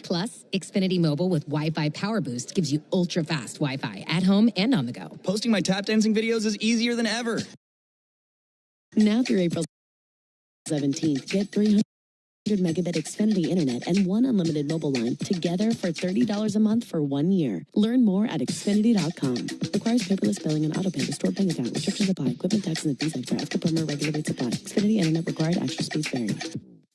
Plus, Xfinity Mobile with Wi-Fi Power Boost gives you ultra-fast Wi-Fi at home and on the go. Posting my tap dancing videos is easier than ever. Now through April 17th, get 300 megabit Xfinity Internet and one unlimited mobile line together for $30 a month for 1 year. Learn more at Xfinity.com. Requires paperless billing and auto pay to store bank account. Restrictions apply. Equipment tax and fees extra. After promo regular rates apply. Xfinity Internet required. Extra speeds vary.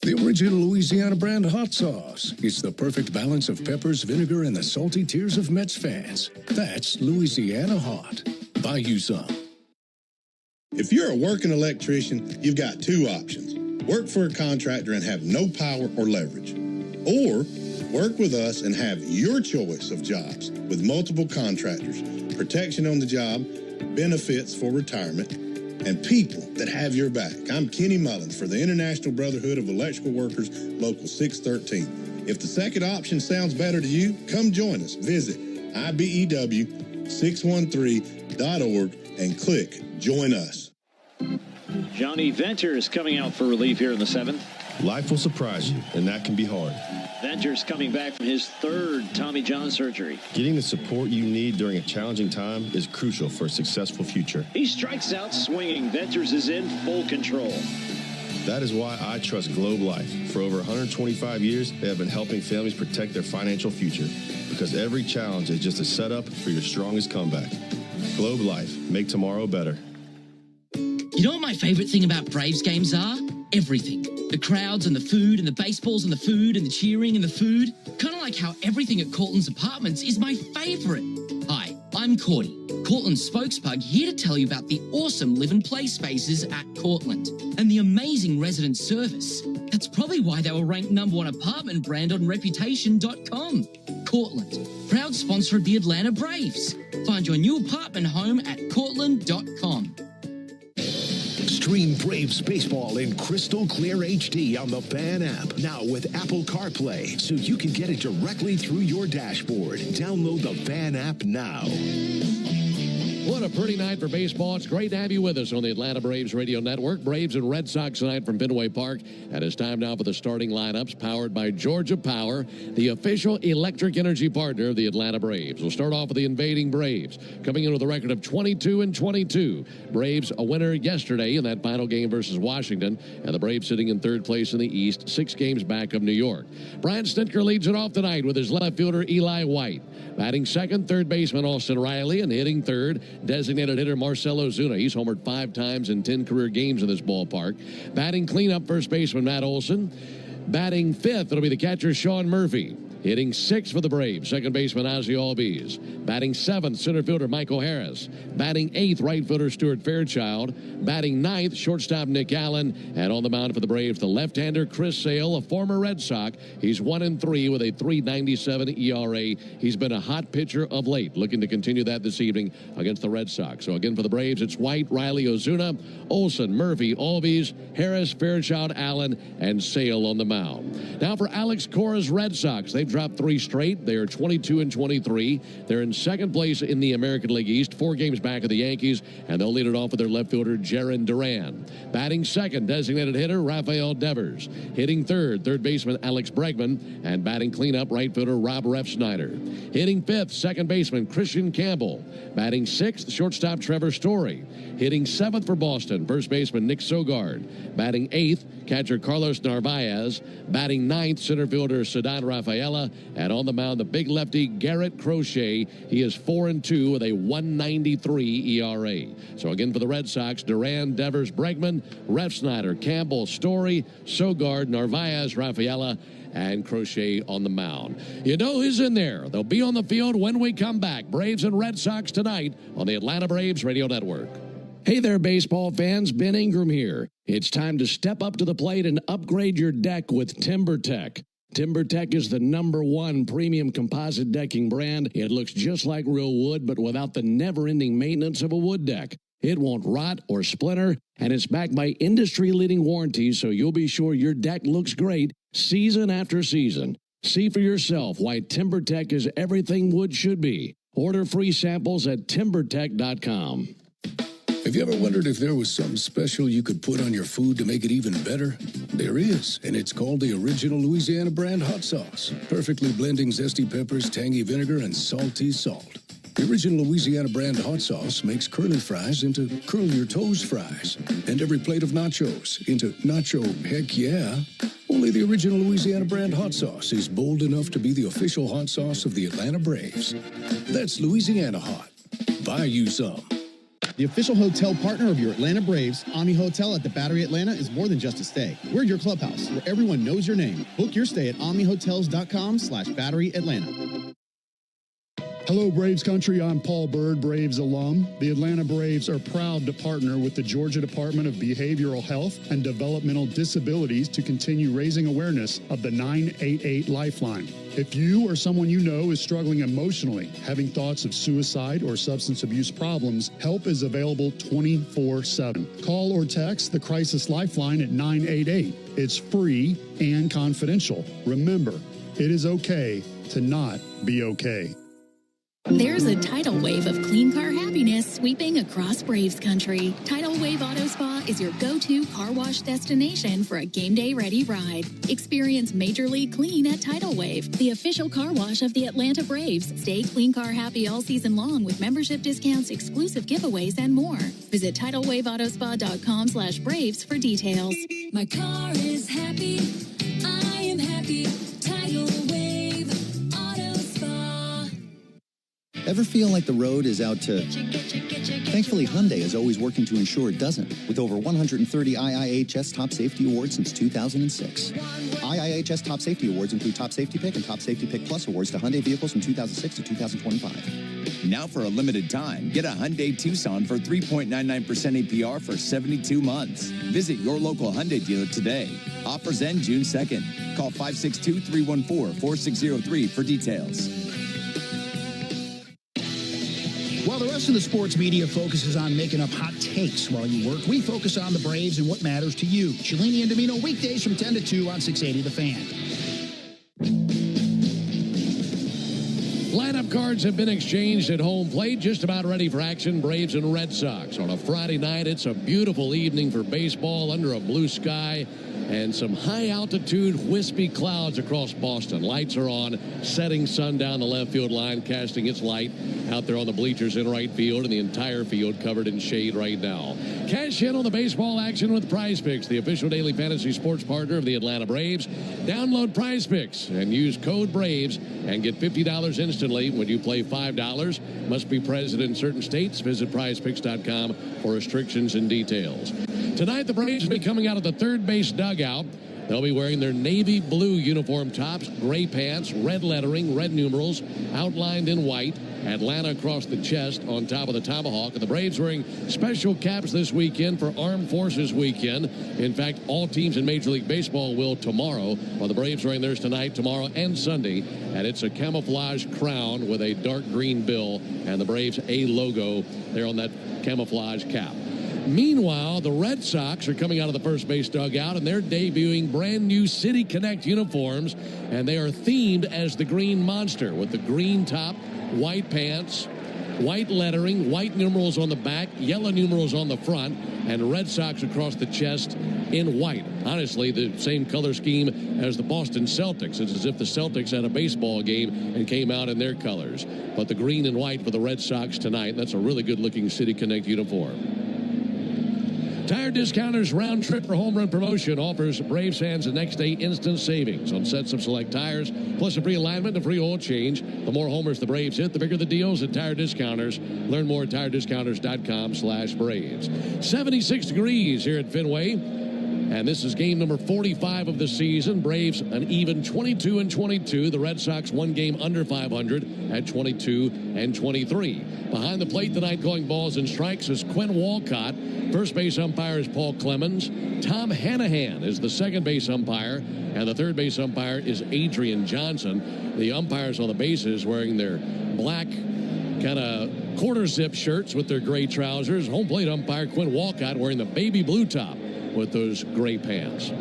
The original Louisiana brand hot sauce. It's the perfect balance of peppers, vinegar, and the salty tears of Mets fans. That's Louisiana Hot. Buy you some. If you're a working electrician, you've got two options. Work for a contractor and have no power or leverage. Or work with us and have your choice of jobs with multiple contractors, protection on the job, benefits for retirement, and people that have your back. I'm Kenny Mullins for the International Brotherhood of Electrical Workers, Local 613. If the second option sounds better to you, come join us. Visit IBEW613.org and click Join Us. Johnny Venters coming out for relief here in the seventh. Life will surprise you, and that can be hard. Venters coming back from his third Tommy John surgery. Getting the support you need during a challenging time is crucial for a successful future. He strikes out swinging. Venters is in full control. That is why I trust Globe Life. For over 125 years, they have been helping families protect their financial future, because every challenge is just a setup for your strongest comeback. Globe Life. Make tomorrow better. You know what my favorite thing about Braves games are? Everything. The crowds and the food and the baseballs and the food and the cheering and the food. Kind of like how everything at Cortland's Apartments is my favorite. Hi, I'm Cordy, Cortland's spokespug, here to tell you about the awesome live and play spaces at Cortland and the amazing resident service. That's probably why they were ranked #1 apartment brand on Reputation.com. Cortland, proud sponsor of the Atlanta Braves. Find your new apartment home at Cortland.com. Stream Braves baseball in crystal clear HD on the Fan app. Now with Apple CarPlay, so you can get it directly through your dashboard. Download the Fan app now. What a pretty night for baseball. It's great to have you with us on the Atlanta Braves Radio Network. Braves and Red Sox tonight from Fenway Park. And it's time now for the starting lineups, powered by Georgia Power, the official electric energy partner of the Atlanta Braves. We'll start off with the invading Braves, coming in with a record of 22-22. Braves a winner yesterday in that final game versus Washington, and the Braves sitting in third place in the East, 6 games back of New York. Brian Snitker leads it off tonight with his left fielder Eli White. Batting second, third baseman Austin Riley, and hitting third, designated hitter Marcell Ozuna. He's homered 5 times in 10 career games in this ballpark. Batting cleanup, first baseman Matt Olson. Batting fifth, it'll be the catcher Sean Murphy. Hitting sixth for the Braves, second baseman Ozzie Albies. Batting seventh, center fielder Michael Harris. Batting eighth, right fielder Stuart Fairchild. Batting ninth, shortstop Nick Allen. And on the mound for the Braves, the left-hander Chris Sale, a former Red Sox. He's 1-3 with a 3.97 ERA. He's been a hot pitcher of late, looking to continue that this evening against the Red Sox. So again for the Braves, it's White, Riley, Ozuna, Olson, Murphy, Albies, Harris, Fairchild, Allen, and Sale on the mound. Now for Alex Cora's Red Sox, they've dropped 3 straight. They are 22-23. They're in second place in the American League East, 4 games back of the Yankees, and they'll lead it off with their left fielder, Jarren Duran. Batting second, designated hitter Rafael Devers. Hitting third, third baseman Alex Bregman, and batting cleanup, right fielder Rob Refsnyder. Hitting fifth, second baseman Christian Campbell. Batting sixth, shortstop Trevor Story. Hitting seventh for Boston, first baseman Nick Sogard. Batting eighth, catcher Carlos Narvaez. Batting ninth, center fielder Ceddanne Rafaela. And on the mound, the big lefty Garrett Crochet. He is 4-2 with a 1.93 ERA. So again for the Red Sox, Duran, Devers, Bregman, Refsnyder, Campbell, Story, Sogard, Narvaez, Rafaela, and Crochet on the mound. You know who's in there. They'll be on the field when we come back. Braves and Red Sox tonight on the Atlanta Braves Radio Network. Hey there, baseball fans. Ben Ingram here. It's time to step up to the plate and upgrade your deck with TimberTech. TimberTech is the #1 premium composite decking brand. It looks just like real wood, but without the never-ending maintenance of a wood deck. It won't rot or splinter, and it's backed by industry-leading warranties, so you'll be sure your deck looks great season after season. See for yourself why TimberTech is everything wood should be. Order free samples at TimberTech.com. Have you ever wondered if there was something special you could put on your food to make it even better? There is, and it's called the original Louisiana brand hot sauce, perfectly blending zesty peppers, tangy vinegar, and salty salt. The original Louisiana brand hot sauce makes curly fries into curl your toes fries, and every plate of nachos into nacho heck yeah. Only the original Louisiana brand hot sauce is bold enough to be the official hot sauce of the Atlanta Braves. That's Louisiana Hot. Buy you some. The official hotel partner of your Atlanta Braves, Omni Hotel at the Battery Atlanta, is more than just a stay. We're your clubhouse, where everyone knows your name. Book your stay at omnihotels.com/Battery Atlanta. Hello, Braves country. I'm Paul Bird, Braves alum. The Atlanta Braves are proud to partner with the Georgia Department of Behavioral Health and Developmental Disabilities to continue raising awareness of the 988 Lifeline. If you or someone you know is struggling emotionally, having thoughts of suicide or substance abuse problems, help is available 24/7. Call or text the Crisis Lifeline at 988. It's free and confidential. Remember, it is okay to not be okay. There's a tidal wave of clean car happiness sweeping across Braves country. Tidal Wave Auto Spa is your go-to car wash destination for a game day ready ride. Experience Major League Clean at Tidal Wave, the official car wash of the Atlanta Braves. Stay clean car happy all season long with membership discounts, exclusive giveaways, and more. Visit TidalWaveAutoSpa.com/Braves for details. My car is happy. I am happy. Tidal Wave Auto Spa. Ever feel like the road is out to... Thankfully, Hyundai is always working to ensure it doesn't, with over 130 IIHS Top Safety Awards since 2006. IIHS Top Safety Awards include Top Safety Pick and Top Safety Pick Plus awards to Hyundai vehicles from 2006 to 2025. Now for a limited time, get a Hyundai Tucson for 3.99% APR for 72 months. Visit your local Hyundai dealer today. Offers end June 2nd. Call 562-314-4603 for details. While the rest of the sports media focuses on making up hot takes while you work, we focus on the Braves and what matters to you. Cellini and Domino weekdays from 10 to 2 on 680 The Fan. Lineup cards have been exchanged at home plate. Just about ready for action. Braves and Red Sox. On a Friday night, it's a beautiful evening for baseball under a blue sky and some high-altitude, wispy clouds across Boston. Lights are on, setting sun down the left field line, casting its light out there on the bleachers in right field, and the entire field covered in shade right now. Cash in on the baseball action with Prize Picks, the official daily fantasy sports partner of the Atlanta Braves. Download Prize Picks and use code BRAVES and get $50 instantly when you play $5. Must be present in certain states. Visit prizepicks.com for restrictions and details. Tonight, the Braves will be coming out of the third base dugout. They'll be wearing their navy blue uniform tops, gray pants, red lettering, red numerals, outlined in white. Atlanta across the chest on top of the tomahawk. And the Braves wearing special caps this weekend for Armed Forces Weekend. In fact, all teams in Major League Baseball will tomorrow, while the Braves wearing theirs tonight, tomorrow, and Sunday. And it's a camouflage crown with a dark green bill and the Braves A logo there on that camouflage cap. Meanwhile, the Red Sox are coming out of the first base dugout, and they're debuting brand new City Connect uniforms, and they are themed as the Green Monster with the green top, white pants, white lettering, white numerals on the back, yellow numerals on the front, and Red Sox across the chest in white. Honestly, the same color scheme as the Boston Celtics. It's as if the Celtics had a baseball game and came out in their colors. But the green and white for the Red Sox tonight, that's a really good-looking City Connect uniform. Tire Discounters Round Trip for Home Run promotion offers Braves fans the next day instant savings on sets of select tires, plus a free alignment and a free oil change. The more homers the Braves hit, the bigger the deals at Tire Discounters. Learn more at tirediscounters.com/Braves. 76 degrees here at Fenway. And this is game number 45 of the season. Braves an even 22-22. The Red Sox one game under 500 at 22-23. Behind the plate tonight calling balls and strikes is Quinn Walcott. First base umpire is Paul Clemens. Tom Hanahan is the second base umpire. And the third base umpire is Adrian Johnson. The umpires on the bases wearing their black kind of quarter zip shirts with their gray trousers. Home plate umpire Quinn Walcott wearing the baby blue top with those gray pants.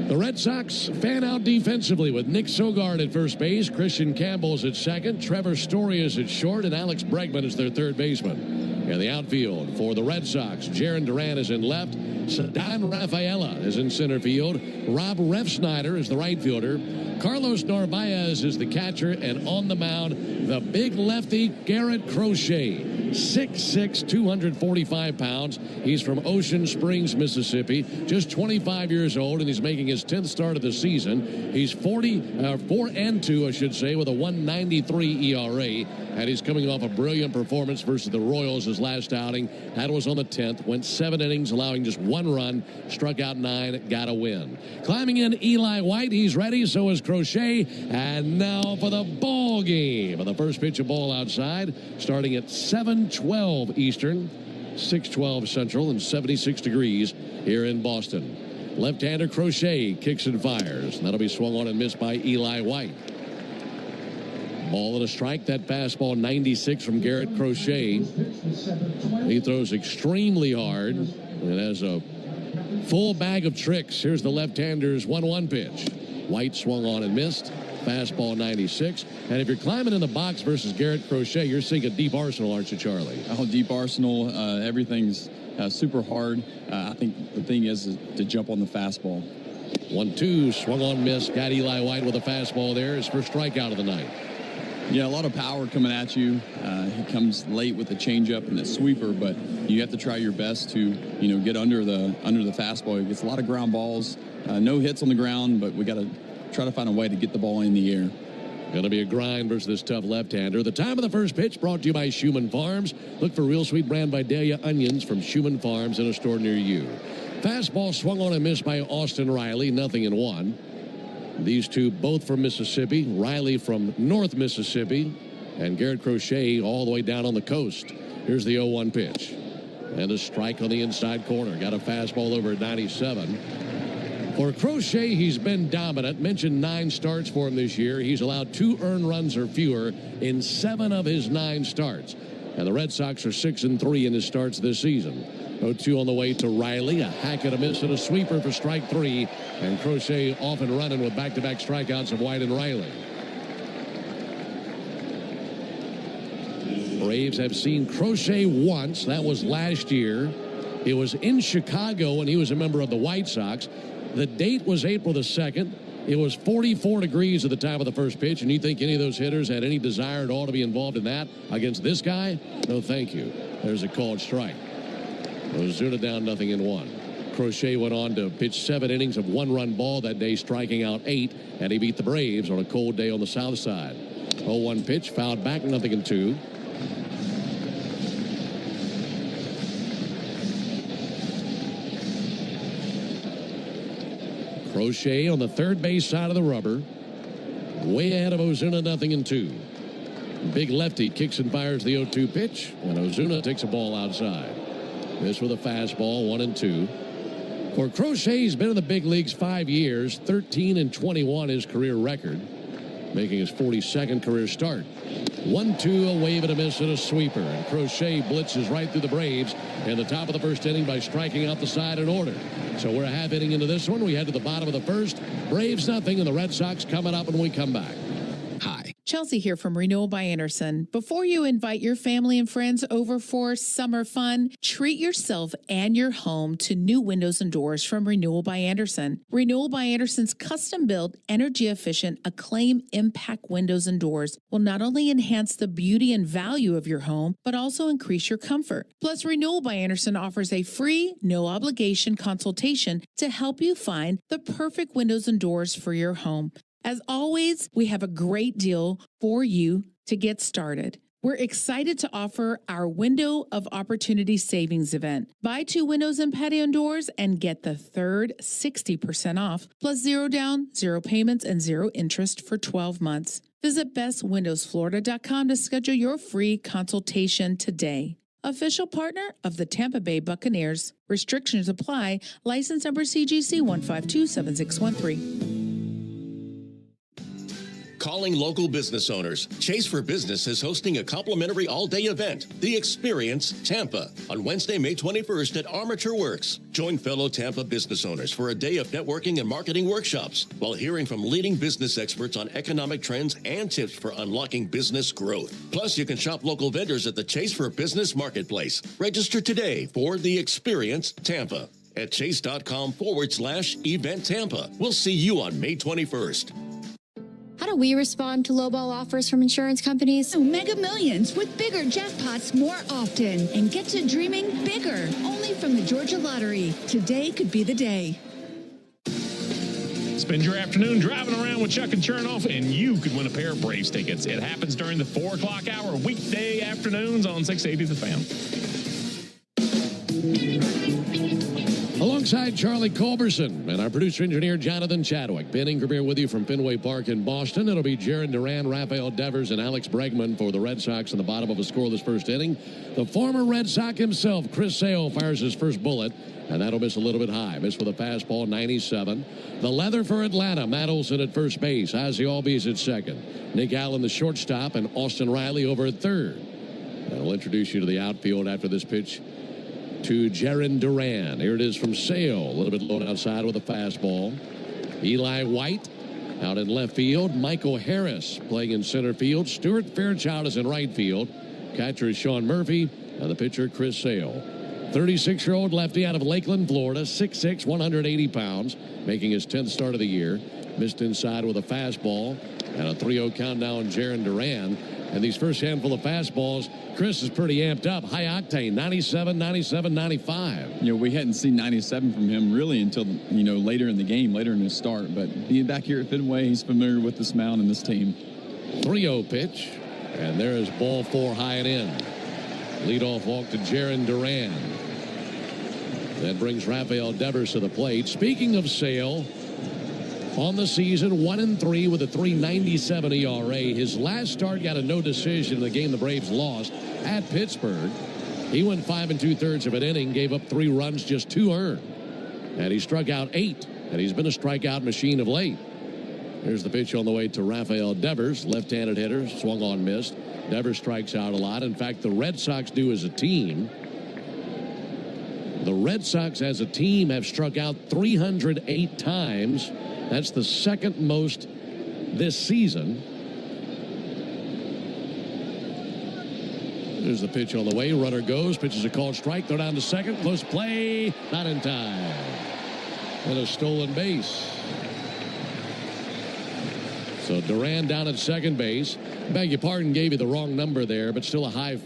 The Red Sox fan out defensively with Nick Sogard at first base, Christian Campbell's at second, Trevor Story is at short, and Alex Bregman is their third baseman. In the outfield for the Red Sox, Jaron Duran is in left. Ceddanne Rafaela is in center field. Rob Refsnyder is the right fielder. Carlos Narvaez is the catcher. And on the mound, the big lefty, Garrett Crochet. 6'6", 245 pounds. He's from Ocean Springs, Mississippi. Just 25 years old, and he's making his 10th start of the season. He's 4-2, I should say, with a 1.93 ERA. And he's coming off a brilliant performance versus the Royals his last outing. That was on the 10th. Went 7 innings, allowing just 1 run. Struck out 9, got a win. Climbing in Eli White. He's ready. So is Crochet. And now for the ball game. The first pitch of ball outside, starting at 7:12 Eastern, 6:12 Central, and 76 degrees here in Boston. Left-hander Crochet kicks and fires. And that'll be swung on and missed by Eli White. Ball and a strike. That fastball 96 from Garrett Crochet. He throws extremely hard and has a full bag of tricks. Here's the left-hander's 1-1 pitch. White swung on and missed. Fastball 96. And if you're climbing in the box versus Garrett Crochet, you're seeing a deep arsenal, aren't you, Charlie? Oh, deep arsenal. Everything's super hard. I think the thing is to jump on the fastball. 1-2, swung on, missed. Got Eli White with a fastball there. His first strikeout of the night. Yeah, a lot of power coming at you. He comes late with the changeup and the sweeper, but you have to try your best to, get under the fastball. He gets a lot of ground balls. No hits on the ground, but we got to try to find a way to get the ball in the air. Going to be a grind versus this tough left-hander. The time of the first pitch brought to you by Schumann Farms. Look for Real Sweet Brand Vidalia onions from Schumann Farms in a store near you. Fastball swung on and missed by Austin Riley, 0-1. These two both from Mississippi. Riley from North Mississippi, and Garrett Crochet all the way down on the coast. Here's the 0-1 pitch. And a strike on the inside corner. Got a fastball over at 97. For Crochet, he's been dominant. Mentioned 9 starts for him this year. He's allowed 2 earned runs or fewer in 7 of his 9 starts. And the Red Sox are 6-3 in his starts this season. 0-2 on the way to Riley. A hack and a miss and a sweeper for strike 3. And Crochet off and running with back-to-back strikeouts of White and Riley. Braves have seen Crochet once. That was last year. It was in Chicago when he was a member of the White Sox. The date was April the 2nd. It was 44 degrees at the time of the first pitch, and you think any of those hitters had any desire at all to be involved in that against this guy? No, thank you. There's a called strike. Ozuna down 0-1. Crochet went on to pitch 7 innings of 1-run ball that day, striking out 8, and he beat the Braves on a cold day on the south side. 0-1 pitch, fouled back, 0-2. Crochet on the third base side of the rubber. Way ahead of Ozuna, 0-2. Big lefty kicks and fires the 0-2 pitch, and Ozuna takes a ball outside. This with a fastball, 1-2. For Crochet, he's been in the big leagues 5 years, 13-21 his career record, making his 42nd career start. 1-2, a wave and a miss and a sweeper. And Crochet blitzes right through the Braves in the top of the first inning by striking out the side in order. So we're a half inning into this one. We head to the bottom of the first. Braves 0, and the Red Sox coming up when we come back. Hi. Chelsea here from Renewal by Anderson. Before you invite your family and friends over for summer fun, treat yourself and your home to new windows and doors from Renewal by Anderson. Renewal by Anderson's custom-built, energy-efficient, Acclaim Impact windows and doors will not only enhance the beauty and value of your home, but also increase your comfort. Plus, Renewal by Anderson offers a free, no-obligation consultation to help you find the perfect windows and doors for your home. As always, we have a great deal for you to get started. We're excited to offer our Window of Opportunity Savings event. Buy 2 windows and patio doors and get the third 60% off, plus 0 down, 0 payments, and 0 interest for 12 months. Visit bestwindowsflorida.com to schedule your free consultation today. Official partner of the Tampa Bay Buccaneers. Restrictions apply. License number CGC 1527613. Calling local business owners. Chase for Business is hosting a complimentary all-day event, The Experience Tampa, on Wednesday, May 21st at Armature Works. Join fellow Tampa business owners for a day of networking and marketing workshops while hearing from leading business experts on economic trends and tips for unlocking business growth. Plus, you can shop local vendors at the Chase for Business Marketplace. Register today for The Experience Tampa at chase.com/event Tampa. We'll see you on May 21st. How do we respond to lowball offers from insurance companies? Mega Millions with bigger jackpots more often. And get to dreaming bigger. Only from the Georgia Lottery. Today could be the day. Spend your afternoon driving around with Chuck and Chernoff, and you could win a pair of Braves tickets. It happens during the 4 o'clock hour, weekday afternoons on 680 The Fan. Alongside Charlie Culberson and our producer-engineer Jonathan Chadwick. Ben Ingram here with you from Fenway Park in Boston. It'll be Jaron Duran, Rafael Devers, and Alex Bregman for the Red Sox in the bottom of a scoreless first inning. The former Red Sox himself, Chris Sale, fires his first bullet, and that'll miss a little bit high. Miss with a fastball, 97. The leather for Atlanta, Matt Olson at first base. Ozzie Albies at second. Nick Allen, the shortstop, and Austin Riley over at third. I'll introduce you to the outfield after this pitch to Jaron Duran. Here it is from Sale. A little bit low outside with a fastball. Eli White out in left field. Michael Harris playing in center field. Stuart Fairchild is in right field. Catcher is Sean Murphy. And the pitcher, Chris Sale. 36-year-old lefty out of Lakeland, Florida. 6'6", 180 pounds. Making his 10th start of the year. Missed inside with a fastball. And a 3-0 count now on Jaron Duran. And these first handful of fastballs, Chris is pretty amped up. High octane, 97, 97, 95. You know, we hadn't seen 97 from him really until, you know, later in the game, later in his start. But being back here at Fenway, he's familiar with this mound and this team. 3-0 pitch. And there is ball 4 high and in. Leadoff walk to Jaron Duran. That brings Rafael Devers to the plate. Speaking of Sale, on the season, 1-3 with a 3.97 ERA. His last start got a no decision in the game the Braves lost at Pittsburgh. He went 5 2/3 of an inning, gave up 3 runs, just 2 earned. And he struck out 8, and he's been a strikeout machine of late. Here's the pitch on the way to Rafael Devers, left-handed hitter, swung on, missed. Devers strikes out a lot. In fact, the Red Sox do as a team. The Red Sox as a team have struck out 308 times. That's the second most this season. There's the pitch on the way. Runner goes. Pitch is a called strike. Throw down to second. Close play. Not in time. And a stolen base. So Duran down at second base. Beg your pardon, gave you the wrong number there, but still a high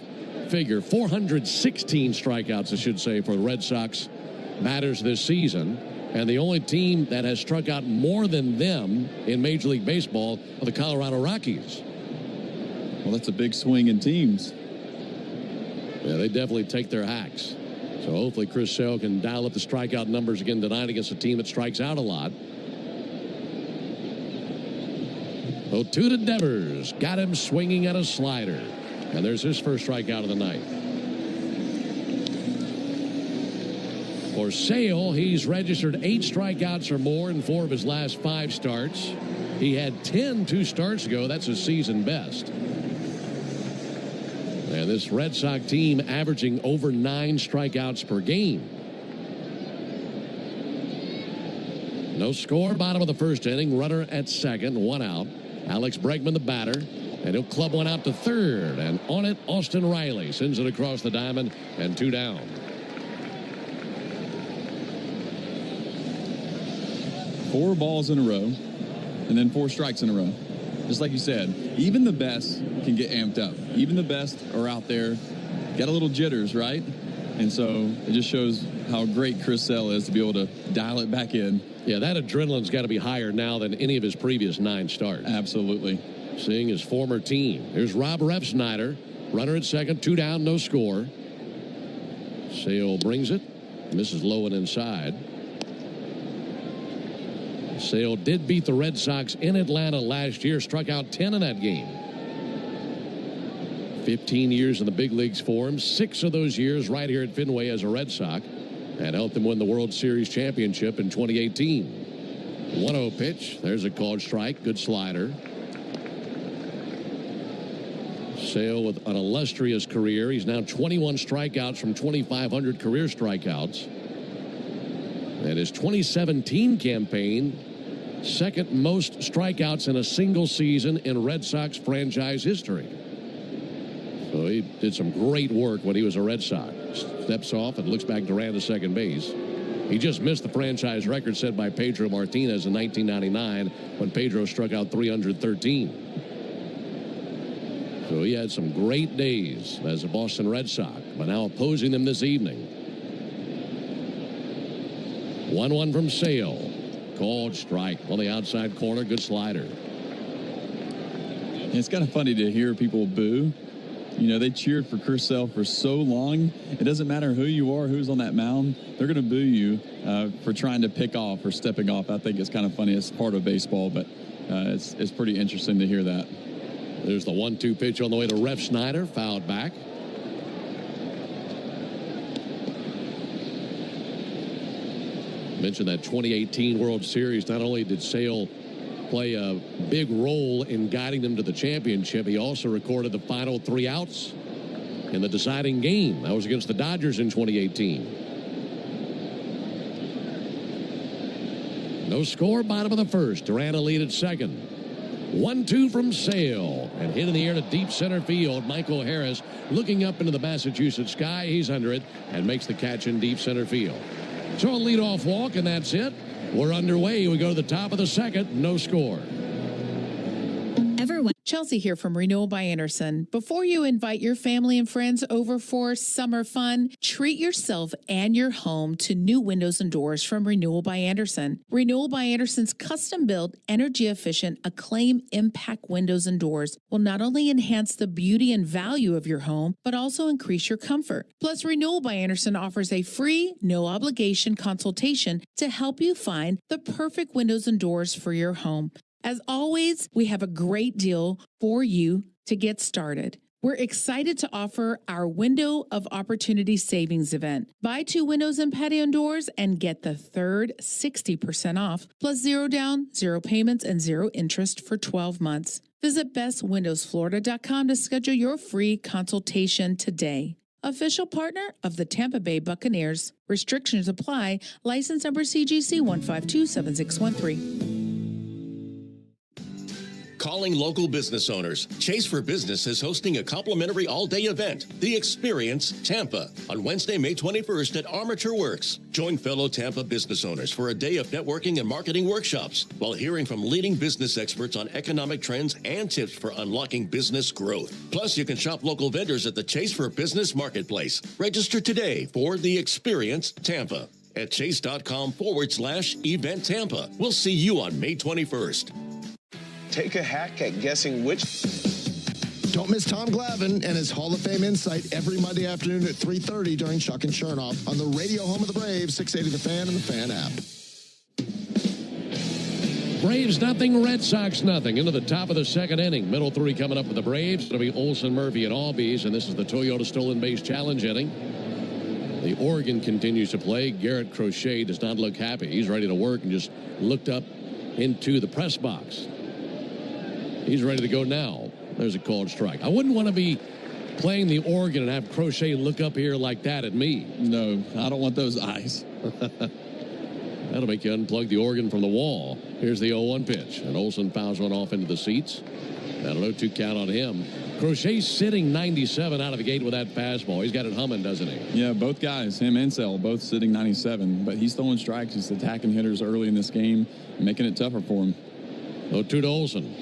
figure. 416 strikeouts, I should say, for the Red Sox batters this season. And the only team that has struck out more than them in Major League Baseball are the Colorado Rockies. Well, that's a big swing in teams. Yeah, they definitely take their hacks. So hopefully Chris Sale can dial up the strikeout numbers again tonight against a team that strikes out a lot. 0-2 to Devers. Got him swinging at a slider. And there's his first strikeout of the night. For Sale, he's registered 8 strikeouts or more in 4 of his last 5 starts. He had 10 2 starts ago. That's his season best. And this Red Sox team averaging over 9 strikeouts per game. No score, bottom of the first inning. Runner at second, 1 out. Alex Bregman, the batter. And he'll club one out to third. And on it, Austin Riley sends it across the diamond, and 2 down. Four balls in a row, and then 4 strikes in a row. Just like you said, even the best can get amped up. Even the best are out there, got a little jitters, right? And so it just shows how great Chris Sale is to be able to dial it back in. Yeah, that adrenaline's got to be higher now than any of his previous 9 starts. Absolutely. Seeing his former team. Here's Rob Refsnyder. Runner at second, 2 down, no score. Sale brings it. Misses low and inside. Sale did beat the Red Sox in Atlanta last year. Struck out 10 in that game. 15 years in the big leagues for him. 6 of those years right here at Fenway as a Red Sox. And helped him win the World Series championship in 2018. 1-0 pitch. There's a called strike. Good slider. Sale with an illustrious career. He's now 21 strikeouts from 2,500 career strikeouts. And his 2017 campaign, second most strikeouts in a single season in Red Sox franchise history. So he did some great work when he was a Red Sox. Steps off and looks back Duran to second base. He just missed the franchise record set by Pedro Martinez in 1999 when Pedro struck out 313. So he had some great days as a Boston Red Sox, but now opposing them this evening. 1-1 from Sale. Called strike on the outside corner. Good slider. It's kind of funny to hear people boo. You know, they cheered for Chris Sale for so long. It doesn't matter who you are, who's on that mound. They're going to boo you for trying to pick off or stepping off. I think it's kind of funny. It's part of baseball, but it's pretty interesting to hear that. There's the 1-2 pitch on the way to Ref Snyder. Fouled back. Mentioned that 2018 World Series. Not only did Sale play a big role in guiding them to the championship, he also recorded the final 3 outs in the deciding game. That was against the Dodgers in 2018. No score, bottom of the first. Duran lead at second. 1-2 from Sale, and hit in the air to deep center field. Michael Harris looking up into the Massachusetts sky. He's under it and makes the catch in deep center field. So a leadoff walk, and that's it. We're underway. We go to the top of the second. No score. Chelsea here from Renewal by Anderson. Before you invite your family and friends over for summer fun, treat yourself and your home to new windows and doors from Renewal by Anderson. Renewal by Anderson's custom-built, energy-efficient, Acclaim Impact windows and doors will not only enhance the beauty and value of your home, but also increase your comfort. Plus, Renewal by Anderson offers a free, no-obligation consultation to help you find the perfect windows and doors for your home. As always, we have a great deal for you to get started. We're excited to offer our Window of Opportunity Savings event. Buy 2 windows and patio doors and get the third 60% off, plus 0 down, 0 payments, and 0 interest for 12 months. Visit bestwindowsflorida.com to schedule your free consultation today. Official partner of the Tampa Bay Buccaneers. Restrictions apply. License number CGC 1527613. Calling local business owners. Chase for Business is hosting a complimentary all-day event, The Experience Tampa, on Wednesday, May 21st at Armature Works. Join fellow Tampa business owners for a day of networking and marketing workshops while hearing from leading business experts on economic trends and tips for unlocking business growth. Plus, you can shop local vendors at the Chase for Business Marketplace. Register today for The Experience Tampa at chase.com/event Tampa. We'll see you on May 21st. Take a hack at guessing which. Don't miss Tom Glavine and his Hall of Fame insight every Monday afternoon at 3:30 during Chuck and Chernoff on the radio home of the Braves, 680 The Fan and the Fan app. Braves nothing, Red Sox nothing. Into the top of the second inning. Middle 3 coming up with the Braves. It'll be Olson, Murphy, and Albies, and this is the Toyota Stolen Base Challenge inning. The Oregon continues to play. Garrett Crochet does not look happy. He's ready to work and just looked up into the press box. He's ready to go now. There's a called strike. I wouldn't want to be playing the Oregon and have Crochet look up here like that at me. No, I don't want those eyes. That'll make you unplug the Oregon from the wall. Here's the 0-1 pitch. And Olson fouls one off into the seats. That'll 0-2 count on him. Crochet's sitting 97 out of the gate with that fastball. He's got it humming, doesn't he? Yeah, both guys, him and Sale, both sitting 97. But he's throwing strikes. He's attacking hitters early in this game, making it tougher for him. 0-2 to Olson.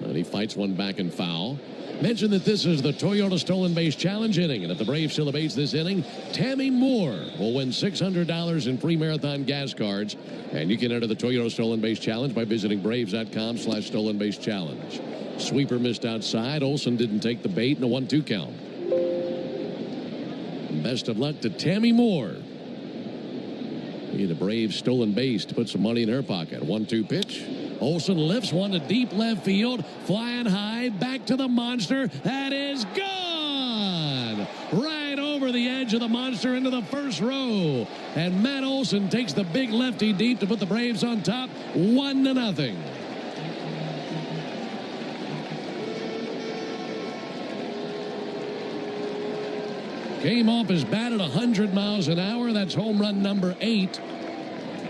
And he fights one back and foul. Mention that this is the Toyota Stolen Base Challenge inning. And if the Braves steal the base this inning, Tammy Moore will win $600 in free marathon gas cards. And you can enter the Toyota Stolen Base Challenge by visiting Braves.com/Stolen Base Challenge. Sweeper missed outside. Olson didn't take the bait in a 1-2 count. And best of luck to Tammy Moore. Need a Braves stolen base to put some money in her pocket. 1-2 pitch. Olson lifts one to deep left field. Flying high. Back to the monster. That is gone. Right over the edge of the monster into the first row. And Matt Olson takes the big lefty deep to put the Braves on top 1-0. Came off his bat at 100 miles an hour. That's home run number 8.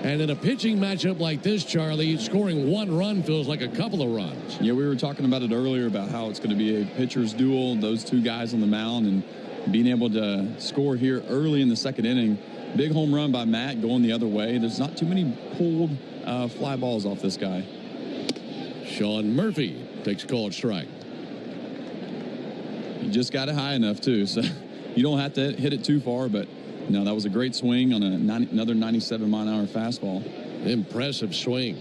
And in a pitching matchup like this, Charlie, scoring one run feels like a couple of runs. Yeah, we were talking about it earlier about how it's going to be a pitcher's duel, those two guys on the mound, and being able to score here early in the second inning. Big home run by Matt going the other way. There's not too many pulled fly balls off this guy. Sean Murphy takes a called strike. You just got it high enough, too, so you don't have to hit it too far, but no, that was a great swing on another 97-mile-an-hour fastball. Impressive swing.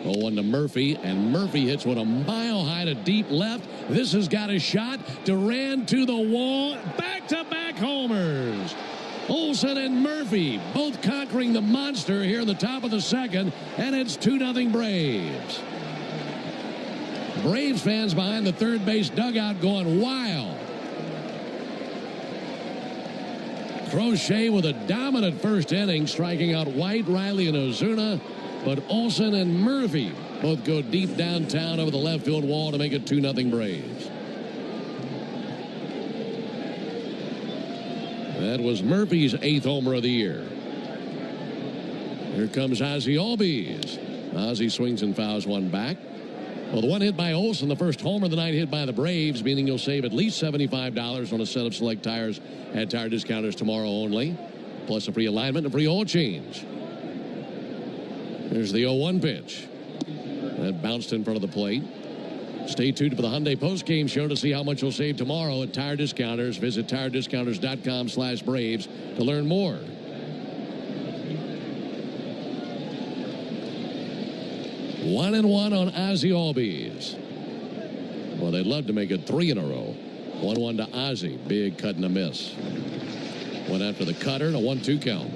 0-1 to Murphy, and Murphy hits one a mile high to deep left. This has got a shot. Durand to the wall. Back-to-back homers. Olsen and Murphy both conquering the monster here in the top of the second, and it's 2-0 Braves. Braves fans behind the third base dugout going wild. Crochet with a dominant first inning, striking out White, Riley, and Ozuna. But Olsen and Murphy both go deep downtown over the left field wall to make it 2-0 Braves. That was Murphy's 8th homer of the year. Here comes Ozzie Albies. Ozzie swings and fouls one back. Well, the one hit by Olsen, the first homer of the night hit by the Braves, meaning you'll save at least $75 on a set of select tires at Tire Discounters tomorrow only, plus a free alignment and a free oil change. There's the 0-1 pitch. That bounced in front of the plate. Stay tuned for the Hyundai postgame show to see how much you'll save tomorrow at Tire Discounters. Visit TireDiscounters.com/Braves to learn more. One and one on Ozzie Albies. Well, they'd love to make it 3 in a row. 1-1 to Ozzie. Big cut and a miss. Went after the cutter and a 1-2 count.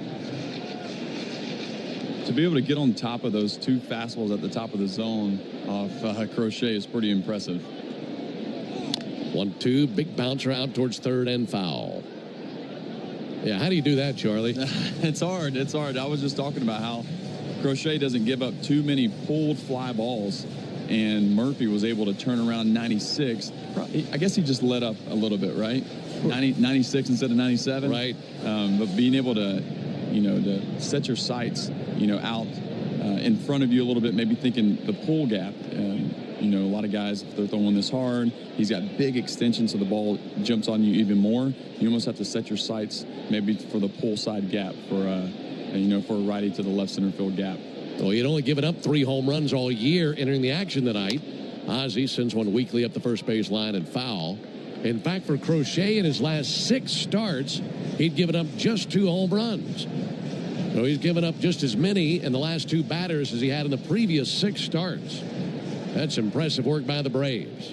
To be able to get on top of those two fastballs at the top of the zone off Crochet is pretty impressive. 1-2, big bouncer out towards third and foul. Yeah, how do you do that, Charlie? It's hard. It's hard. I was just talking about how Crochet doesn't give up too many pulled fly balls, and Murphy was able to turn around 96. I guess he just let up a little bit, right? 96 instead of 97. Right. But being able to, to set your sights, out in front of you a little bit, maybe thinking the pull gap. A lot of guys, if they're throwing this hard, he's got big extension, so the ball jumps on you even more. You almost have to set your sights maybe for the pull side gap for a righty to the left center field gap. Well, he'd only given up 3 home runs all year entering the action tonight. Ozzie sends one weakly up the first base line and foul. In fact, for Crochet in his last 6 starts, he'd given up just 2 home runs. So he's given up just as many in the last 2 batters as he had in the previous 6 starts. That's impressive work by the Braves.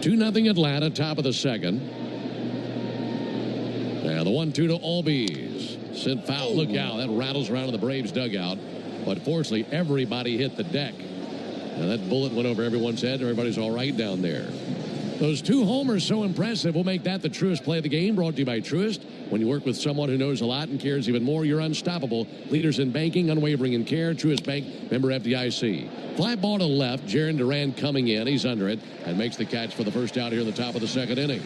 2-0 Atlanta, top of the second. And the 1-2 to Albies. Sent foul. Look out. That rattles around in the Braves dugout. But fortunately, everybody hit the deck. And that bullet went over everyone's head. Everybody's all right down there. Those 2 homers so impressive. We'll make that the Truist play of the game. Brought to you by Truist. When you work with someone who knows a lot and cares even more, you're unstoppable. Leaders in banking, unwavering in care. Truist Bank, member FDIC. Fly ball to left. Jaron Durand coming in. He's under it and makes the catch for the first out here in the top of the second inning.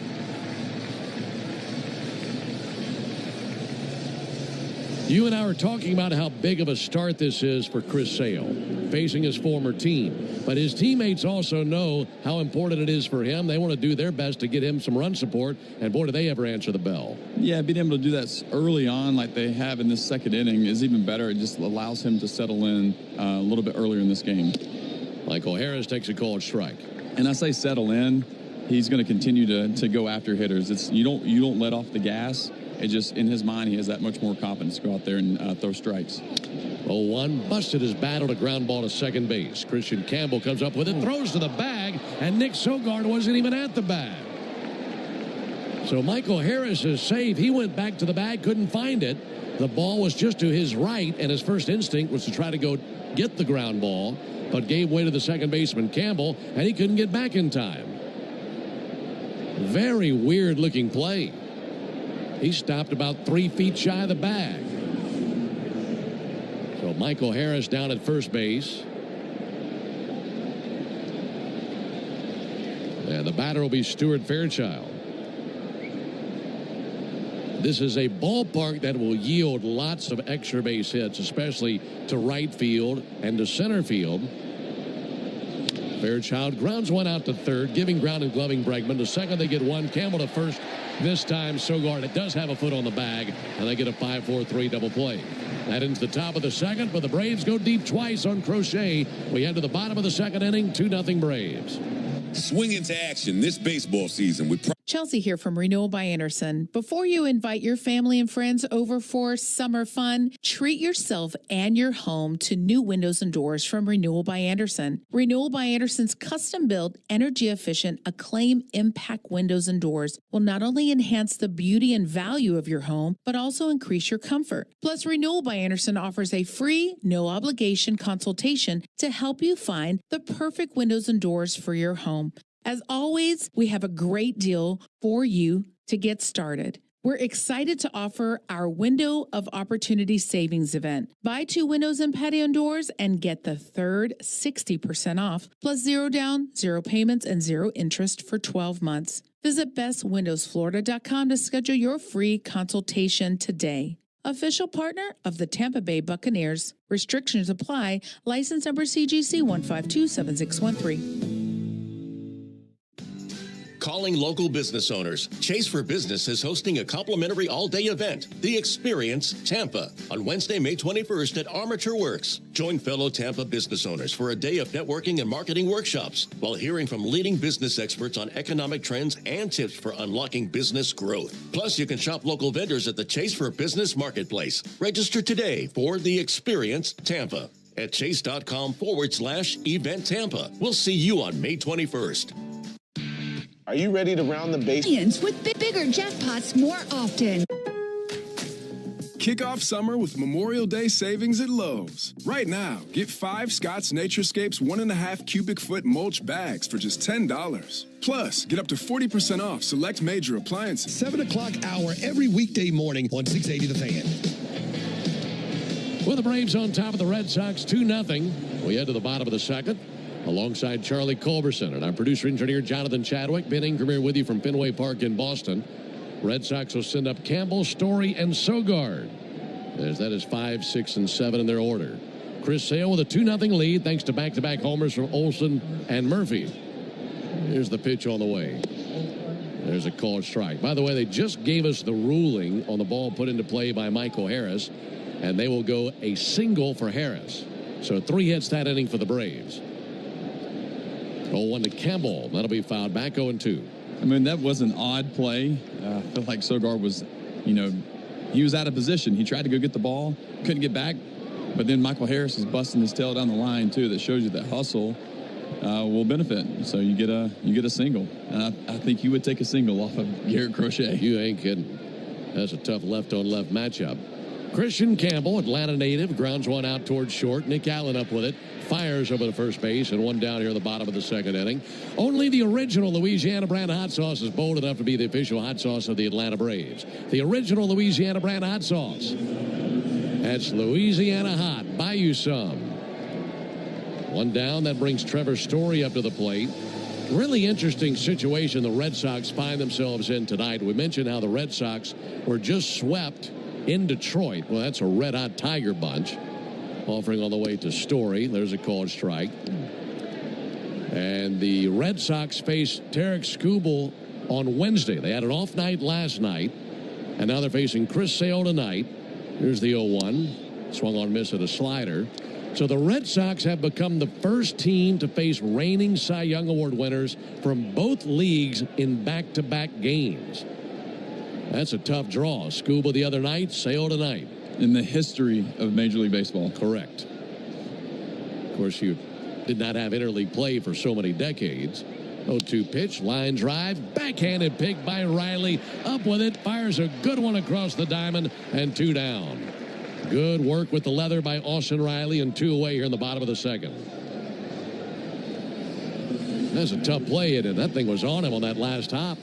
You and I were talking about how big of a start this is for Chris Sale, facing his former team. But his teammates also know how important it is for him. They want to do their best to get him some run support, and boy, do they ever answer the bell. Yeah, being able to do that early on like they have in this second inning is even better. It just allows him to settle in a little bit earlier in this game. Michael Harris takes a called strike. And I say settle in. He's going to continue to go after hitters. You don't let off the gas. It just, in his mind, he has that much more confidence to go out there and throw strikes. 0-1, busted his battle to ground ball to second base. Christian Campbell comes up with it, throws to the bag, and Nick Sogard wasn't even at the bag. So Michael Harris is safe. He went back to the bag, couldn't find it. The ball was just to his right, and his first instinct was to try to go get the ground ball, but gave way to the second baseman, Campbell, and he couldn't get back in time. Very weird-looking play. He stopped about 3 feet shy of the bag. So Michael Harris down at first base. And And the batter will be Stuart Fairchild. This is a ballpark that will yield lots of extra base hits, especially to right field and to center field. Fairchild grounds one out to third, giving ground and gloving Bregman. To second, they get one. Campbell to first. This time, Sogard, it does have a foot on the bag, and they get a 5-4-3 double play. That ends the top of the second, but the Braves go deep twice on Crochet. We head to the bottom of the second inning, 2-0 Braves. Swing into action this baseball season with Chelsea here from Renewal by Anderson. Before you invite your family and friends over for summer fun, treat yourself and your home to new windows and doors from Renewal by Anderson. Renewal by Anderson's custom-built, energy-efficient, Acclaim Impact windows and doors will not only enhance the beauty and value of your home, but also increase your comfort. Plus, Renewal by Anderson offers a free, no-obligation consultation to help you find the perfect windows and doors for your home. As always, we have a great deal for you to get started. We're excited to offer our Window of Opportunity Savings event. Buy 2 windows and patio doors and get the third 60% off, plus 0 down, 0 payments, and 0 interest for 12 months. Visit bestwindowsflorida.com to schedule your free consultation today. Official partner of the Tampa Bay Buccaneers. Restrictions apply. License number CGC 1527613. Calling local business owners. Chase for Business is hosting a complimentary all-day event, The Experience Tampa, on Wednesday, May 21st at Armature Works. Join fellow Tampa business owners for a day of networking and marketing workshops while hearing from leading business experts on economic trends and tips for unlocking business growth. Plus, you can shop local vendors at the Chase for Business Marketplace. Register today for The Experience Tampa at chase.com/event Tampa. We'll see you on May 21st. Are you ready to round the base? With bigger jackpots more often. Kick off summer with Memorial Day savings at Lowe's. Right now, get 5 Scott's Naturescapes 1.5 cubic foot mulch bags for just $10. Plus, get up to 40% off select major appliances. 7 o'clock hour every weekday morning on 680 The Fan. With the Braves on top of the Red Sox, 2-0. We head to the bottom of the second. Alongside Charlie Culberson and our producer-engineer Jonathan Chadwick. Ben Ingram here with you from Fenway Park in Boston. Red Sox will send up Campbell, Story, and Sogard. That is 5, 6, and 7 in their order. Chris Sale with a 2-0 lead thanks to back-to-back homers from Olson and Murphy. Here's the pitch on the way. There's a called strike. By the way, they just gave us the ruling on the ball put into play by Michael Harris, and they will go a single for Harris. So 3 hits that inning for the Braves. 0-1 to Campbell. That'll be fouled back 0-2. I mean, that was an odd play. I feel like Sogard was, he was out of position. He tried to go get the ball, couldn't get back. But then Michael Harris is busting his tail down the line, too. That shows you that hustle will benefit. So you get a single. And I think you would take a single off of Garrett Crochet. You ain't kidding. That's a tough left-on-left matchup. Christian Campbell, Atlanta native, grounds one out towards short. Nick Allen up with it. Fires over the first base, and one down here in the bottom of the second inning. Only the original Louisiana brand hot sauce is bold enough to be the official hot sauce of the Atlanta Braves. The original Louisiana brand hot sauce. That's Louisiana Hot. Buy you some. One down. That brings Trevor Story up to the plate. Really interesting situation the Red Sox find themselves in tonight. We mentioned how the Red Sox were just swept in Detroit. Well, that's a red-hot Tiger bunch. Offering on the way to Story. There's a called strike. And the Red Sox face Tarek Skubal on Wednesday. They had an off night last night, and now they're facing Chris Sale tonight. Here's the 0-1. Swung on miss at a slider. So the Red Sox have become the first team to face reigning Cy Young Award winners from both leagues in back-to-back games. That's a tough draw. Skubal the other night, Sale tonight. In the history of Major League Baseball. Correct. Of course, you did not have interleague play for so many decades. 0-2 pitch, line drive, backhanded pick by Riley. Up with it, fires a good one across the diamond, and 2 down. Good work with the leather by Austin Riley, and 2 away here in the bottom of the second. That's a tough play, and that thing was on him on that last hop.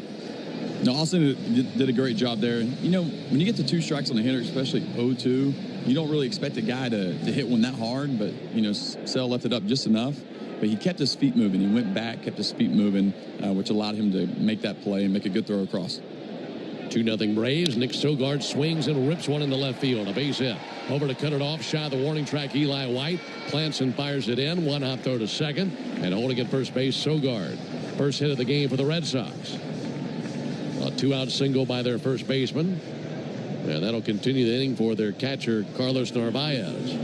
No, Austin did a great job there. When you get to 2 strikes on the hitter, especially 0-2, you don't really expect a guy to hit one that hard, but, Sale left it up just enough. but he kept his feet moving. He went back, kept his feet moving, which allowed him to make that play and make a good throw across. 2-0 Braves. Nick Sogard swings and rips one in the left field. A base hit. Over to cut it off. Shy of the warning track, Eli White. Plants and fires it in. One hop throw to second. And holding at first base, Sogard. First hit of the game for the Red Sox. A 2-out single by their first baseman. And that'll continue the inning for their catcher, Carlos Narvaez.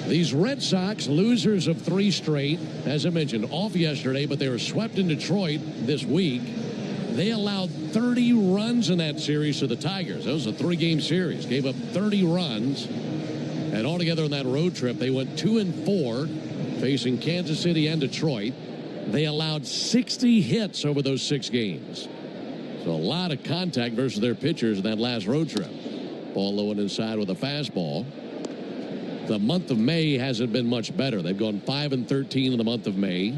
These Red Sox, losers of 3 straight, as I mentioned, off yesterday, but they were swept in Detroit this week. They allowed 30 runs in that series to the Tigers. That was a 3-game series. Gave up 30 runs. And altogether on that road trip, they went 2-4, facing Kansas City and Detroit. They allowed 60 hits over those 6 games. So a lot of contact versus their pitchers in that last road trip. Ball low and inside with a fastball. The month of May hasn't been much better. They've gone 5-13 in the month of May,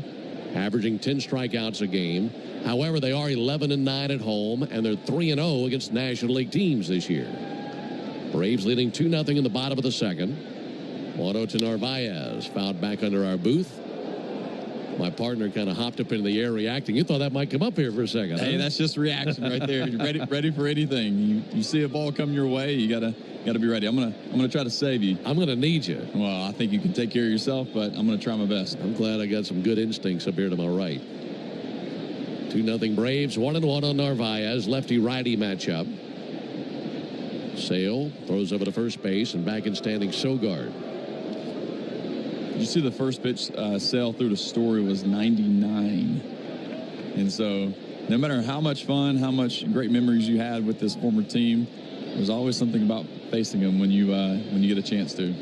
averaging 10 strikeouts a game. However, they are 11-9 at home, and they're 3-0 against National League teams this year. Braves leading 2-0 in the bottom of the second. 1-0 to Narvaez, fouled back under our booth. My partner kind of hopped up into the air reacting. You thought that might come up here for a second. Hey, that's just reaction right there. You're ready for anything. You see a ball come your way, you gotta be ready. I'm gonna try to save you. I'm gonna need you. Well, I think you can take care of yourself, but I'm gonna try my best. I'm glad I got some good instincts up here to my right. 2-0 Braves. 1-1 on Narvaez. Lefty-righty matchup. Sale throws over to first base, and back in standing Sogard. You see the first pitch Sale through to Story was 99. And so no matter how much fun, how much great memories you had with this former team, there's always something about facing them when you get a chance to.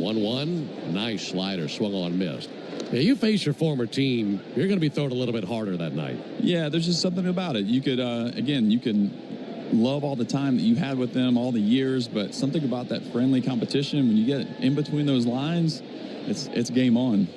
1-1. Nice slider. Swung on, missed. Yeah, you face your former team, you're going to be thrown a little bit harder that night. Yeah, there's just something about it. You could, again, you can love all the time that you had with them, all the years, but something about that friendly competition, when you get in between those lines, it's game on.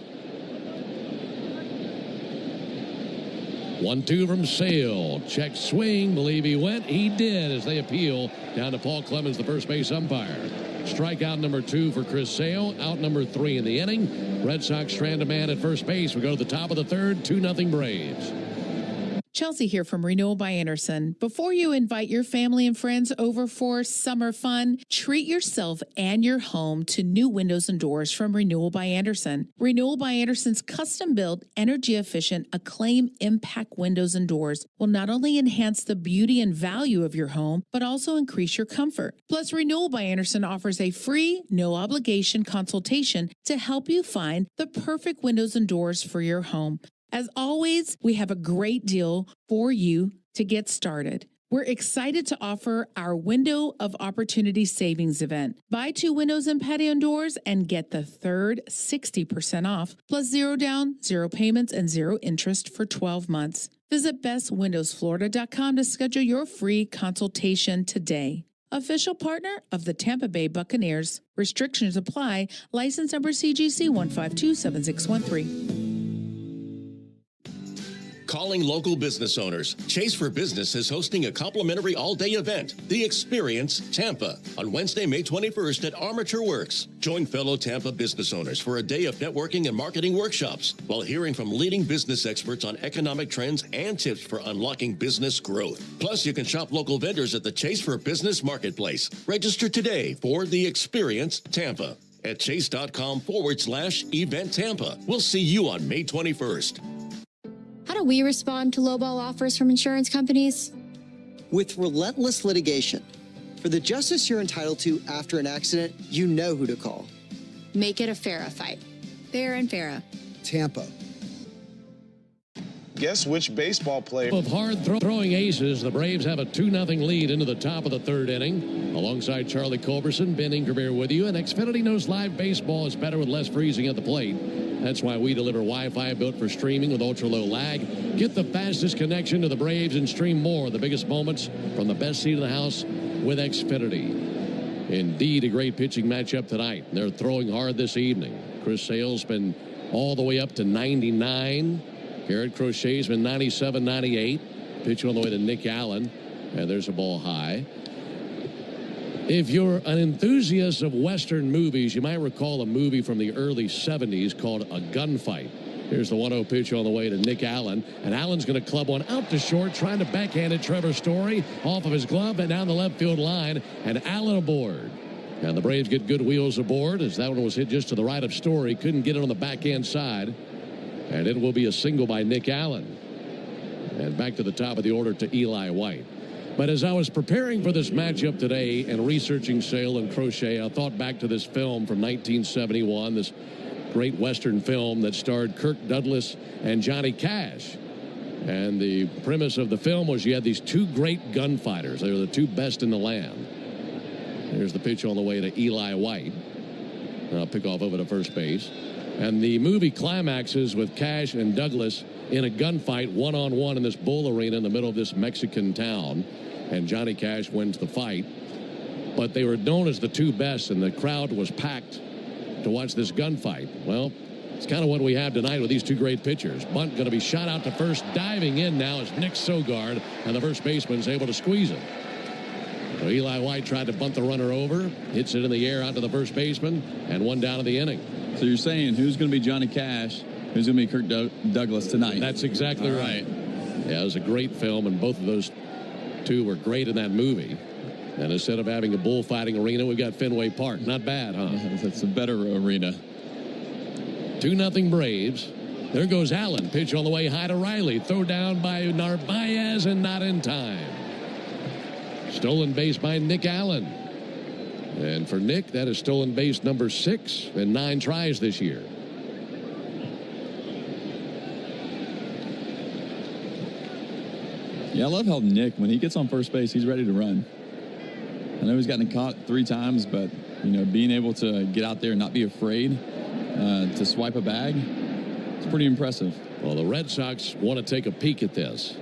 1-2 from Sale. Check swing. Believe he went. He did as they appeal down to Paul Clemens, the first base umpire. Strikeout number 2 for Chris Sale. Out number 3 in the inning. Red Sox strand a man at first base. We go to the top of the third. 2-0 Braves. Chelsea here from Renewal by Anderson. Before you invite your family and friends over for summer fun, treat yourself and your home to new windows and doors from Renewal by Anderson. Renewal by Anderson's custom-built, energy-efficient, Acclaim Impact windows and doors will not only enhance the beauty and value of your home, but also increase your comfort. Plus, Renewal by Anderson offers a free, no-obligation consultation to help you find the perfect windows and doors for your home. As always, we have a great deal for you to get started. We're excited to offer our Window of Opportunity Savings event. Buy 2 windows and patio doors and get the third 60% off, plus 0 down, 0 payments, and 0 interest for 12 months. Visit bestwindowsflorida.com to schedule your free consultation today. Official partner of the Tampa Bay Buccaneers. Restrictions apply. License number CGC 1527613. Calling local business owners. Chase for Business is hosting a complimentary all-day event, The Experience Tampa, on Wednesday, May 21st at Armature Works. Join fellow Tampa business owners for a day of networking and marketing workshops while hearing from leading business experts on economic trends and tips for unlocking business growth. Plus, you can shop local vendors at the Chase for Business Marketplace. Register today for The Experience Tampa at chase.com/event Tampa. We'll see you on May 21st. How do we respond to lowball offers from insurance companies? With relentless litigation. For the justice you're entitled to after an accident, you know who to call. Make it a FARA fight. Fair and FARA. Tampa. Guess which baseball player? Of hard throwing aces, the Braves have a 2-0 lead into the top of the third inning. Alongside Charlie Culberson, Ben Ingerbeer with you, and Xfinity knows live baseball is better with less freezing at the plate. That's why we deliver Wi-Fi built for streaming with ultra-low lag. Get the fastest connection to the Braves and stream more of the biggest moments from the best seat in the house with Xfinity. Indeed, a great pitching matchup tonight. They're throwing hard this evening. Chris Sale's been all the way up to 99. Garrett Crochet's been 97, 98. Pitch on the way to Nick Allen. And there's a ball high. If you're an enthusiast of Western movies, you might recall a movie from the early 70s called A Gunfight. Here's the 1-0 pitch on the way to Nick Allen. And Allen's going to club one out to short, trying to backhand it Trevor Story off of his glove and down the left field line. And Allen aboard. And the Braves get good wheels aboard as that one was hit just to the right of Story. Couldn't get it on the backhand side. And it will be a single by Nick Allen. And back to the top of the order to Eli White. But as I was preparing for this matchup today and researching Sale and Crochet, I thought back to this film from 1971, this great Western film that starred Kirk Douglas and Johnny Cash. And the premise of the film was you had these two great gunfighters. They were the two best in the land. Here's the pitch on the way to Eli White. I'll pick off over to first base. And the movie climaxes with Cash and Douglas in a gunfight one-on-one in this bull arena in the middle of this Mexican town. And Johnny Cash wins the fight. But they were known as the two best, and the crowd was packed to watch this gunfight. Well, it's kind of what we have tonight with these two great pitchers. Bunt going to be shot out to first. Diving in now is Nick Sogard, and the first baseman's able to squeeze it. So Eli White tried to bunt the runner over, hits it in the air out to the first baseman, and one down in the inning. So you're saying who's going to be Johnny Cash, who's going to be Kirk Douglas tonight? That's exactly right. Yeah, it was a great film, and both of those two were great in that movie. And instead of having a bullfighting arena, we've got Fenway Park. Not bad, huh? That's a better arena. 2-0 Braves. There goes Allen. Pitch on the way high to Riley. Throw down by Narvaez and not in time. Stolen base by Nick Allen. And for Nick, that is stolen base number 6 in 9 tries this year. Yeah, I love how Nick, when he gets on first base, he's ready to run. I know he's gotten caught 3 times, but, you know, being able to get out there and not be afraid to swipe a bag, it's pretty impressive. Well, the Red Sox want to take a peek at this.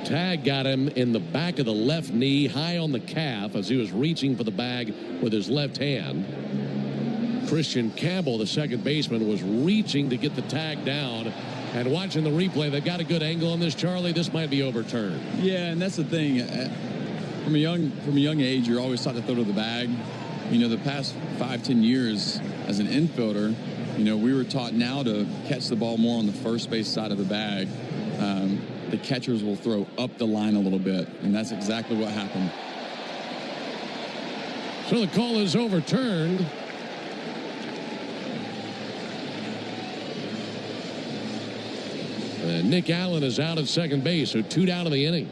Tag got him in the back of the left knee, high on the calf, as he was reaching for the bag with his left hand. Christian Campbell, the second baseman, was reaching to get the tag down. And watching the replay, they've got a good angle on this, Charlie. This might be overturned. Yeah, and that's the thing. From a young age, you're always taught to throw to the bag. You know, the past 5-10 years as an infielder, you know, we were taught now to catch the ball more on the first base side of the bag. The catchers will throw up the line a little bit, and that's exactly what happened. So the call is overturned. And Nick Allen is out at second base, so 2 down in the inning.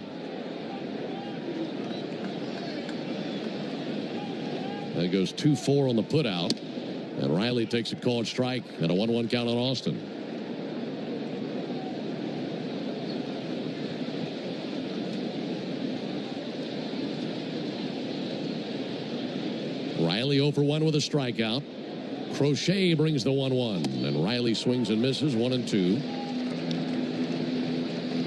That goes 2-4 on the putout. And Riley takes a called strike and a 1-1 count on Austin. Riley 0 for 1 with a strikeout. Crochet brings the 1-1. And Riley swings and misses 1-2.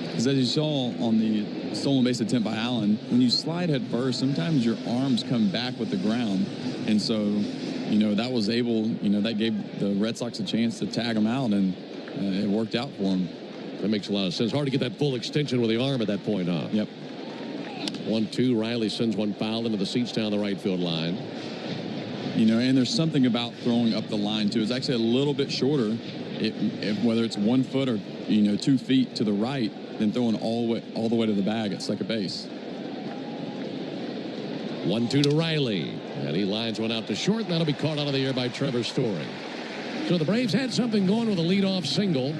Because as you saw on the stolen base attempt by Allen, when you slide head first, sometimes your arms come back with the ground. And so, you know, that was able, you know, that gave the Red Sox a chance to tag him out, and it worked out for him. That makes a lot of sense. Hard to get that full extension with the arm at that point, huh? Yep. 1-2. Riley sends one foul into the seats down the right field line. You know, and there's something about throwing up the line, too. It's actually a little bit shorter, whether it's 1 foot or, you know, 2 feet to the right, than throwing all the way to the bag at second base. 1-2 to Riley. And he lines one out to short, and that'll be caught out of the air by Trevor Story. So the Braves had something going with a leadoff single,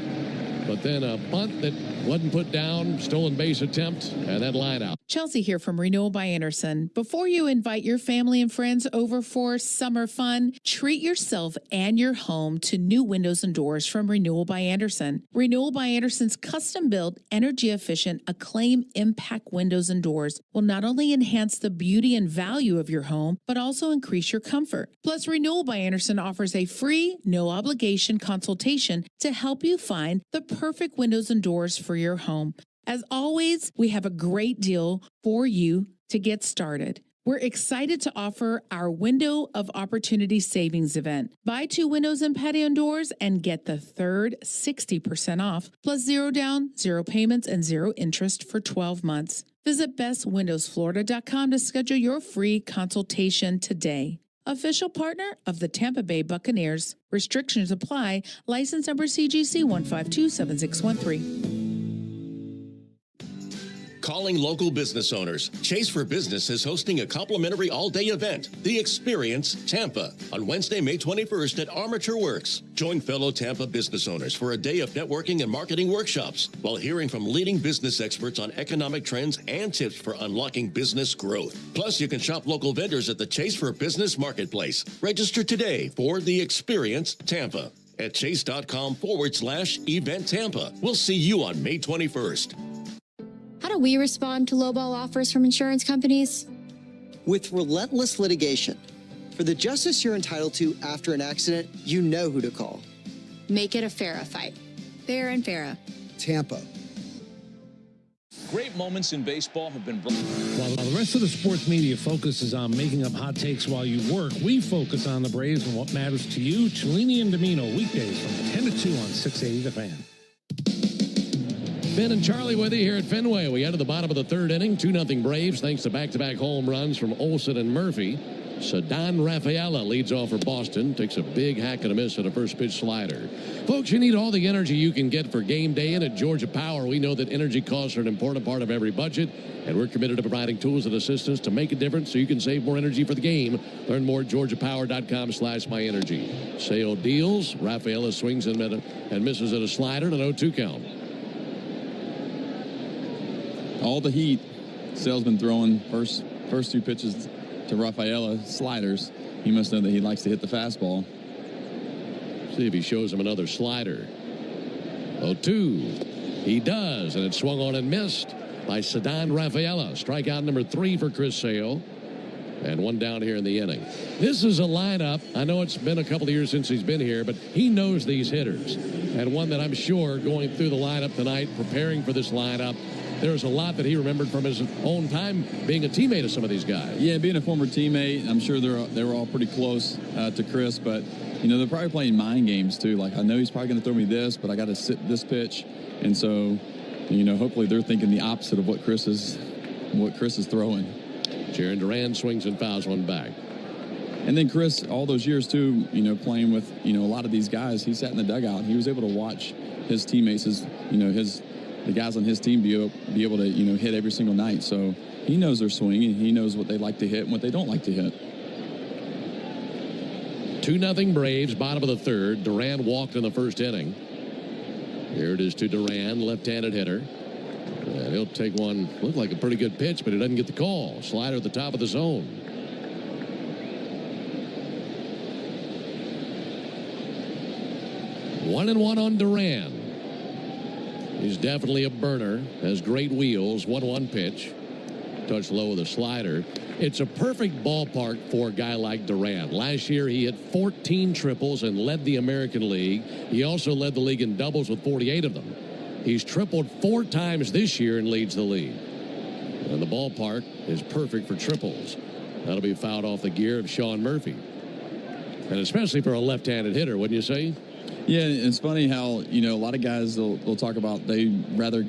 but then a bunt that wasn't put down, stolen base attempt, and that line out. Chelsea here from Renewal by Anderson. Before you invite your family and friends over for summer fun, treat yourself and your home to new windows and doors from Renewal by Anderson. Renewal by Anderson's custom-built, energy-efficient, Acclaim Impact windows and doors will not only enhance the beauty and value of your home, but also increase your comfort. Plus, Renewal by Anderson offers a free, no-obligation consultation to help you find the perfect windows and doors for your home. As always, we have a great deal for you to get started. We're excited to offer our Window of Opportunity Savings event. Buy 2 windows and patio doors and get the third 60% off, plus 0 down, 0 payments, and 0 interest for 12 months. Visit bestwindowsflorida.com to schedule your free consultation today. Official partner of the Tampa Bay Buccaneers. Restrictions apply. License number CGC 1527613. Calling local business owners. Chase for Business is hosting a complimentary all-day event, The Experience Tampa, on Wednesday, May 21st at Armature Works. Join fellow Tampa business owners for a day of networking and marketing workshops while hearing from leading business experts on economic trends and tips for unlocking business growth. Plus, you can shop local vendors at the Chase for Business Marketplace. Register today for The Experience Tampa at chase.com/event Tampa. We'll see you on May 21st. How do we respond to lowball offers from insurance companies? With relentless litigation. For the justice you're entitled to after an accident, you know who to call. Make it a FARA fight. Fair and FARA. Tampa. Great moments in baseball have been brought. While the rest of the sports media focuses on making up hot takes while you work, we focus on the Braves and what matters to you. Cellini and Domino, weekdays from 10 to 2 on 680 The Fan. Ben and Charlie with you here at Fenway. We enter the bottom of the third inning. 2-0 Braves thanks to back-to-back home runs from Olsen and Murphy. Ceddanne Rafaela leads off for Boston. Takes a big hack and a miss at a first pitch slider. Folks, you need all the energy you can get for game day. And at Georgia Power, we know that energy costs are an important part of every budget. And we're committed to providing tools and assistance to make a difference so you can save more energy for the game. Learn more at georgiapower.com/myenergy. Sale deals. Rafaela swings and misses at a slider and an 0-2 count. All the heat. Sale's been throwing first two pitches to Rafaela, sliders. He must know that he likes to hit the fastball. See if he shows him another slider. 0-2. He does, and it swung on and missed by Ceddanne Rafaela. Strikeout number 3 for Chris Sale. And one down here in the inning. This is a lineup. I know it's been a couple of years since he's been here, but he knows these hitters. And one that I'm sure going through the lineup tonight, preparing for this lineup, there's a lot that he remembered from his own time being a teammate of some of these guys. Yeah, being a former teammate, I'm sure they were all pretty close to Chris, but you know they're probably playing mind games too. Like I know he's probably going to throw me this, but I got to sit this pitch, and so you know hopefully they're thinking the opposite of what Chris is throwing. Jaron Duran swings and fouls one back. And then Chris, all those years too, you know, playing with a lot of these guys, he sat in the dugout. He was able to watch his teammates, the guys on his team be able to, hit every single night. So he knows their swing, and he knows what they like to hit and what they don't like to hit. 2-0 Braves, bottom of the third. Duran walked in the first inning. Here it is to Duran, left-handed hitter. And he'll take one, looked like a pretty good pitch, but he doesn't get the call. Slider at the top of the zone. 1-1 on Duran. He's definitely a burner. Has great wheels. 1-1 pitch. Touch low with a slider. It's a perfect ballpark for a guy like Duran. Last year he hit 14 triples and led the American League. He also led the league in doubles with 48 of them. He's tripled 4 times this year and leads the league. And the ballpark is perfect for triples. That'll be fouled off the gear of Sean Murphy. And especially for a left-handed hitter, wouldn't you say? Yeah, it's funny how, a lot of guys, they'll talk about they rather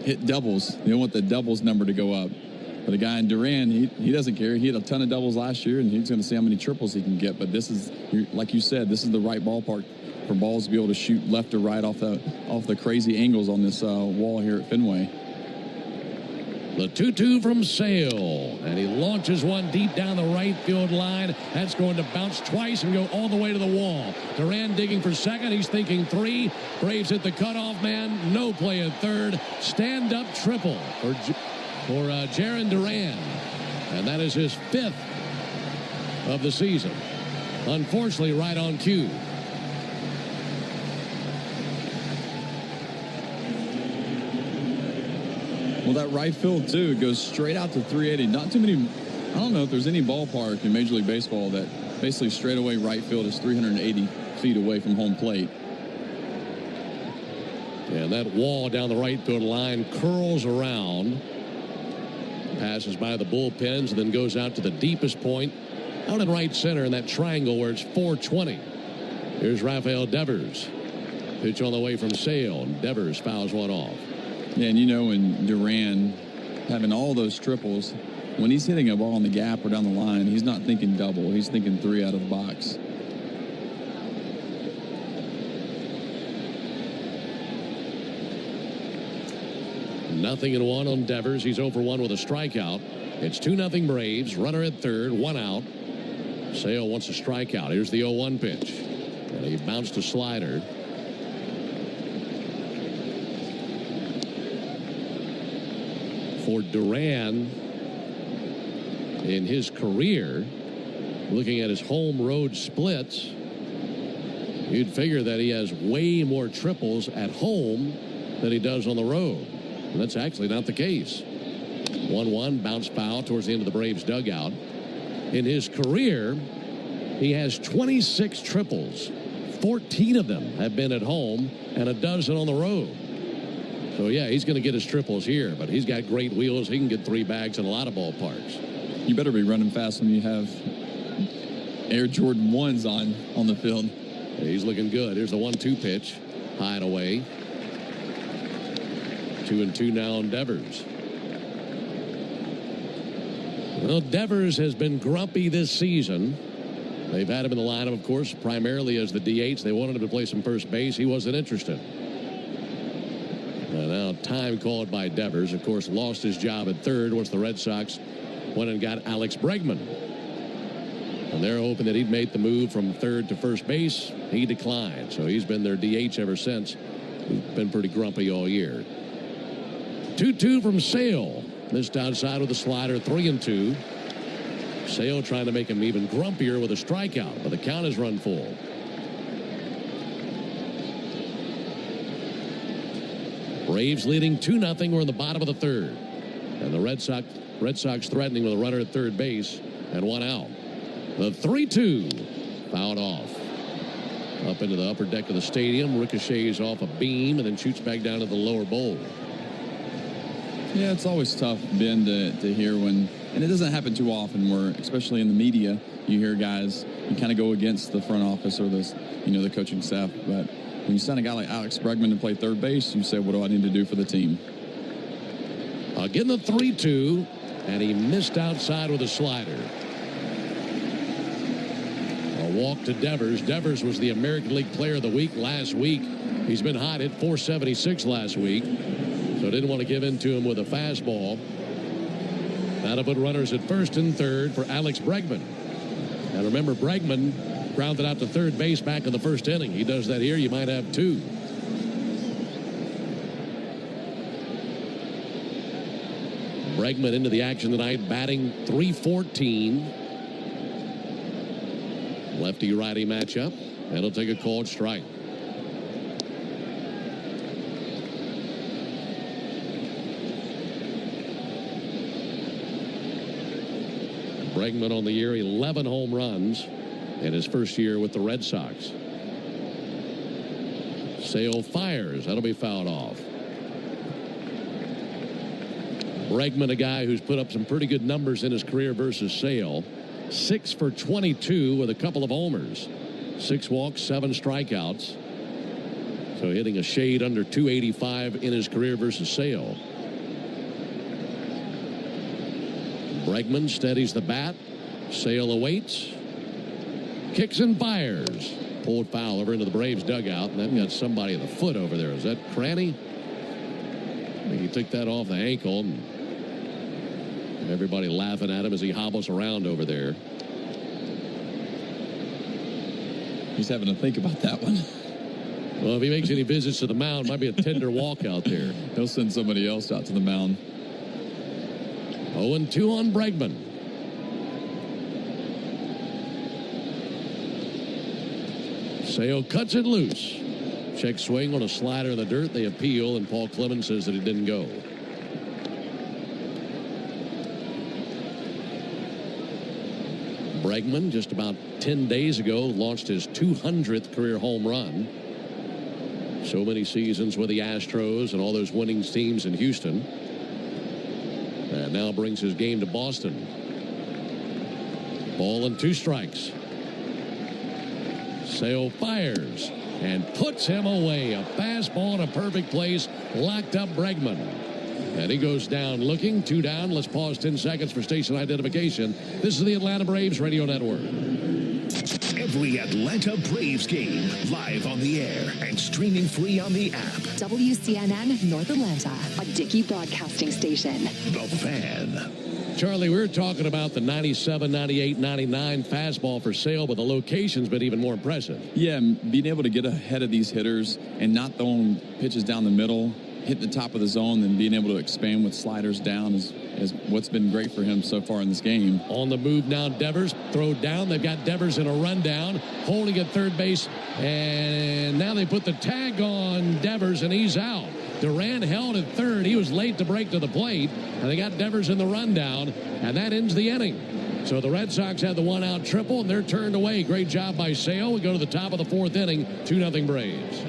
hit doubles. They don't want the doubles number to go up. But a guy in Duran, he doesn't care. He hit a ton of doubles last year, and he's going to see how many triples he can get. But this is, like you said, this is the right ballpark for balls to be able to shoot left or right off the crazy angles on this wall here at Fenway. The 2-2 from Sale, and he launches one deep down the right field line. That's going to bounce twice and go all the way to the wall. Duran digging for second. He's thinking 3. Braves hit the cutoff man. No play at third. Stand-up triple for Jaron Duran, and that is his 5th of the season. Unfortunately, right on cue. Well, that right field, too, goes straight out to 380. Not too many, I don't know if there's any ballpark in Major League Baseball that basically straightaway right field is 380 feet away from home plate. And that wall down the right field line curls around, passes by the bullpens, and then goes out to the deepest point out in right center in that triangle where it's 420. Here's Rafael Devers. Pitch on the way from Sale. Devers fouls one off. Yeah, and when Duran having all those triples, when he's hitting a ball on the gap or down the line, he's not thinking double. He's thinking 3 out of the box. Nothing and 1 on Devers. He's 0 for 1 with a strikeout. It's 2-0 Braves. Runner at third, 1 out. Sale wants a strikeout. Here's the 0-1 pitch. And he bounced a slider. For Duran, in his career, looking at his home road splits, you'd figure that he has way more triples at home than he does on the road. And that's actually not the case. 1-1, bounce foul towards the end of the Braves dugout. In his career, he has 26 triples. 14 of them have been at home and a dozen on the road. So, yeah, he's going to get his triples here, but he's got great wheels. He can get 3 bags in a lot of ballparks. You better be running fast when you have Air Jordan 1s on the field. He's looking good. Here's the 1-2 pitch. High and away. 2-2 now on Devers. Well, Devers has been grumpy this season. They've had him in the lineup, of course, primarily as the DH. They wanted him to play some first base. He wasn't interested. Now time called by Devers. Of course, lost his job at third once the Red Sox went and got Alex Bregman. And they're hoping that he'd make the move from third to first base. He declined. So he's been their DH ever since. He's been pretty grumpy all year. 2-2 from Sale. Missed outside with a slider, 3-2. Sale trying to make him even grumpier with a strikeout, but the count is run full. Braves leading 2-0. We're in the bottom of the third. And the Red Sox threatening with a runner at third base and 1 out. The 3-2 fouled off. Up into the upper deck of the stadium, ricochets off a beam and then shoots back down to the lower bowl. Yeah, it's always tough, Ben, to hear when, and it doesn't happen too often where, especially in the media, you hear guys, you kind of go against the front office or the coaching staff. But when you send a guy like Alex Bregman to play third base, you say, what do I need to do for the team? Again, the 3-2, and he missed outside with a slider. A walk to Devers. Devers was the American League Player of the Week last week. He's been hot, hit .476 last week. So didn't want to give in to him with a fastball. That'll put runners at first and third for Alex Bregman. And remember, Bregman grounded out to third base back in the first inning. He does that here, you might have 2. Bregman into the action tonight, batting .314. Lefty-righty matchup. And he'll take a called strike. Bregman on the year, 11 home runs in his first year with the Red Sox. Sale fires. That'll be fouled off. Bregman, a guy who's put up some pretty good numbers in his career versus Sale. 6 for 22 with a couple of homers. 6 walks, 7 strikeouts. So hitting a shade under .285 in his career versus Sale. Bregman steadies the bat. Sale awaits. Kicks and fires. Pulled foul over into the Braves dugout. And then got somebody in the foot over there. Is that Cranny? I think he took that off the ankle. And everybody laughing at him as he hobbles around over there. He's having to think about that one. Well, if he makes any visits to the mound, might be a tender walk out there. He'll send somebody else out to the mound. 0-2 on Bregman. Sale cuts it loose. Check swing on a slider in the dirt. They appeal, and Paul Clemens says that it didn't go. Bregman, just about 10 days ago, launched his 200th career home run. So many seasons with the Astros and all those winning teams in Houston. And now brings his game to Boston. Ball and 2 strikes. Sale fires and puts him away. A fastball in a perfect place. Locked up Bregman. And he goes down looking. 2 down. Let's pause 10 seconds for station identification. This is the Atlanta Braves Radio Network. Every Atlanta Braves game live on the air and streaming free on the app. WCNN North Atlanta, a Dickey broadcasting station. The Fan. Charlie, we were talking about the 97, 98, 99 fastball for sale, but the location's been even more impressive. Yeah, being able to get ahead of these hitters and not throwing pitches down the middle, hit the top of the zone, and being able to expand with sliders down is what's been great for him so far in this game. On the move now, Devers. Throw down. They've got Devers in a rundown, holding at third base, and now they put the tag on Devers, and he's out. Duran held at third. He was late to break to the plate, and they got Devers in the rundown, and that ends the inning. So the Red Sox had the one-out triple, and they're turned away. Great job by Sale. We go to the top of the 4th inning, 2-0 Braves.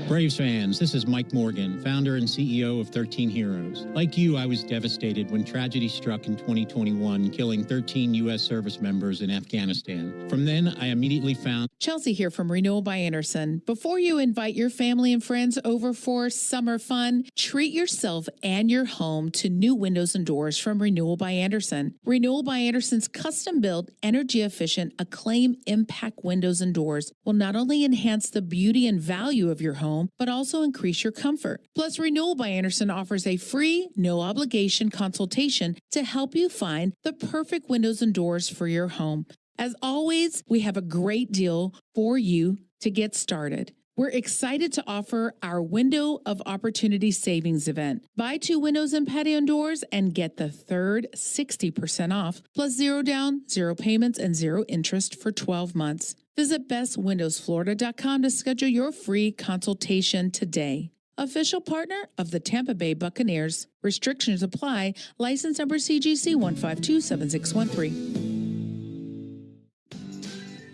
Braves fans, this is Mike Morgan, founder and CEO of 13 Heroes. Like you, I was devastated when tragedy struck in 2021, killing 13 U.S. service members in Afghanistan. From then, I immediately found... Chelsea here from Renewal by Anderson. Before you invite your family and friends over for summer fun, treat yourself and your home to new windows and doors from Renewal by Anderson. Renewal by Anderson's custom-built, energy-efficient, Acclaim Impact windows and doors will not only enhance the beauty and value of your home, but also increase your comfort. Plus, Renewal by Anderson offers a free, no-obligation consultation to help you find the perfect windows and doors for your home. As always, we have a great deal for you to get started. We're excited to offer our Window of Opportunity Savings event. Buy 2 windows and patio doors and get the third 60% off, plus 0 down, 0 payments, and 0 interest for 12 months. Visit bestwindowsflorida.com to schedule your free consultation today. Official partner of the Tampa Bay Buccaneers. Restrictions apply. License number CGC 1527613.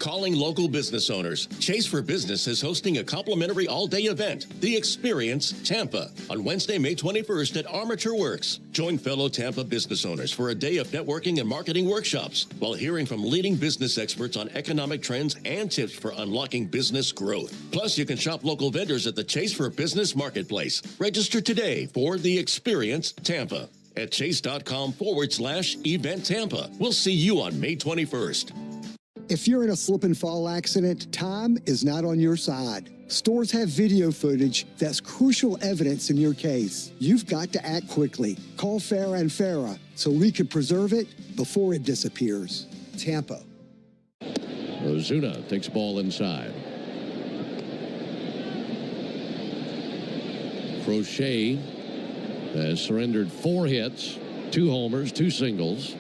Calling local business owners. Chase for Business is hosting a complimentary all-day event, The Experience Tampa, on Wednesday, May 21st at Armature Works. Join fellow Tampa business owners for a day of networking and marketing workshops while hearing from leading business experts on economic trends and tips for unlocking business growth. Plus, you can shop local vendors at the Chase for Business Marketplace. Register today for The Experience Tampa at chase.com/event Tampa. We'll see you on May 21st. If you're in a slip and fall accident, time is not on your side. Stores have video footage that's crucial evidence in your case. You've got to act quickly. Call Farah and Farah so we can preserve it before it disappears. Tampa. Ozuna takes ball inside. Crochet has surrendered 4 hits, 2 homers, 2 singles.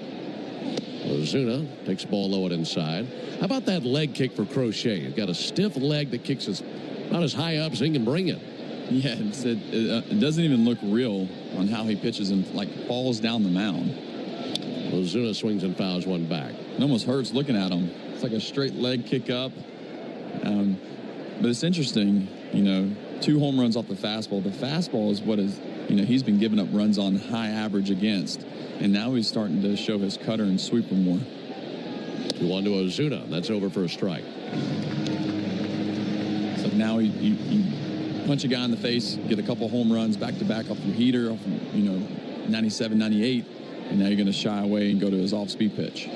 Ozuna takes ball low and inside. How about that leg kick for Crochet? He's got a stiff leg that kicks about as high up as he can bring it. Yeah, it doesn't even look real on how he pitches and falls down the mound. Ozuna swings and fouls one back. It almost hurts looking at him. It's like a straight leg kick up. But it's interesting, 2 home runs off the fastball. The fastball is what is, he's been giving up runs on high average against. And now he's starting to show his cutter and sweeper more. 2-1 to Ozuna. That's over for a strike. So now you punch a guy in the face, get a couple home runs back-to-back off your heater, off 97, 98, and now you're going to shy away and go to his off-speed pitch.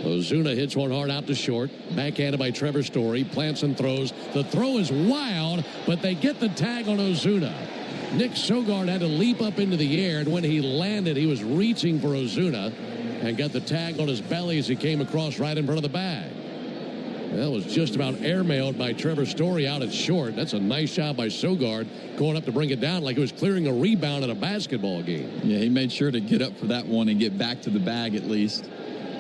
Ozuna hits one hard out to short. Backhanded by Trevor Story. Plants and throws. The throw is wild, but they get the tag on Ozuna. Nick Sogard had to leap up into the air, and when he landed, he was reaching for Ozuna and got the tag on his belly as he came across right in front of the bag. That was just about airmailed by Trevor Story out at short. That's a nice job by Sogard going up to bring it down like it was clearing a rebound in a basketball game. Yeah, he made sure to get up for that one and get back to the bag at least.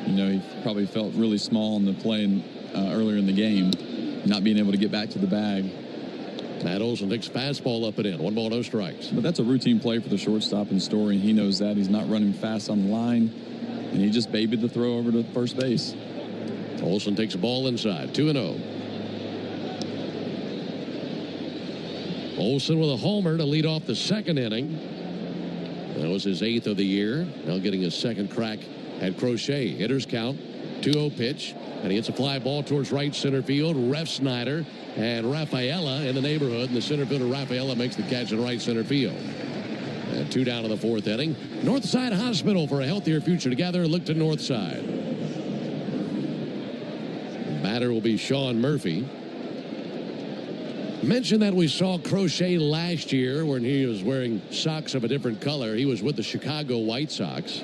He probably felt really small in the play earlier in the game, not being able to get back to the bag. Matt Olson takes fastball up and in. 1 ball, no strikes. But that's a routine play for the shortstop in Story, and he knows that. He's not running fast on the line, and he just babied the throw over to first base. Olson takes a ball inside. 2-0. Olson with a homer to lead off the 2nd inning. That was his 8th of the year. Now getting his 2nd crack at Crochet. Hitters count. 2-0 pitch. And he hits a fly ball towards right center field. Ref Snyder and Rafaela in the neighborhood. And the center fielder Rafaela makes the catch in right center field. And 2 down in the 4th inning. Northside Hospital for a healthier future together. Look to Northside. The batter will be Sean Murphy. Mentioned that we saw Crochet last year when he was wearing socks of a different color. He was with the Chicago White Sox.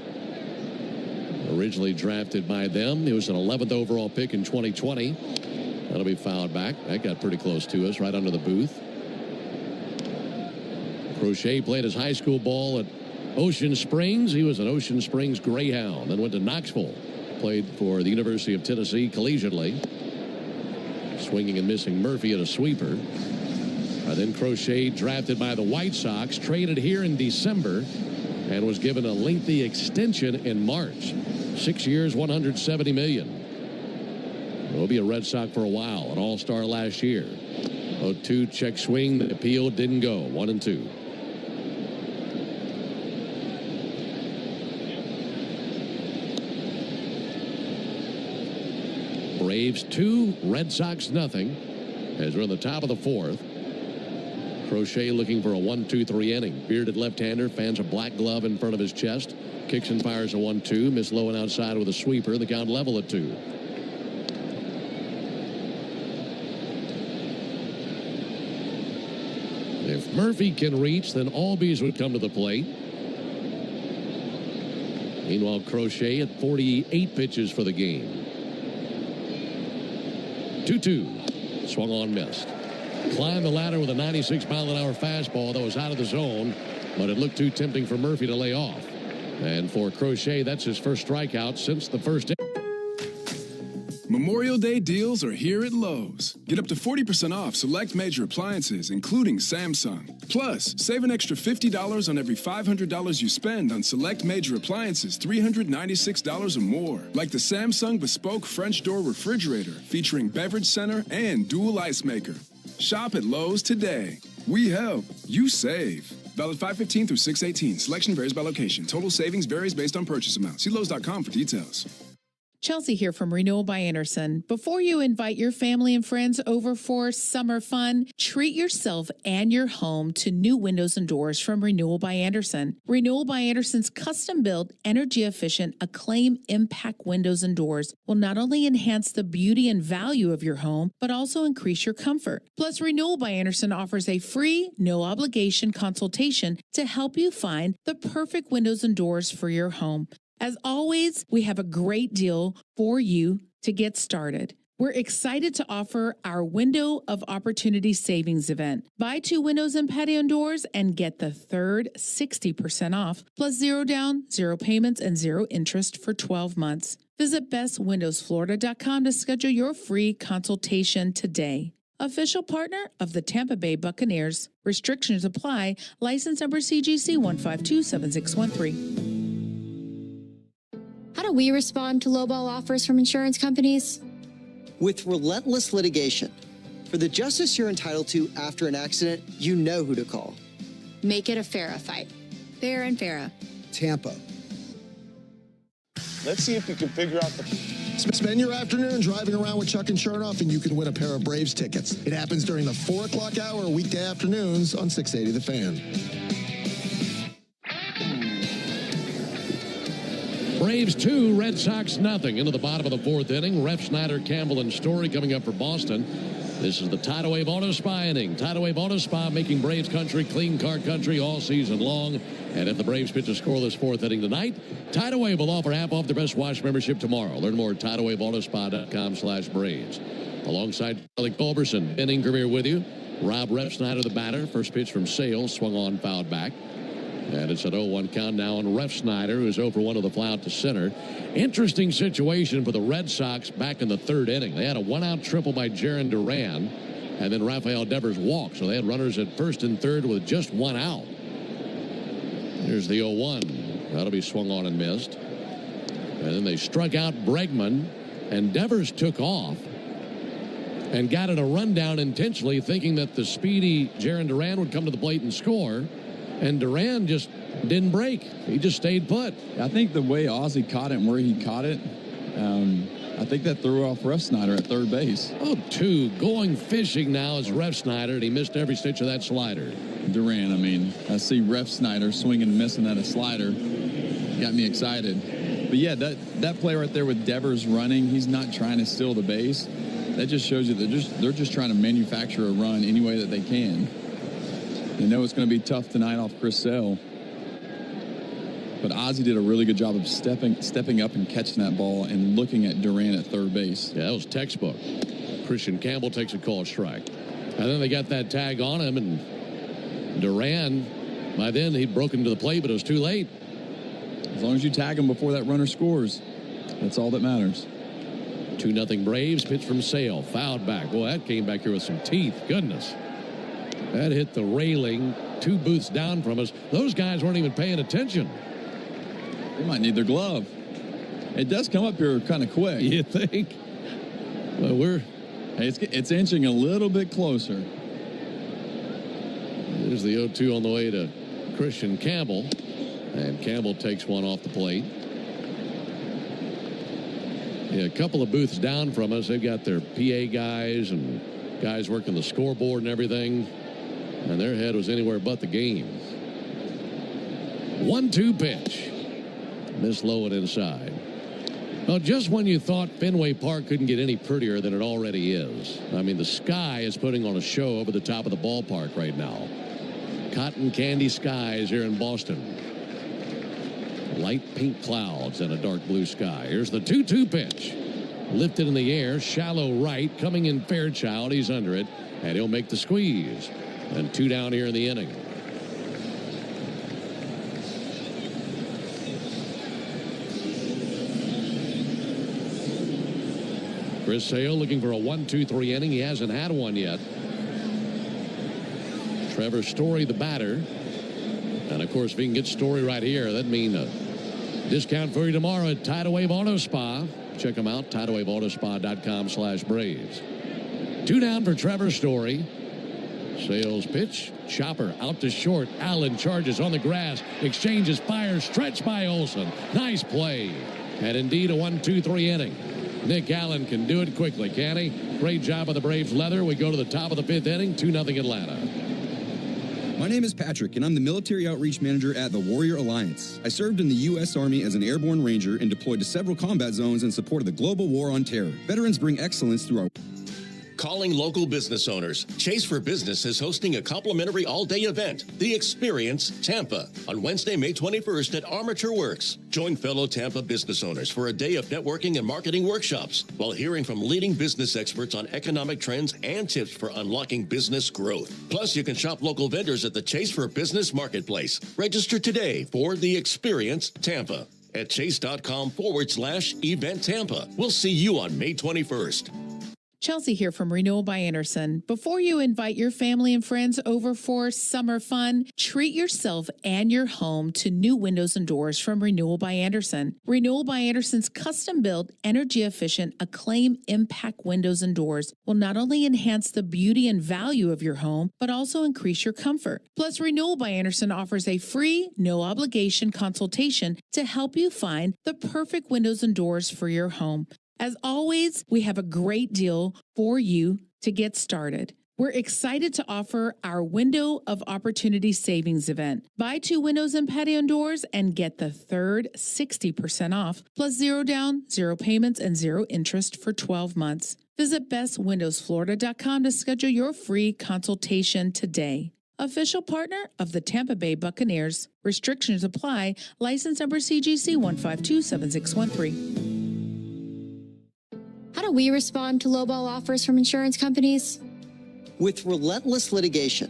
Originally drafted by them. He was an 11th overall pick in 2020. That'll be fouled back. That got pretty close to us, right under the booth. Crochet played his high school ball at Ocean Springs. He was an Ocean Springs Greyhound. Then went to Knoxville. Played for the University of Tennessee collegiately. Swinging and missing Murphy at a sweeper. Then Crochet drafted by the White Sox, traded here in December, and was given a lengthy extension in March. 6 years, $170 million. He'll be a Red Sox for a while, an all-star last year. 0-2 check swing, the appeal didn't go. 1-2. Braves 2, Red Sox nothing, as we're in the top of the 4th. Crochet looking for a 1-2-3 inning. Bearded left-hander fans a black glove in front of his chest. Kicks and fires a 1-2. Miss low and outside with a sweeper. The count level at 2. If Murphy can reach, then Albies would come to the plate. Meanwhile, Crochet at 48 pitches for the game. 2-2. Swung on, missed. Climbed the ladder with a 96-mile-an-hour fastball that was out of the zone, but it looked too tempting for Murphy to lay off. And for Crochet, that's his first strikeout since the first inning. Memorial Day deals are here at Lowe's. Get up to 40% off select major appliances, including Samsung. Plus, save an extra $50 on every $500 you spend on select major appliances $396 or more, like the Samsung Bespoke French Door Refrigerator featuring beverage center and dual ice maker. Shop at Lowe's today. We help. You save. Valid 5/15 through 6/18. Selection varies by location. Total savings varies based on purchase amount. See Lowe's.com for details. Chelsea here from Renewal by Anderson. Before you invite your family and friends over for summer fun, treat yourself and your home to new windows and doors from Renewal by Anderson. Renewal by Anderson's custom-built, energy-efficient, Acclaim Impact windows and doors will not only enhance the beauty and value of your home, but also increase your comfort. Plus, Renewal by Anderson offers a free, no-obligation consultation to help you find the perfect windows and doors for your home. As always, we have a great deal for you to get started. We're excited to offer our Window of Opportunity Savings event. Buy 2 windows and patio doors and get the third 60% off, plus 0 down, 0 payments, and 0 interest for 12 months. Visit bestwindowsflorida.com to schedule your free consultation today. Official partner of the Tampa Bay Buccaneers. Restrictions apply. License number CGC 1527613. How do we respond to lowball offers from insurance companies? With relentless litigation. For the justice you're entitled to after an accident, you know who to call. Make it a FARA fight. Fair and FARA. Tampa. Let's see if you can figure out the... Spend your afternoon driving around with Chuck and Chernoff, and you can win a pair of Braves tickets. It happens during the 4 o'clock hour weekday afternoons on 680 The Fan. Braves 2, Red Sox nothing. Into the bottom of the 4th inning. Ref Snyder, Campbell, and Story coming up for Boston. This is the Tidal Wave Auto Spa inning. Tidal Wave Auto Spa making Braves country clean car country all season long. And if the Braves pitch a scoreless 4th inning tonight, Tidal Wave will offer half off their Best Wash membership tomorrow. Learn more at TidalWaveAutospa.com/Braves. Alongside Charlie Culberson, inning premiere with you. Rob Ref Snyder, the batter. First pitch from Sale, swung on, fouled back. And it's an 0-1 count now on Ref Snyder, who's 0 for 1 with a fly out to center. Interesting situation for the Red Sox back in the 3rd inning. They had a 1-out triple by Jaron Duran, and then Rafael Devers walked. So they had runners at 1st and 3rd with just 1 out. Here's the 0-1. That'll be swung on and missed. And then they struck out Bregman, and Devers took off and got it a rundown intentionally, thinking that the speedy Jaron Duran would come to the plate and score. And Duran just didn't break. He just stayed put. I think the way Ozzie caught it and where he caught it, I think that threw off Ref Snyder at 3rd base. 0-2. Going fishing now is Ref Snyder, and he missed every stitch of that slider. Duran. I mean, I see Ref Snyder swinging and missing at a slider. Got me excited. But yeah, that play right there with Devers running, he's not trying to steal the base. That just shows you that they're just trying to manufacture a run any way that they can. They know it's going to be tough tonight off Chris Sale. But Ozzie did a really good job of stepping up and catching that ball and looking at Duran at third base. Yeah, that was textbook. Christian Campbell takes a call strike. And then they got that tag on him, and Duran, by then he'd broken to the plate, but it was too late. As long as you tag him before that runner scores, that's all that matters. 2-0 Braves. Pitch from Sale. Fouled back. Boy, that came back here with some teeth. Goodness. That hit the railing 2 booths down from us. Those guys weren't even paying attention. They might need their glove. It does come up here kind of quick. You think? Well, it's inching a little bit closer. There's the 0-2 on the way to Christian Campbell. And Campbell takes one off the plate. Yeah, a couple of booths down from us. They've got their PA guys and guys working the scoreboard and everything. And their head was anywhere but the game. 1-2 pitch. Miss low and inside. Well, just when you thought Fenway Park couldn't get any prettier than it already is. I mean, the sky is putting on a show over the top of the ballpark right now. Cotton candy skies here in Boston. Light pink clouds and a dark blue sky. Here's the 2-2 pitch. Lifted in the air, shallow right, coming in Fairchild. He's under it, and he'll make the squeeze. And 2 down here in the inning. Chris Sale looking for a 1-2-3 inning. He hasn't had one yet. Trevor Story, the batter. And, of course, if we can get Story right here, that'd mean a discount for you tomorrow at Tidal Wave Auto Spa. Check them out, TidalWaveAutoSpa.com/Braves. 2 down for Trevor Story. Sales pitch. Chopper out to short. Allen charges on the grass. Exchanges fire. Stretched by Olsen. Nice play. And indeed a 1-2-3 inning. Nick Allen can do it quickly, can he? Great job of the Braves leather. We go to the top of the 5th inning. 2-0 Atlanta. My name is Patrick, and I'm the Military Outreach Manager at the Warrior Alliance. I served in the U.S. Army as an airborne ranger and deployed to several combat zones in support of the global war on terror. Veterans bring excellence through our... Calling local business owners. Chase for Business is hosting a complimentary all-day event, The Experience Tampa, on Wednesday, May 21st at Armature Works. Join fellow Tampa business owners for a day of networking and marketing workshops while hearing from leading business experts on economic trends and tips for unlocking business growth. Plus, you can shop local vendors at the Chase for Business Marketplace. Register today for The Experience Tampa at chase.com/event Tampa. We'll see you on May 21st. Chelsea here from Renewal by Anderson. Before you invite your family and friends over for summer fun, treat yourself and your home to new windows and doors from Renewal by Anderson. Renewal by Anderson's custom-built, energy-efficient, Acclaim Impact windows and doors will not only enhance the beauty and value of your home, but also increase your comfort. Plus, Renewal by Anderson offers a free, no-obligation consultation to help you find the perfect windows and doors for your home. As always, we have a great deal for you to get started. We're excited to offer our Window of Opportunity Savings event. Buy 2 windows and patio doors and get the third 60% off, plus 0 down, 0 payments, and 0 interest for 12 months. Visit bestwindowsflorida.com to schedule your free consultation today. Official partner of the Tampa Bay Buccaneers. Restrictions apply. License number CGC 1527613. How do we respond to lowball offers from insurance companies? With relentless litigation.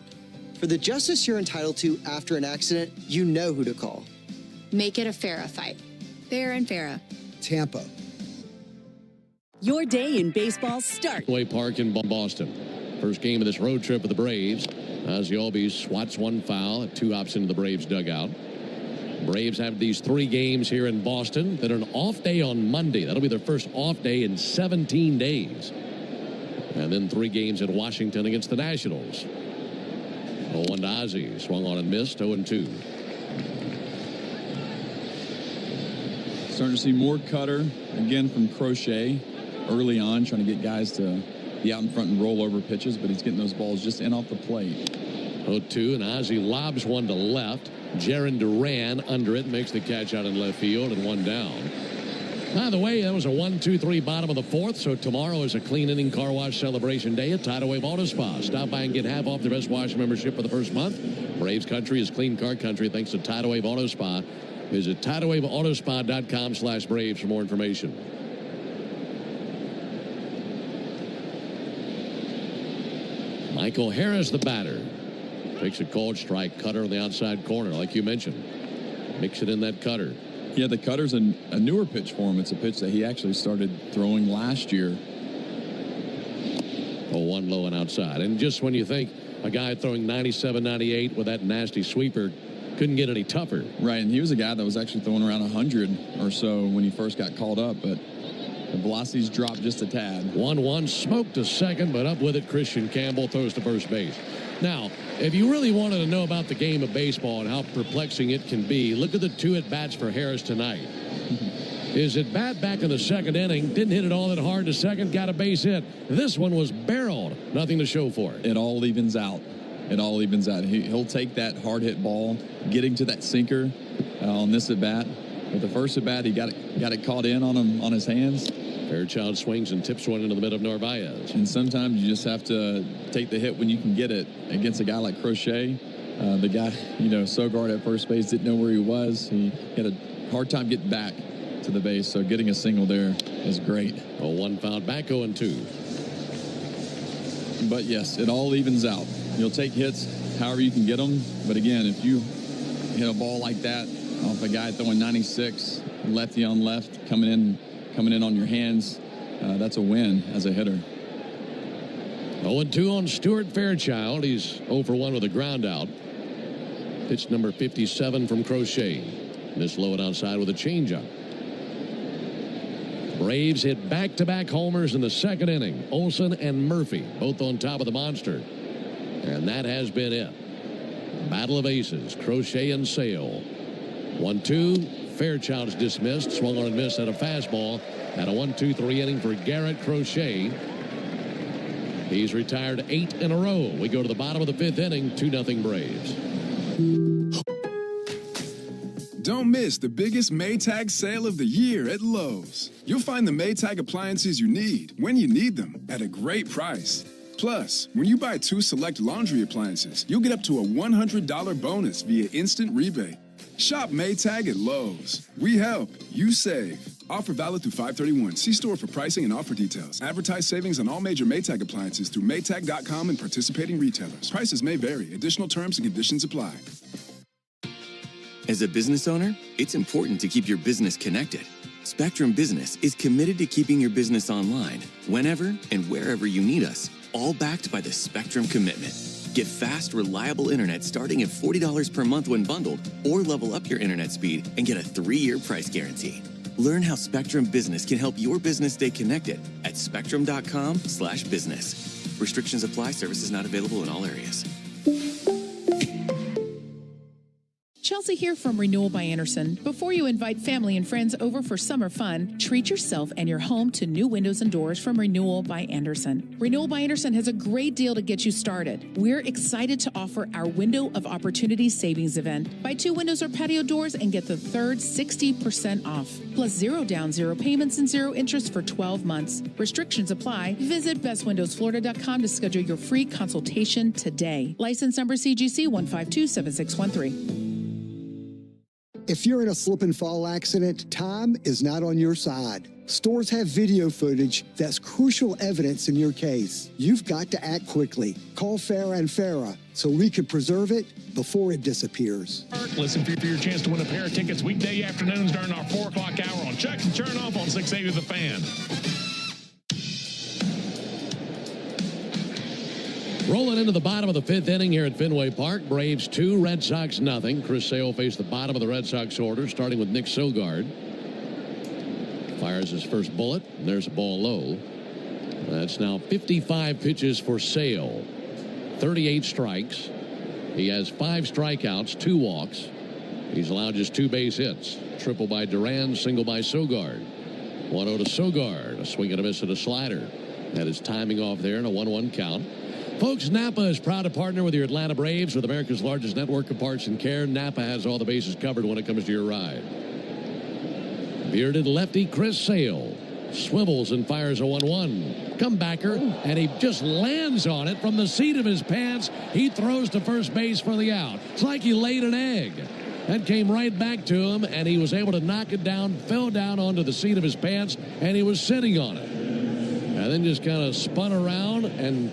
For the justice you're entitled to after an accident, you know who to call. Make it a FARA fight. Fair and FARA. Tampa. Your day in baseball starts. Fenway Park in Boston. First game of this road trip for the Braves. Ozzie Albies swats one foul at 2 hops into the Braves dugout. Braves have these 3 games here in Boston. Then an off day on Monday. That'll be their first off day in 17 days. And then 3 games in Washington against the Nationals. 0-1 to Ozzie. Swung on and missed. 0-2. Starting to see more cutter again from Crochet early on, trying to get guys to be out in front and roll over pitches, but he's getting those balls just in off the plate. 0-2, and Ozzie lobs one to left. Jaron Duran under it, makes the catch out in left field, and one down. By the way, that was a 1-2-3 bottom of the fourth, so tomorrow is a clean inning car wash celebration day at Tidal Wave Auto Spa. Stop by and get half off the Best Wash membership for the first month. Braves country is clean car country thanks to Tidal Wave Auto Spa. Visit TidalWaveAutospa.com/Braves for more information. Michael Harris, the batter. Takes a cold strike cutter on the outside corner, like you mentioned. Mix it in that cutter. Yeah, the cutter's a newer pitch for him. It's a pitch that he actually started throwing last year. Oh, one low and outside. And just when you think a guy throwing 97, 98 with that nasty sweeper couldn't get any tougher. Right, and he was a guy that was actually throwing around 100 or so when he first got called up, but the velocities dropped just a tad. 1-1, smoked to second, but up with it, Christian Campbell throws to first base. Now, if you really wanted to know about the game of baseball and how perplexing it can be, look at the two at-bats for Harris tonight. His at-bat back in the second inning, didn't hit it all that hard to second, got a base hit. This one was barreled, nothing to show for it. It all evens out. It all evens out. He'll take that hard-hit ball, getting to that sinker on this at-bat. With the first at-bat, he got it caught in on him on his hands. Fairchild swings and tips one into the middle of Narvaez. And sometimes you just have to take the hit when you can get it against a guy like Crochet. The guy, Sogard at first base didn't know where he was. He had a hard time getting back to the base, so getting a single there is great. 0-1 fouled back, 0-2. But yes, it all evens out. You'll take hits however you can get them. But again, if you hit a ball like that off a guy throwing 96, lefty on left, coming in on your hands, that's a win as a hitter. 0-2 on Stuart Fairchild. He's 0 for 1 with a ground out. Pitch number 57 from Crochet. This low and outside with a changeup. Braves hit back-to-back homers in the second inning. Olson and Murphy both on top of the monster. And that has been it. Battle of aces, Crochet and Sale. 1-2. Fairchild's dismissed. Swung on and missed at a fastball. At a 1-2-3 inning for Garrett Crochet. He's retired 8 in a row. We go to the bottom of the 5th inning. 2-0 Braves. Don't miss the biggest Maytag sale of the year at Lowe's. You'll find the Maytag appliances you need when you need them at a great price. Plus, when you buy 2 select laundry appliances, you'll get up to a $100 bonus via instant rebate. Shop Maytag at Lowe's. We help, you save. Offer valid through 5/31. See store for pricing and offer details. Advertise savings on all major Maytag appliances through Maytag.com and participating retailers. Prices may vary. Additional terms and conditions apply. As a business owner, it's important to keep your business connected. Spectrum Business is committed to keeping your business online whenever and wherever you need us, all backed by the Spectrum Commitment. Get fast, reliable internet starting at $40 per month when bundled, or level up your internet speed and get a 3-year price guarantee. Learn how Spectrum Business can help your business stay connected at spectrum.com/business. Restrictions apply. Services not available in all areas. Chelsea here from Renewal by Anderson. Before you invite family and friends over for summer fun, treat yourself and your home to new windows and doors from Renewal by Anderson. Renewal by Anderson has a great deal to get you started. We're excited to offer our Window of Opportunity Savings Event. Buy 2 windows or patio doors and get the third 60% off. Plus 0 down, 0 payments, and 0 interest for 12 months. Restrictions apply. Visit bestwindowsflorida.com to schedule your free consultation today. License number CGC 1527613. If you're in a slip and fall accident, time is not on your side. Stores have video footage that's crucial evidence in your case. You've got to act quickly. Call Farah and Farah so we can preserve it before it disappears. Listen for your chance to win a pair of tickets weekday afternoons during our 4 o'clock hour on Chuck and Chernoff on 680 The Fan. Rolling into the bottom of the 5th inning here at Fenway Park. Braves 2, Red Sox nothing. Chris Sale faced the bottom of the Red Sox order, starting with Nick Sogard. Fires his first bullet, and there's a ball low. That's now 55 pitches for Sale. 38 strikes. He has 5 strikeouts, 2 walks. He's allowed just 2 base hits. Triple by Duran, single by Sogard. 1-0 to Sogard. A swing and a miss at a slider. That is timing off there in a 1-1 count. Folks, Napa is proud to partner with your Atlanta Braves with America's largest network of parts and care. Napa has all the bases covered when it comes to your ride. Bearded lefty Chris Sale swivels and fires a 1-1. Comebacker, and he just lands on it from the seat of his pants. He throws to first base for the out. It's like he laid an egg. That came right back to him, and he was able to knock it down, fell down onto the seat of his pants, and he was sitting on it. And then just kind of spun around and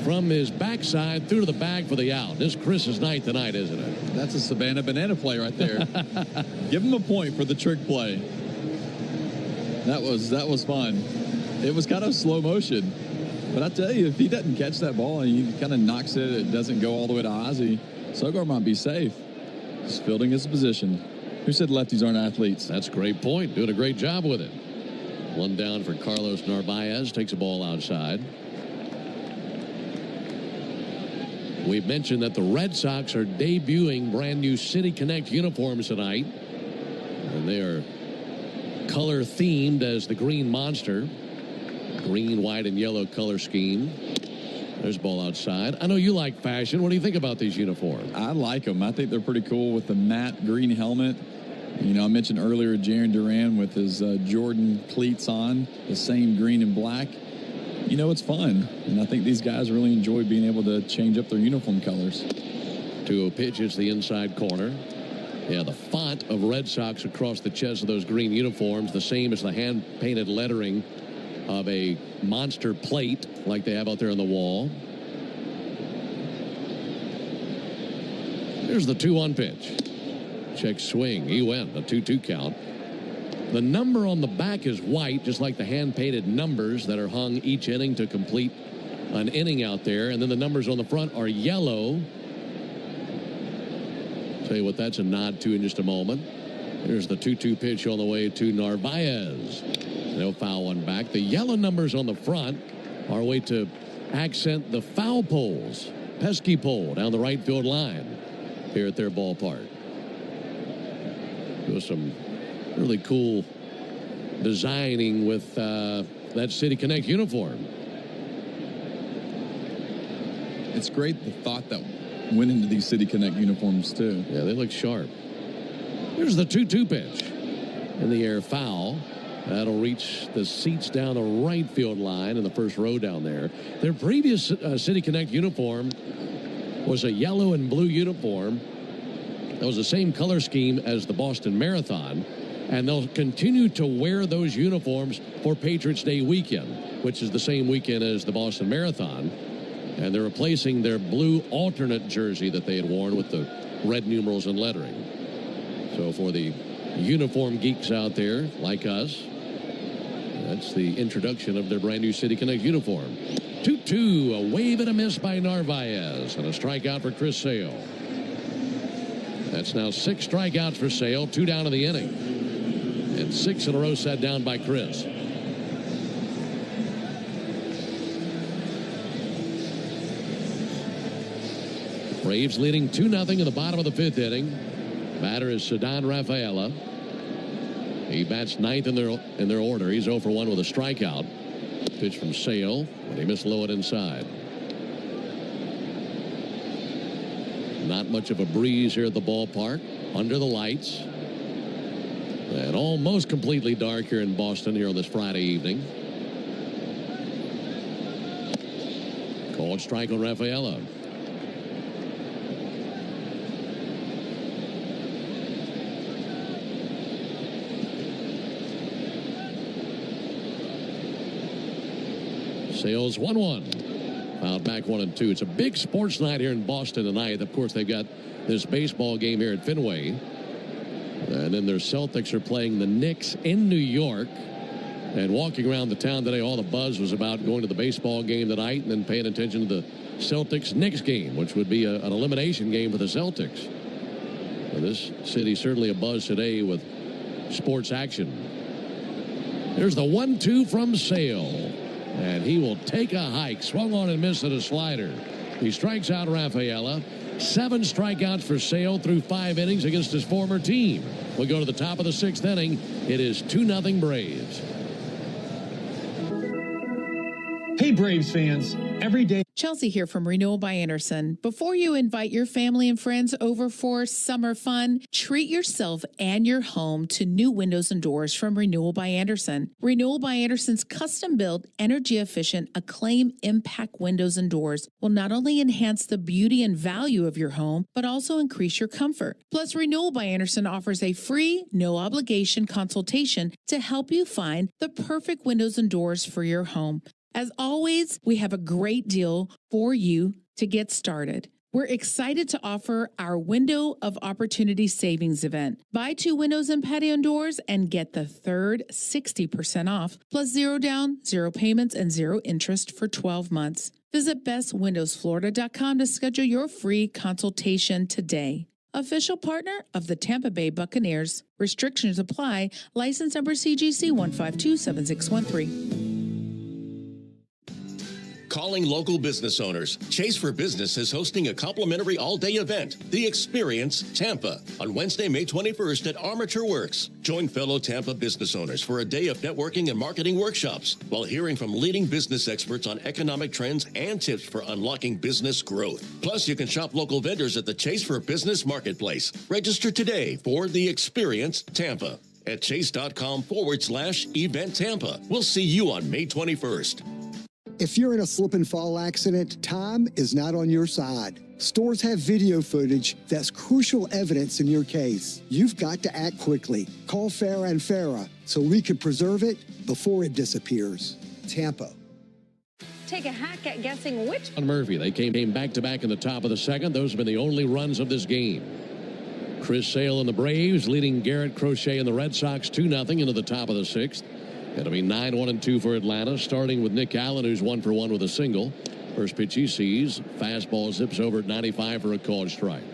from his backside through to the bag for the out. This is Chris's night tonight, isn't it? That's a Savannah Banana play right there. Give him a point for the trick play. That was fun. It was kind of slow motion. But I tell you, if he doesn't catch that ball and he kind of knocks it, it doesn't go all the way to Ozzie, Sogard might be safe. Just fielding his position. Who said lefties aren't athletes? That's a great point. Doing a great job with it. One down for Carlos Narvaez. Takes a ball outside. We've mentioned that the Red Sox are debuting brand new City Connect uniforms tonight. And they are color themed as the Green Monster. Green, white, and yellow color scheme. There's a ball outside. I know you like fashion. What do you think about these uniforms? I like them. I think they're pretty cool with the matte green helmet. You know, I mentioned earlier Jarren Duran with his Jordan cleats on, the same green and black. You know, it's fun. And I think these guys really enjoy being able to change up their uniform colors. 2-0 pitch is the inside corner. Yeah, the font of Red Sox across the chest of those green uniforms, the same as the hand-painted lettering of a monster plate like they have out there on the wall. Here's the 2-1 pitch. Check swing. He went. A 2-2 count. The number on the back is white, just like the hand-painted numbers that are hung each inning to complete an inning out there. And then the numbers on the front are yellow. Tell you what that's a nod to in just a moment. Here's the 2-2 pitch on the way to Narvaez. They'll foul one back. The yellow numbers on the front are a way to accent the foul poles. Pesky pole down the right field line here at their ballpark. There was some really cool designing with that City Connect uniform. It's great the thought that went into these City Connect uniforms too. Yeah, they look sharp. Here's the 2-2 pitch. In the air, foul. That'll reach the seats down the right field line in the first row down there. Their previous City Connect uniform was a yellow and blue uniform. That was the same color scheme as the Boston Marathon. And they'll continue to wear those uniforms for Patriots Day weekend, which is the same weekend as the Boston Marathon. And they're replacing their blue alternate jersey that they had worn with the red numerals and lettering. So for the uniform geeks out there like us, that's the introduction of their brand new City Connect uniform. 2-2, a wave and a miss by Narvaez, and a strikeout for Chris Sale. That's now 6 strikeouts for Sale, 2 down in the inning. And 6 in a row set down by Chris. Braves leading 2-0 in the bottom of the 5th inning. Batter is Ceddanne Rafaela. He bats 9th in their order. He's 0 for 1 with a strikeout. Pitch from Sale, but he missed low and inside. Not much of a breeze here at the ballpark. Under the lights. And almost completely dark here in Boston here on this Friday evening. Called strike on Rafaela. Sales 1-1. Fouled back 1-2. It's a big sports night here in Boston tonight. Of course, they've got this baseball game here at Fenway. And then their Celtics are playing the Knicks in New York. And walking around the town today, all the buzz was about going to the baseball game tonight and then paying attention to the Celtics-Knicks game, which would be an elimination game for the Celtics. And this city certainly a buzz today with sports action. There's the 1-2 from Sale. And he will take a hike. Swung on and missed at a slider. He strikes out Rafaela. 7 strikeouts for Sale through 5 innings against his former team. We go to the top of the 6th inning. It is 2-0 Braves. Hey, Hey, Braves fans. Every day. Chelsea here from Renewal by Anderson. Before you invite your family and friends over for summer fun, treat yourself and your home to new windows and doors from Renewal by Anderson. Renewal by Anderson's custom-built, energy-efficient, Acclaim Impact windows and doors will not only enhance the beauty and value of your home, but also increase your comfort. Plus, Renewal by Anderson offers a free, no-obligation consultation to help you find the perfect windows and doors for your home. As always, we have a great deal for you to get started. We're excited to offer our Window of Opportunity Savings event. Buy 2 windows and patio doors and get the third 60% off, plus 0 down, 0 payments, and 0 interest for 12 months. Visit bestwindowsflorida.com to schedule your free consultation today. Official partner of the Tampa Bay Buccaneers. Restrictions apply. License number CGC 1527613. Calling local business owners. Chase for Business is hosting a complimentary all-day event, The Experience Tampa, on Wednesday, May 21st at Armature Works. Join fellow Tampa business owners for a day of networking and marketing workshops while hearing from leading business experts on economic trends and tips for unlocking business growth. Plus, you can shop local vendors at the Chase for Business Marketplace. Register today for The Experience Tampa at chase.com/event Tampa. We'll see you on May 21st. If you're in a slip and fall accident, time is not on your side. Stores have video footage that's crucial evidence in your case. You've got to act quickly. Call Farah and Farah so we can preserve it before it disappears. Tampa. Take a hack at guessing which. Murphy, they came back-to-back in the top of the second. Those have been the only runs of this game. Chris Sale and the Braves leading Garrett Crochet and the Red Sox 2-0 into the top of the sixth. It'll be 9-1-2 for Atlanta, starting with Nick Allen, who's 1 for 1 with a single. First pitch he sees, fastball zips over at 95 for a called strike.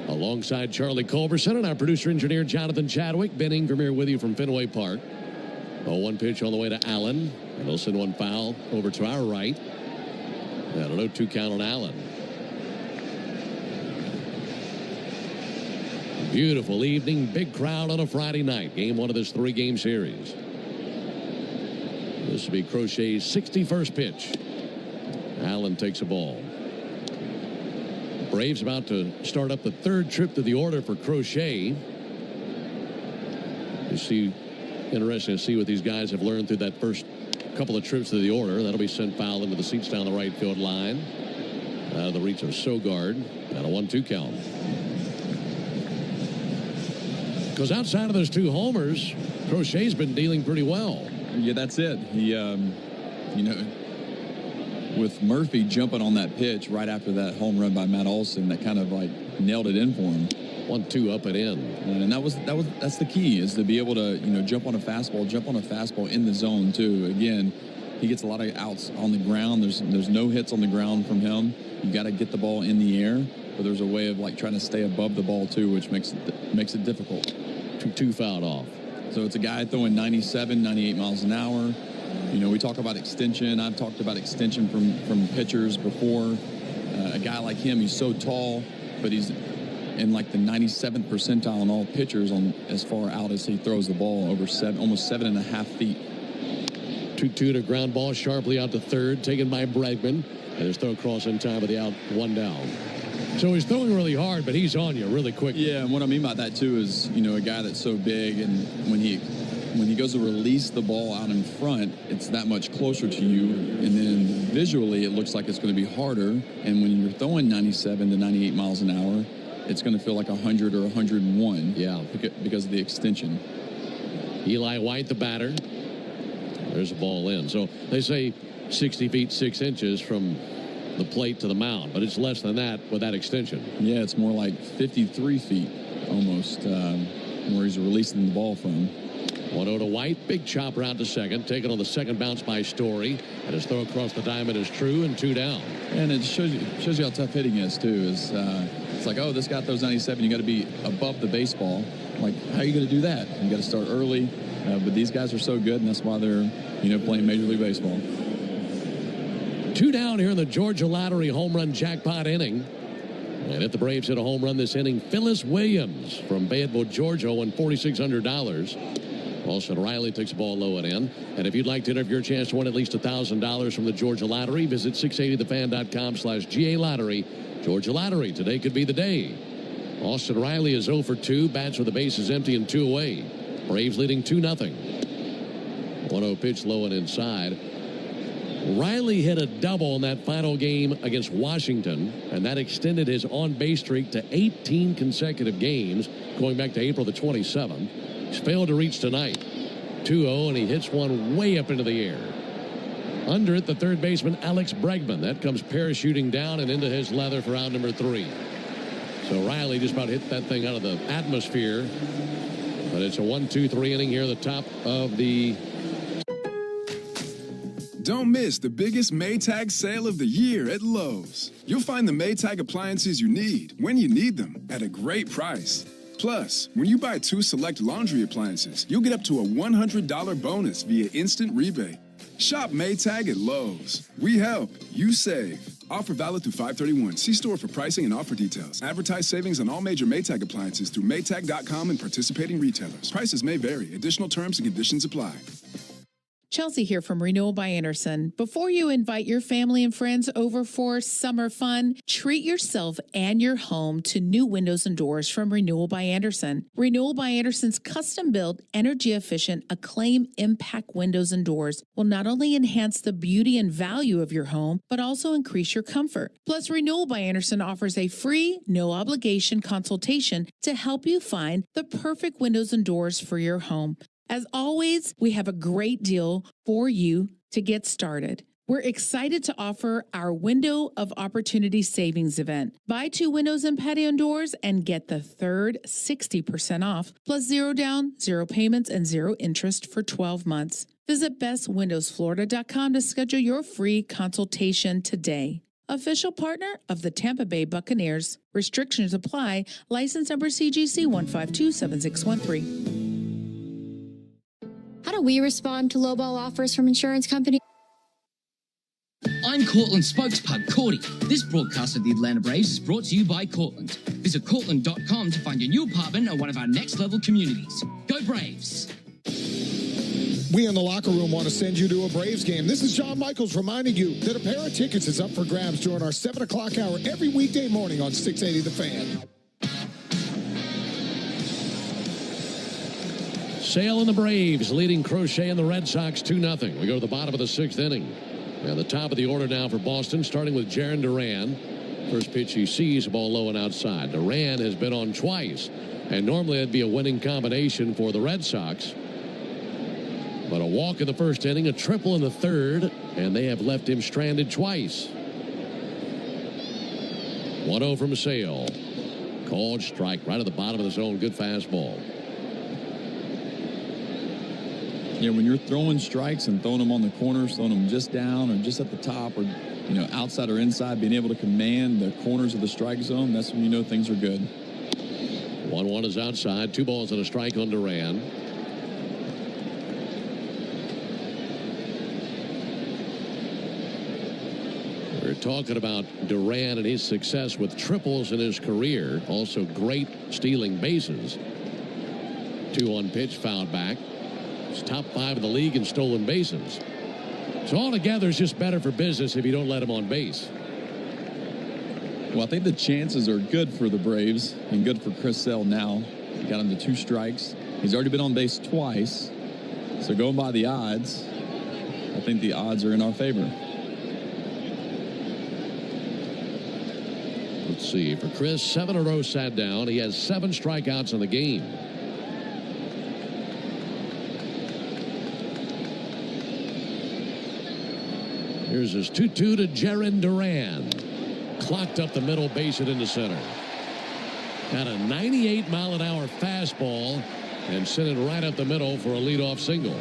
Alongside Charlie Culberson and our producer-engineer Jonathan Chadwick, Ben Ingram here with you from Fenway Park. 0-1 pitch on the way to Allen, and he'll send one foul over to our right. And a 0-2 count on Allen. Beautiful evening, big crowd on a Friday night. Game 1 of this 3-game series. This will be Crochet's 61st pitch. Allen takes a ball. Braves about to start up the third trip to the order for Crochet. Interesting to see what these guys have learned through that first couple of trips to the order. That'll be sent foul into the seats down the right field line. Out of the reach of Sogard. And a 1-2 count. Because outside of those 2 homers, Crochet's been dealing pretty well. Yeah, that's it. He, with Murphy jumping on that pitch right after that home run by Matt Olson, that kind of like nailed it in for him. 1-2 up and in. And that's the key, is to be able to, jump on a fastball in the zone too. Again, he gets a lot of outs on the ground. There's no hits on the ground from him. You got to get the ball in the air, but there's a way of like trying to stay above the ball too, which makes it difficult. 2 fouled off. So it's a guy throwing 97, 98 miles an hour. We talk about extension. I've talked about extension from pitchers before. A guy like him, he's so tall, but he's in like the 97th percentile on all pitchers on as far out as he throws the ball, over almost 7.5 feet. 2-2 to ground ball sharply out to third, taken by Bregman. And his throw across in time with the out, 1 down. So he's throwing really hard, but he's on you really quick. Yeah, and what I mean by that too is, a guy that's so big, and when he goes to release the ball out in front, it's that much closer to you, and then visually it looks like it's going to be harder. And when you're throwing 97 to 98 miles an hour, it's going to feel like 100 or 101. Yeah, because of the extension. Eli White, the batter. There's a ball in. So they say 60 feet 6 inches from the plate to the mound, but it's less than that with that extension. Yeah, it's more like 53 feet almost, where he's releasing the ball from. 1-0 to White. Big chopper out to second. Taken on the second bounce by Story. And his throw across the diamond is true, and 2 down. And it shows you how tough hitting is, too. It's like, this guy throws 97. You got to be above the baseball. Like, how are you going to do that? You got to start early. But these guys are so good, and that's why they're, playing Major League Baseball. 2 down here in the Georgia Lottery home run jackpot inning. And if the Braves hit a home run this inning, Phyllis Williams from Fayetteville, Georgia, won $4,600. Austin Riley takes the ball low and in. And if you'd like to enter for your chance to win at least $1,000 from the Georgia Lottery, visit 680thefan.com/GA Lottery. Georgia Lottery, today could be the day. Austin Riley is 0 for 2, bats with the bases empty and 2 away. Braves leading 2-0. 1-0 pitch low and inside. Riley hit a double in that final game against Washington, and that extended his on-base streak to 18 consecutive games, going back to April the 27th. He's failed to reach tonight. 2-0, and he hits one way up into the air. Under it, the third baseman, Alex Bregman. That comes parachuting down and into his leather for out number 3. So Riley just about hit that thing out of the atmosphere. But it's a 1-2-3 inning here at the top of the... Don't miss the biggest Maytag sale of the year at Lowe's. You'll find the Maytag appliances you need when you need them at a great price. Plus, when you buy 2 select laundry appliances, you'll get up to a $100 bonus via instant rebate. Shop Maytag at Lowe's. We help, you save. Offer valid through 5/31. See store for pricing and offer details. Advertise savings on all major Maytag appliances through Maytag.com and participating retailers. Prices may vary. Additional terms and conditions apply. Chelsea here from Renewal by Anderson. Before you invite your family and friends over for summer fun, treat yourself and your home to new windows and doors from Renewal by Anderson. Renewal by Anderson's custom-built, energy-efficient, Acclaim Impact windows and doors will not only enhance the beauty and value of your home, but also increase your comfort. Plus, Renewal by Anderson offers a free, no-obligation consultation to help you find the perfect windows and doors for your home. As always, we have a great deal for you to get started. We're excited to offer our Window of Opportunity Savings event. Buy 2 windows and patio doors and get the third 60% off, plus 0 down, 0 payments, and 0 interest for 12 months. Visit bestwindowsflorida.com to schedule your free consultation today. Official partner of the Tampa Bay Buccaneers. Restrictions apply. License number CGC 1527613. How do we respond to lowball offers from insurance companies? I'm Cortland spokespug Cordy. This broadcast of the Atlanta Braves is brought to you by Cortland. Visit Cortland.com to find your new apartment or one of our next level communities. Go Braves! We in the locker room want to send you to a Braves game. This is John Michaels reminding you that a pair of tickets is up for grabs during our 7 o'clock hour every weekday morning on 680 The Fan. Sale and the Braves leading Crochet and the Red Sox 2-0. We go to the bottom of the 6th inning. And the top of the order now for Boston, starting with Jarren Duran. First pitch he sees, a ball low and outside. Duran has been on twice, and normally it'd be a winning combination for the Red Sox. But a walk in the first inning, a triple in the third, and they have left him stranded twice. 1-0 from Sale. Called strike right at the bottom of the zone. Good fastball. Yeah, when you're throwing strikes and throwing them on the corners, throwing them just down or just at the top or, outside or inside, being able to command the corners of the strike zone, that's when you know things are good. 1-1 is outside. 2 balls and a strike on Duran. We're talking about Duran and his success with triples in his career. Also great stealing bases. 2-1 pitch fouled back. It's top 5 in the league in stolen bases. So altogether, it's just better for business if you don't let him on base. Well, I think the chances are good for the Braves and good for Chris Sale now. He got him to 2 strikes. He's already been on base twice. So going by the odds, I think the odds are in our favor. Let's see. For Chris, 7 in a row sat down. He has 7 strikeouts in the game. Here's his 2-2 to Jarren Duran. Clocked up the middle, base it into center. Got a 98-mile-an-hour fastball and sent it right up the middle for a leadoff single.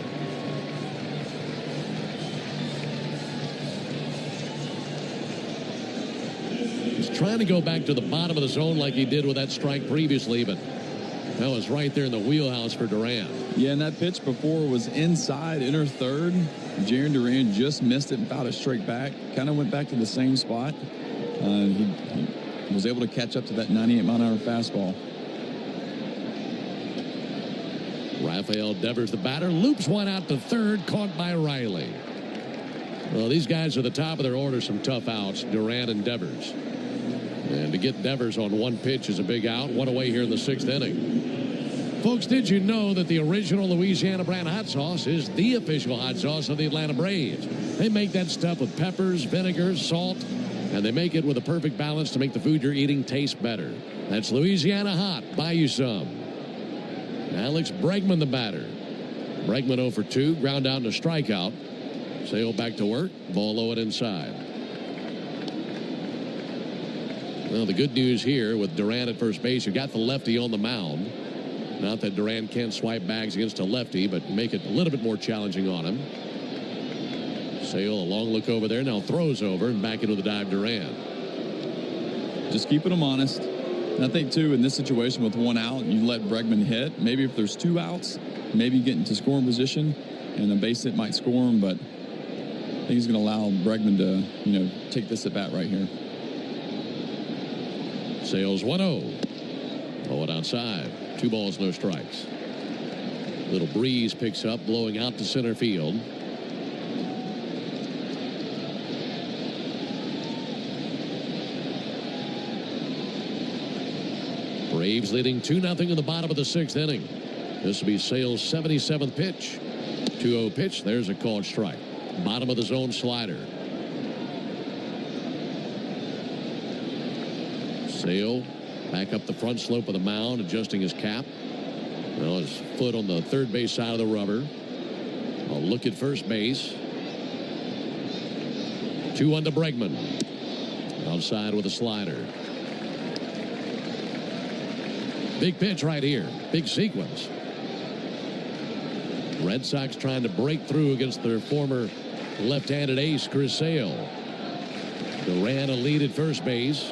He's trying to go back to the bottom of the zone like he did with that strike previously, but that was right there in the wheelhouse for Duran. Yeah, and that pitch before was inside, inner third. Jarren Duran just missed it and fouled it straight back. Kind of went back to the same spot. He was able to catch up to that 98-mile-an-hour fastball. Rafael Devers, the batter, loops one out to third, caught by Riley. Well, these guys are the top of their order, some tough outs, Durant and Devers. And to get Devers on one pitch is a big out. One away here in the 6th inning. Folks, did you know that the original Louisiana brand hot sauce is the official hot sauce of the Atlanta Braves? They make that stuff with peppers, vinegar, salt, and they make it with a perfect balance to make the food you're eating taste better. That's Louisiana Hot. Buy you some. Alex Bregman, the batter. Bregman 0 for 2, ground out and a strikeout. Sale back to work. Ball low and inside. Well, the good news here with Durant at first base, you got the lefty on the mound. Not that Durant can't swipe bags against a lefty, but make it a little bit more challenging on him. Sale, a long look over there, now throws over and back into the dive Durant. Just keeping them honest. And I think, too, in this situation with one out, you let Bregman hit. Maybe if there's 2 outs, maybe get into scoring position, and a base hit might score him, but I think he's going to allow Bregman to, take this at bat right here. Sales 1-0. Low and outside. 2 balls, no strikes. Little breeze picks up, blowing out to center field. Braves leading 2-0 in the bottom of the 6th inning. This will be Sale's 77th pitch. 2-0 pitch. There's a called strike. Bottom of the zone slider. Sale back up the front slope of the mound, adjusting his cap. Well, his foot on the third base side of the rubber. A look at first base. 2-1 to Bregman. Outside with a slider. Big pitch right here. Big sequence. Red Sox trying to break through against their former left-handed ace, Chris Sale. Durant a lead at first base.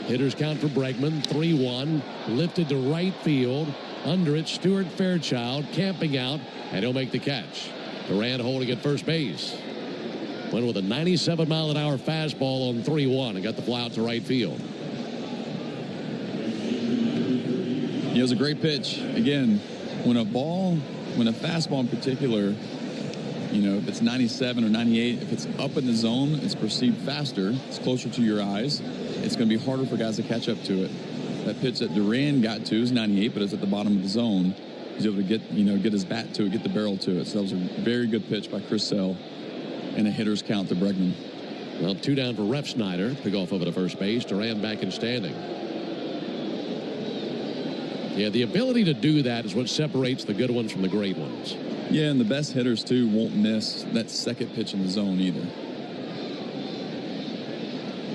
Hitters count for Bregman. 3-1. Lifted to right field. Under it, Stuart Fairchild camping out, and he'll make the catch. Durant holding at first base. Went with a 97-mile-an-hour fastball on 3-1 and got the fly out to right field. It was a great pitch. Again, when a fastball in particular, if it's 97 or 98, if it's up in the zone, it's perceived faster. It's closer to your eyes. It's going to be harder for guys to catch up to it. That pitch that Duran got to is 98, but it's at the bottom of the zone. He's able to get his bat to it, get the barrel to it. So that was a very good pitch by Chris Sale, and a hitter's count to Bregman. Well, 2 down for Refsnyder. Pick off over to first base. Duran back in standing. Yeah, the ability to do that is what separates the good ones from the great ones. Yeah, and the best hitters, too, won't miss that second pitch in the zone either.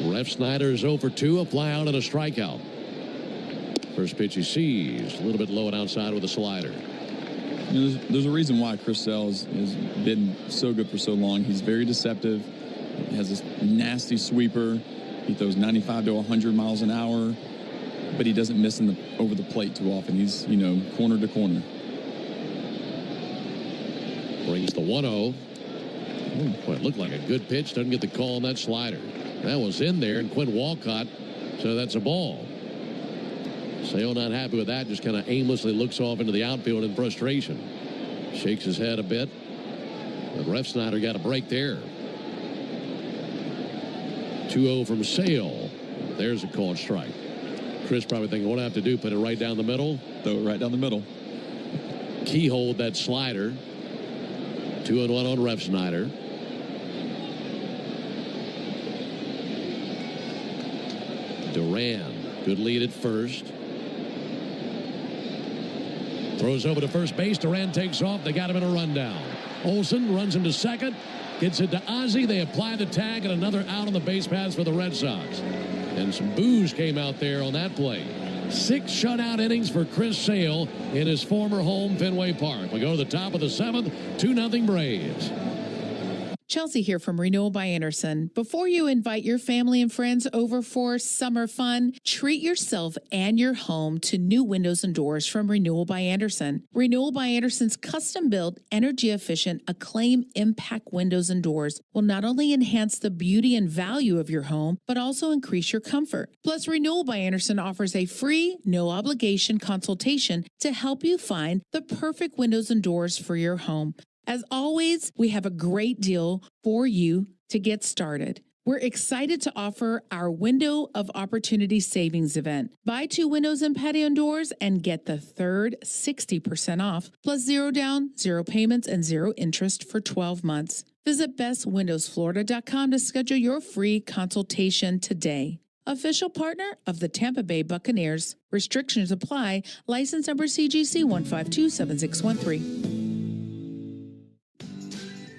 Refsnyder is 0 for 2, a fly out and a strikeout. First pitch he sees, a little bit low and outside with a slider. There's a reason why Chris Sale has been so good for so long. He's very deceptive. He has this nasty sweeper. He throws 95 to 100 miles an hour. But he doesn't miss over the plate too often. He's, corner to corner. Brings the 1-0. Boy, it looked like a good pitch. Doesn't get the call on that slider. That was in there, and Quinn Walcott, so that's a ball. Sale not happy with that. Just kind of aimlessly looks off into the outfield in frustration. Shakes his head a bit. But Refsnyder got a break there. 2-0 from Sale. There's a called strike. Chris probably thinking, what I have to do, put it right down the middle? Throw it right down the middle. Keyhold that slider. 2-1 on Refsnyder. Duran, good lead at first. Throws over to first base. Duran takes off. They got him in a rundown. Olsen runs him to second. Gets it to Ozzie. They apply the tag, and another out on the base paths for the Red Sox. And some boos came out there on that play. 6 shutout innings for Chris Sale in his former home, Fenway Park. We go to the top of the 7th, 2-0 Braves. Chelsea here from Renewal by Anderson. Before you invite your family and friends over for summer fun, treat yourself and your home to new windows and doors from Renewal by Anderson. Renewal by Anderson's custom-built, energy-efficient, Acclaim Impact windows and doors will not only enhance the beauty and value of your home, but also increase your comfort. Plus, Renewal by Anderson offers a free, no-obligation consultation to help you find the perfect windows and doors for your home. As always, we have a great deal for you to get started. We're excited to offer our Window of Opportunity Savings event. Buy 2 windows and patio doors and get the third 60% off, plus 0 down, 0 payments, and 0 interest for 12 months. Visit bestwindowsflorida.com to schedule your free consultation today. Official partner of the Tampa Bay Buccaneers. Restrictions apply. License number CGC 1527613.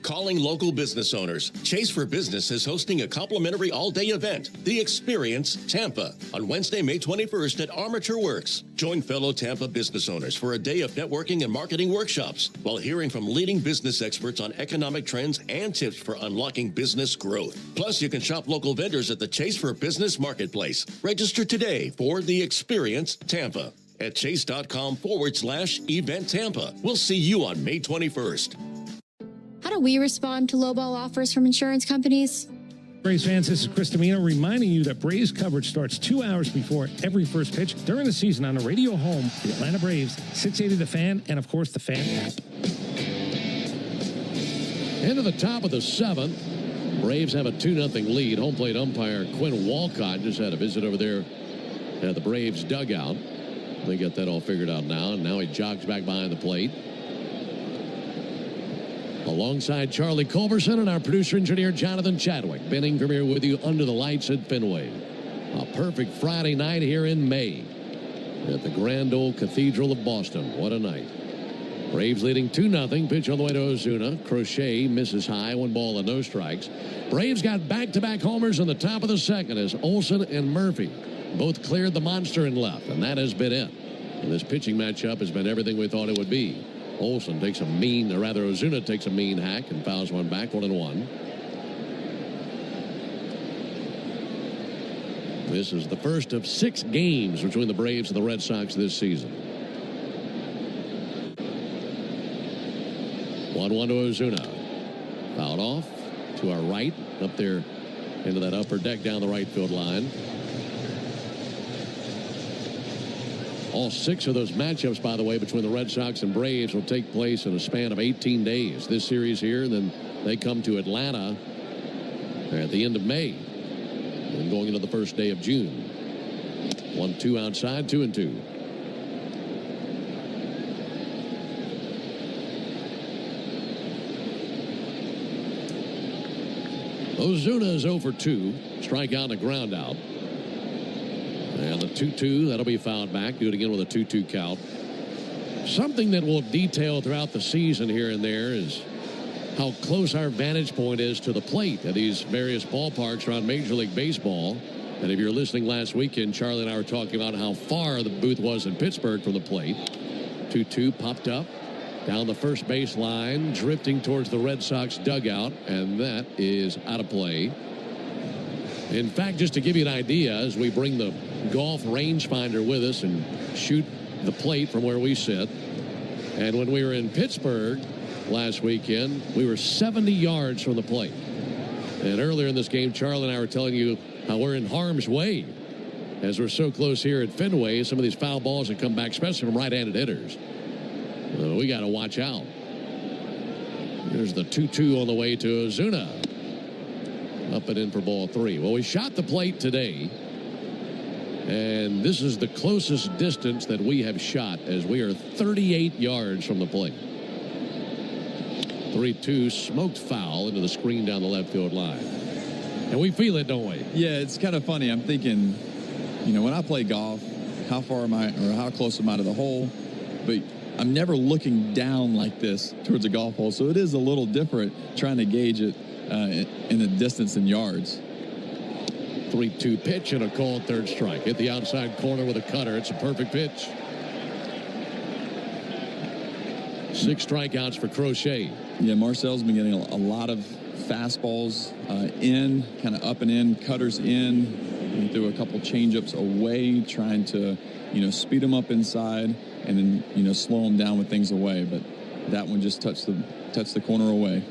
Calling local business owners. Chase for Business is hosting a complimentary all-day event, The Experience Tampa, on Wednesday, May 21st at Armature Works. Join fellow Tampa business owners for a day of networking and marketing workshops while hearing from leading business experts on economic trends and tips for unlocking business growth. Plus, you can shop local vendors at the Chase for Business Marketplace. Register today for The Experience Tampa at chase.com/event Tampa. We'll see you on May 21st. How do we respond to lowball offers from insurance companies? Braves fans, this is Chris Domino reminding you that Braves coverage starts 2 hours before every first pitch during the season on the radio home, the Atlanta Braves, 680 The Fan, and of course the Fan app. Into the top of the 7th. Braves have a 2-0 lead. Home plate umpire Quinn Walcott just had a visit over there at the Braves dugout. They got that all figured out now, and now he jogs back behind the plate. Alongside Charlie Culberson and our producer-engineer Jonathan Chadwick. Ben Ingram here with you under the lights at Fenway. A perfect Friday night here in May at the Grand Ole Cathedral of Boston. What a night. Braves leading 2-0. Pitch on the way to Ozuna. Crochet misses high. 1 ball and no strikes. Braves got back-to-back homers in the top of the 2nd as Olsen and Murphy both cleared the monster and left, and that has been it. And this pitching matchup has been everything we thought it would be. Olsen takes a mean, or rather Ozuna takes a mean hack and fouls one back, 1-1. This is the first of 6 games between the Braves and the Red Sox this season. 1-1 to Ozuna. Fouled off to our right, up there into that upper deck down the right field line. All 6 of those matchups, by the way, between the Red Sox and Braves will take place in a span of 18 days. This series here, and then they come to Atlanta at the end of May and going into the first day of June. 1-2 outside, 2-2. Ozuna is 0 for 2. Strikeout and a ground out. And the 2-2, that'll be fouled back. Do it again with a 2-2 count. Something that we'll detail throughout the season here and there is how close our vantage point is to the plate at these various ballparks around Major League Baseball. And if you're listening last weekend, Charlie and I were talking about how far the booth was in Pittsburgh from the plate. 2-2 popped up down the first baseline, drifting towards the Red Sox dugout, and that is out of play. In fact, just to give you an idea, as we bring the golf rangefinder with us and shoot the plate from where we sit, and when we were in Pittsburgh last weekend, we were 70 yards from the plate. And earlier in this game, Charlie and I were telling you how we're in harm's way as we're so close here at Fenway. Some of these foul balls that come back, especially from right-handed hitters. We got to watch out. There's the 2-2 on the way to Ozuna. Up and in for ball 3. Well, we shot the plate today, and this is the closest distance that we have shot, as we are 38 yards from the plate. 3-2, smoked foul into the screen down the left field line. And we feel it, don't we? Yeah, it's kind of funny. I'm thinking, when I play golf, how far am I, or how close am I to the hole? But I'm never looking down like this towards a golf hole, so it is a little different trying to gauge it in the distance in yards. 3-2 pitch and a called third strike. Hit the outside corner with a cutter. It's a perfect pitch. 6 strikeouts for Crochet. Yeah, Marcel's been getting a lot of fastballs in, kind of up and in, cutters in. He threw a couple changeups away, trying to, speed them up inside and then, slow them down with things away. But that one just touched the corner away.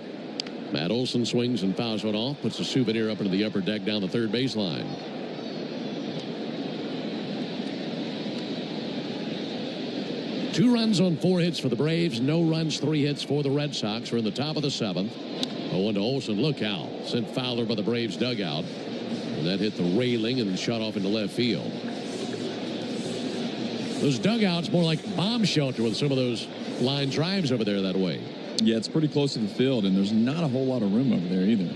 Matt Olson swings and fouls one off, puts a souvenir up into the upper deck down the third baseline. Two runs on 4 hits for the Braves. No runs, 3 hits for the Red Sox. We're in the top of the 7th. 0-1 to Olson. Look out. Sent Fowler by the Braves dugout. And that hit the railing and shot off into left field. Those dugouts more like bomb shelter with some of those line drives over there that way. Yeah, it's pretty close to the field, and there's not a whole lot of room over there either.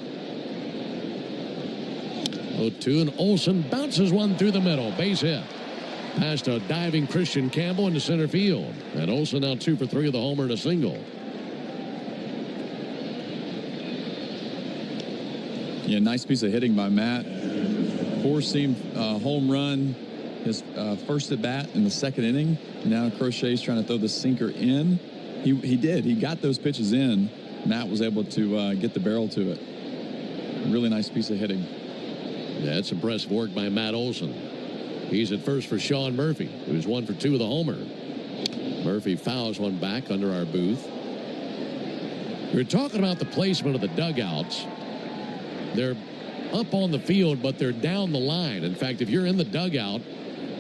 0-2, and Olson bounces one through the middle. Base hit. Past a diving Christian Campbell into center field. And Olson now 2 for 3 with a homer and a single. Yeah, nice piece of hitting by Matt. Four-seam home run. His first at bat in the 2nd inning. Now Crochet's trying to throw the sinker in. He did. He got those pitches in. Matt was able to get the barrel to it. Really nice piece of hitting. Yeah, it's impressive work by Matt Olson. He's at first for Sean Murphy, who's 1 for 2 with a homer. Murphy fouls one back under our booth. We're talking about the placement of the dugouts. They're up on the field, but they're down the line. In fact, if you're in the dugout,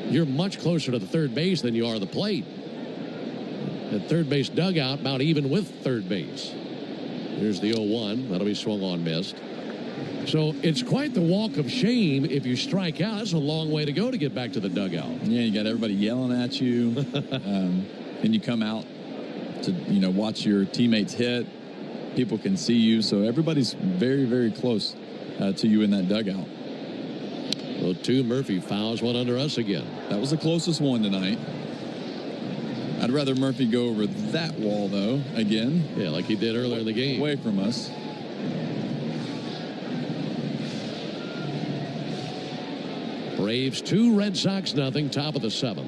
you're much closer to the third base than you are the plate. At third base dugout, about even with third base. Here's the 0-1. That'll be swung on, missed. So it's quite the walk of shame if you strike out. That's a long way to go to get back to the dugout. Yeah, you got everybody yelling at you. Then you come out to, watch your teammates hit. People can see you. So everybody's very, very close to you in that dugout. 0-2, Murphy fouls one under us again. That was the closest one tonight. I'd rather Murphy go over that wall, though, again. Yeah, like he did earlier in the game. Away from us. Braves 2, Red Sox nothing, top of the 7th.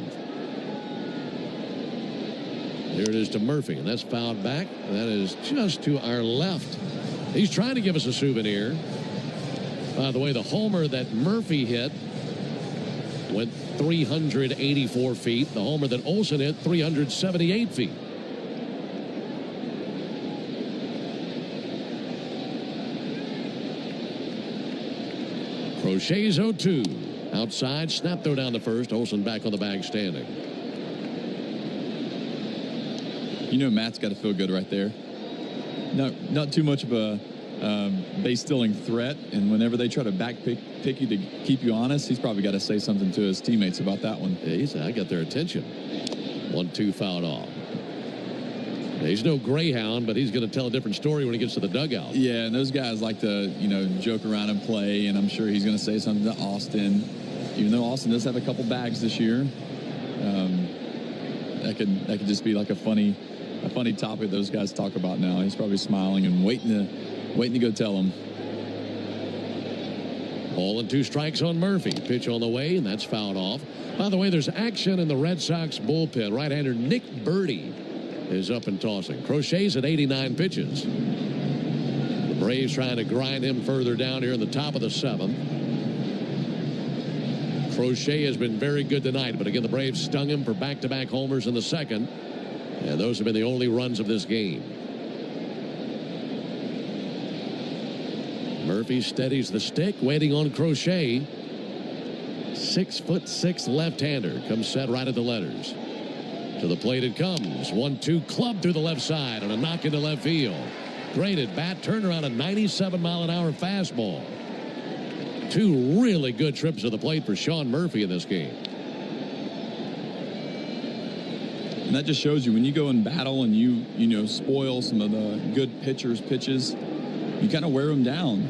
Here it is to Murphy, and that's fouled back. That is just to our left. He's trying to give us a souvenir. By the way, the homer that Murphy hit went 384 feet. The homer that Olson hit, 378 feet. Crochet's 0-2. Outside, snap throw down to first. Olson back on the bag standing. Matt's got to feel good right there. Not too much of a base-stealing threat, and whenever they try to pick you to keep you honest, he's probably got to say something to his teammates about that one. Yeah, I got their attention. 1-2 fouled off. He's no greyhound, but he's going to tell a different story when he gets to the dugout. Yeah, and those guys like to, joke around and play, and I'm sure he's going to say something to Austin. Even though Austin does have a couple bags this year, that could just be like a funny topic those guys talk about now. He's probably smiling and waiting to go tell them. Ball and 2 strikes on Murphy. Pitch on the way, and that's fouled off. By the way, there's action in the Red Sox bullpen. Right-hander Nick Birdie is up and tossing. Crochet's at 89 pitches. The Braves trying to grind him further down here in the top of the 7th. Crochet has been very good tonight, but again, the Braves stung him for back-to-back homers in the 2nd. And those have been the only runs of this game. Murphy steadies the stick, waiting on Crochet. 6'6" left-hander comes set right at the letters. To the plate it comes. 1-2 club through the left side on a knock into left field. Great at bat, turned around a 97-mile-an-hour fastball. 2 really good trips to the plate for Sean Murphy in this game. And that just shows you when you go in battle and you spoil some of the good pitchers' pitches, you kind of wear them down.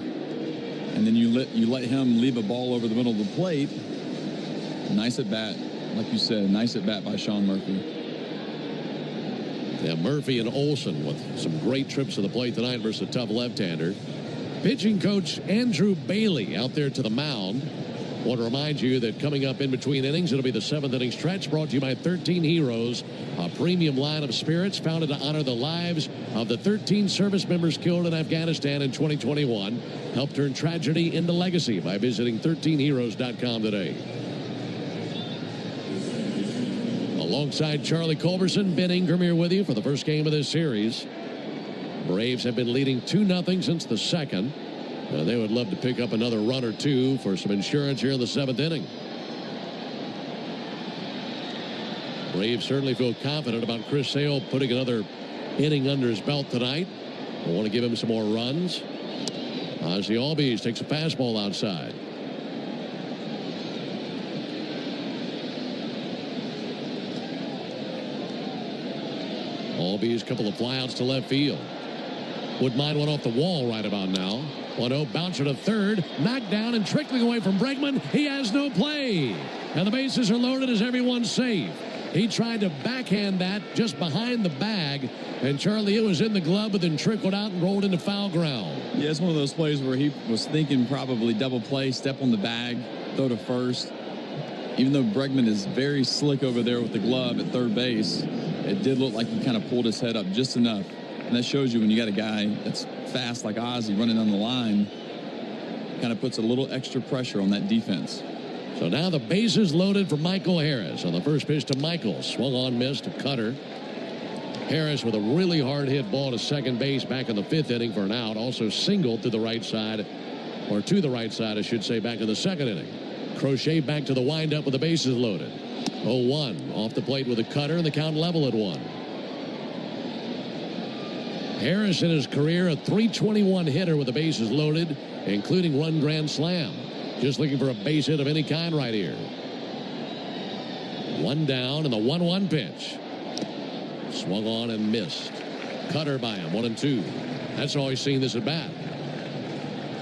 And then you let him leave a ball over the middle of the plate. Nice at bat, like you said, nice at bat by Sean Murphy. Yeah, Murphy and Olson with some great trips to the plate tonight versus a tough left-hander. Pitching coach Andrew Bailey out there to the mound. Want to remind you that coming up in between innings, it'll be the 7th inning stretch brought to you by 13 Heroes, a premium line of spirits founded to honor the lives of the 13 service members killed in Afghanistan in 2021. Help turn tragedy into legacy by visiting 13heroes.com today. Alongside Charlie Culberson, Ben Ingram here with you for the first game of this series. Braves have been leading 2-0 since the second. They would love to pick up another run or two for some insurance here in the 7th inning. Braves certainly feel confident about Chris Sale putting another inning under his belt tonight. They want to give him some more runs. Ozzie Albies takes a fastball outside. Albies, a couple of flyouts to left field. Would mind one off the wall right about now. 1-0 bouncer to third, knocked down and trickling away from Bregman. He has no play. And the bases are loaded as everyone's safe. He tried to backhand that just behind the bag. And Charlie, it was in the glove, but then trickled out and rolled into foul ground. Yeah, it's one of those plays where he was thinking probably double play, step on the bag, throw to first. Even though Bregman is very slick over there with the glove at third base, it did look like he kind of pulled his head up just enough. And that shows you when you got a guy that's fast like Ozzie running down the line, kind of puts a little extra pressure on that defense. So now the bases loaded for Michael Harris. On the first pitch to Michael. Swung on, missed, to Cutter. Harris with a really hard hit ball to second base back in the 5th inning for an out. Also singled to the right side, or to the right side, I should say, back in the 2nd inning. Crochet back to the windup with the bases loaded. 0-1 off the plate with a cutter, and the count level at 1. Harris in his career a .321 hitter with the bases loaded, including one grand slam. Just looking for a base hit of any kind right here. One down and the 1-1 pitch. Swung on and missed. Cutter by him, 1-2. That's all he's seen this at bat.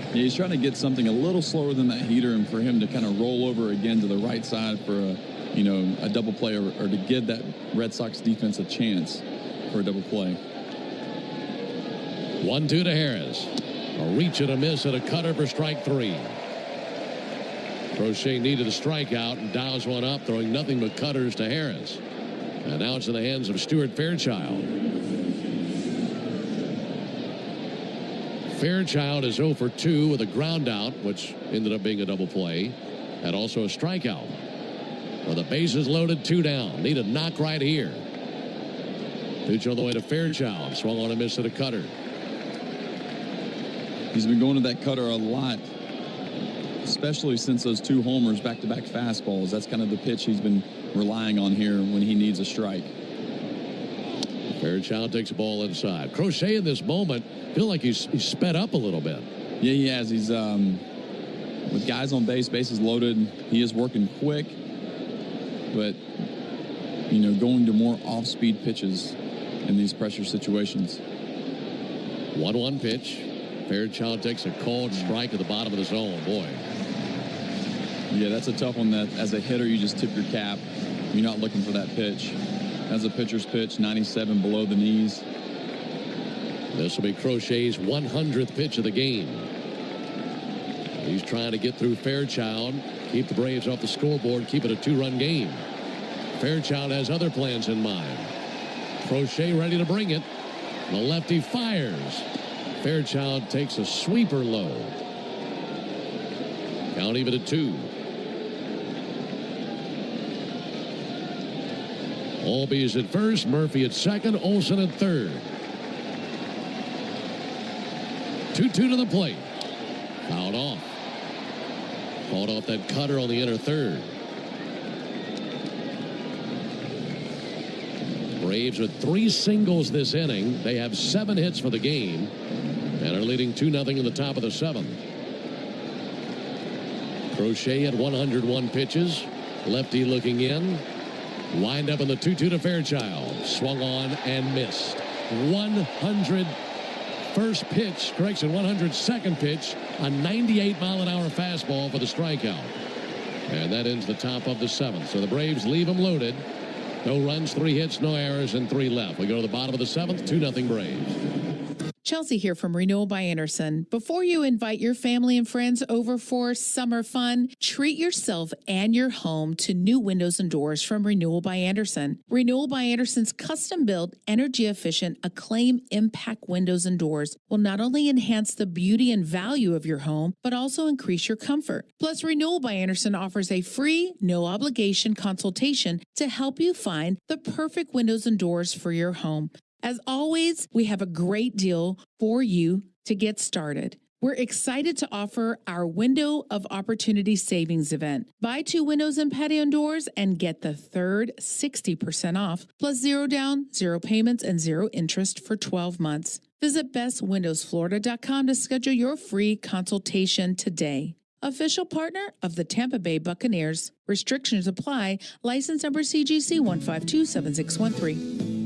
Yeah, he's trying to get something a little slower than that heater, and for him to kind of roll over again to the right side for a double play, or to give that Red Sox defense a chance for a double play. 1-2 to Harris. A reach and a miss and a cutter for strike 3. Crochet needed a strikeout and dials one up, throwing nothing but cutters to Harris. And now it's in the hands of Stuart Fairchild. Fairchild is 0 for 2 with a ground out, which ended up being a double play, and also a strikeout. With the bases loaded, 2 down. Need a knock right here. Pitch on the way to Fairchild. Swung on and missed at a cutter. He's been going to that cutter a lot, especially since those 2 homers, back-to-back fastballs. That's kind of the pitch he's been relying on here when he needs a strike. Fairchild takes a ball inside. Crochet in this moment, feel like he's sped up a little bit. Yeah, he has. He's with guys on base, bases loaded. He is working quick, but going to more off-speed pitches in these pressure situations. 1-1 pitch. Fairchild takes a called strike at the bottom of the zone. Boy. Yeah, that's a tough one. That as a hitter, you just tip your cap. You're not looking for that pitch. As a pitcher's pitch, 97 below the knees. This will be Crochet's 100th pitch of the game. He's trying to get through Fairchild, keep the Braves off the scoreboard, keep it a 2-run game. Fairchild has other plans in mind. Crochet ready to bring it. The lefty fires. Fairchild takes a sweeper low. Count even at 2. Albies at first, Murphy at second, Olsen at third. 2-2 to the plate. Fouled off. Called off that cutter on the inner third. Braves with 3 singles this inning. They have 7 hits for the game and are leading 2-0 in the top of the 7th. Crochet at 101 pitches. Lefty looking in. Wind up in the 2-2 to Fairchild. Swung on and missed. 101st pitch, 102nd pitch. A 98-mile-an-hour fastball for the strikeout. And that ends the top of the 7th. So the Braves leave them loaded. No runs, 3 hits, no errors, and 3 left. We go to the bottom of the 7th, 2-0 Braves. Chelsea here from Renewal by Anderson. Before you invite your family and friends over for summer fun, treat yourself and your home to new windows and doors from Renewal by Anderson. Renewal by Anderson's custom-built, energy-efficient, Acclaim Impact windows and doors will not only enhance the beauty and value of your home, but also increase your comfort. Plus, Renewal by Anderson offers a free, no-obligation consultation to help you find the perfect windows and doors for your home. As always, we have a great deal for you to get started. We're excited to offer our Window of Opportunity Savings event. Buy 2 windows and patio doors and get the third 60% off, plus 0 down, 0 payments, and 0 interest for 12 months. Visit bestwindowsflorida.com to schedule your free consultation today. Official partner of the Tampa Bay Buccaneers. Restrictions apply. License number CGC 1527613.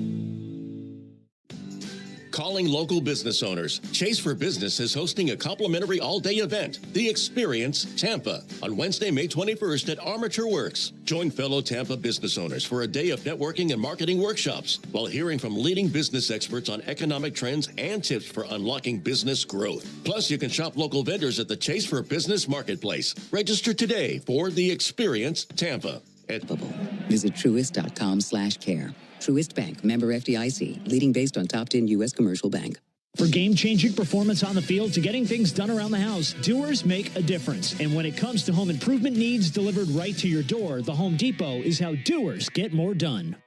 Calling local business owners. Chase for Business is hosting a complimentary all-day event, The Experience Tampa, on Wednesday, May 21st at Armature Works. Join fellow Tampa business owners for a day of networking and marketing workshops while hearing from leading business experts on economic trends and tips for unlocking business growth. Plus, you can shop local vendors at the Chase for Business Marketplace. Register today for The Experience Tampa. Visit truist.com/care. Truist Bank, member FDIC, leading based on top 10 U.S. commercial bank. For game-changing performance on the field to getting things done around the house, doers make a difference. And when it comes to home improvement needs delivered right to your door, the Home Depot is how doers get more done.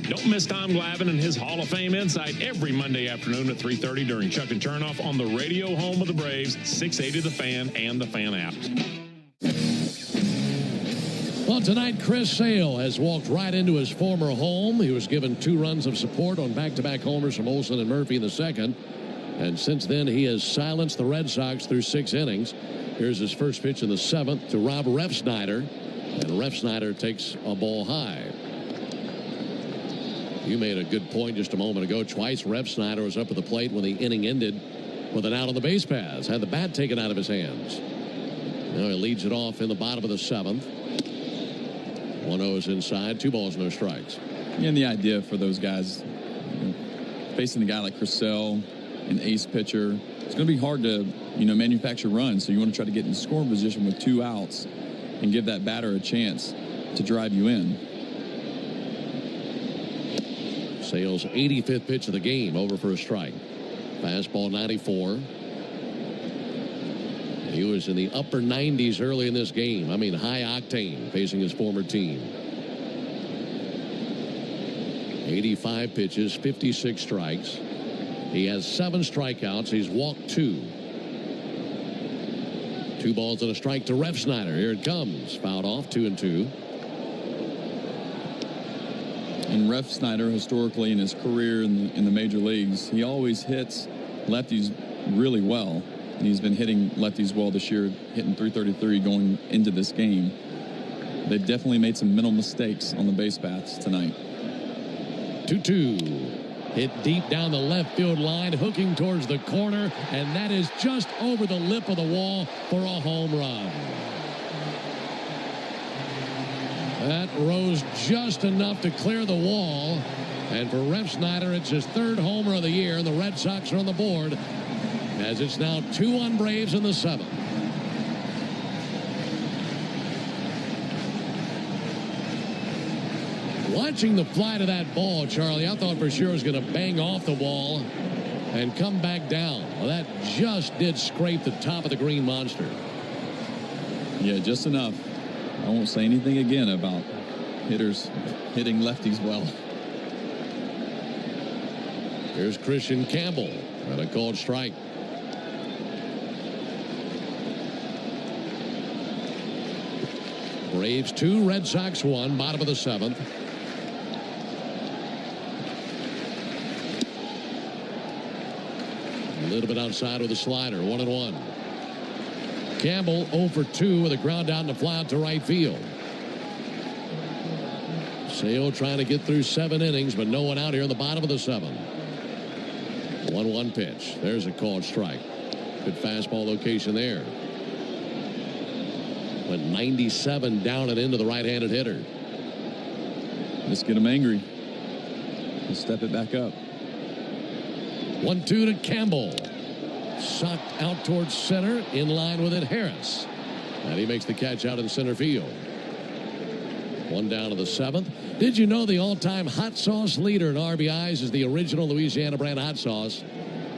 Don't miss Tom Glavine and his Hall of Fame Insight every Monday afternoon at 3:30 during Chuck and Chernoff on the radio home of the Braves, 680 The Fan and the Fan app. Well, tonight, Chris Sale has walked right into his former home. He was given 2 runs of support on back-to-back homers from Olsen and Murphy in the second. And since then, he has silenced the Red Sox through 6 innings. Here's his first pitch in the 7th to Rob Refsnyder. And Refsnyder takes a ball high. You made a good point just a moment ago. Twice, Refsnyder was up at the plate when the inning ended with an out on the base paths. Had the bat taken out of his hands. Now he leads it off in the bottom of the 7th. 1-0 is inside, 2 balls, no strikes. Yeah, and the idea for those guys, facing a guy like Chris Sale, an ace pitcher, it's going to be hard to, manufacture runs. So you want to try to get in scoring position with 2 outs and give that batter a chance to drive you in. Sale's 85th pitch of the game, over for a strike. Fastball 94. He was in the upper 90s early in this game. I mean, high octane, facing his former team. 85 pitches, 56 strikes. He has 7 strikeouts. He's walked 2. 2 balls and a strike to Refsnyder. Here it comes. Fouled off, 2-2. And Refsnyder, historically in his career in the major leagues, he always hits lefties really well. And he's been hitting lefties well this year, hitting .333 going into this game. They've definitely made some mental mistakes on the base paths tonight. 2-2. Hit deep down the left field line, hooking towards the corner, and that is just over the lip of the wall for a home run. That rose just enough to clear the wall. And for Refsnyder, it's his 3rd homer of the year, and the Red Sox are on the board, as it's now 2-1 Braves in the 7th. Watching the flight of that ball, Charlie, I thought for sure it was going to bang off the wall and come back down. Well, that just did scrape the top of the green monster. Yeah, just enough. I won't say anything again about hitters hitting lefties well. Here's Christian Campbell at a called strike. Braves 2, Red Sox 1, bottom of the 7th. A little bit outside with a slider, 1-1. Campbell 0 for 2 with a ground out and a fly out to right field. Sale trying to get through 7 innings, but no one out here in the bottom of the 7th. 1-1 pitch. There's a called strike. Good fastball location there. Went 97 down and into the right-handed hitter. Let's get him angry. Let's step it back up. 1-2 to Campbell. Sucked out towards center. In line with it, Harris. And he makes the catch out in center field. One down to the 7th. Did you know the all-time hot sauce leader in RBIs is the original Louisiana brand hot sauce?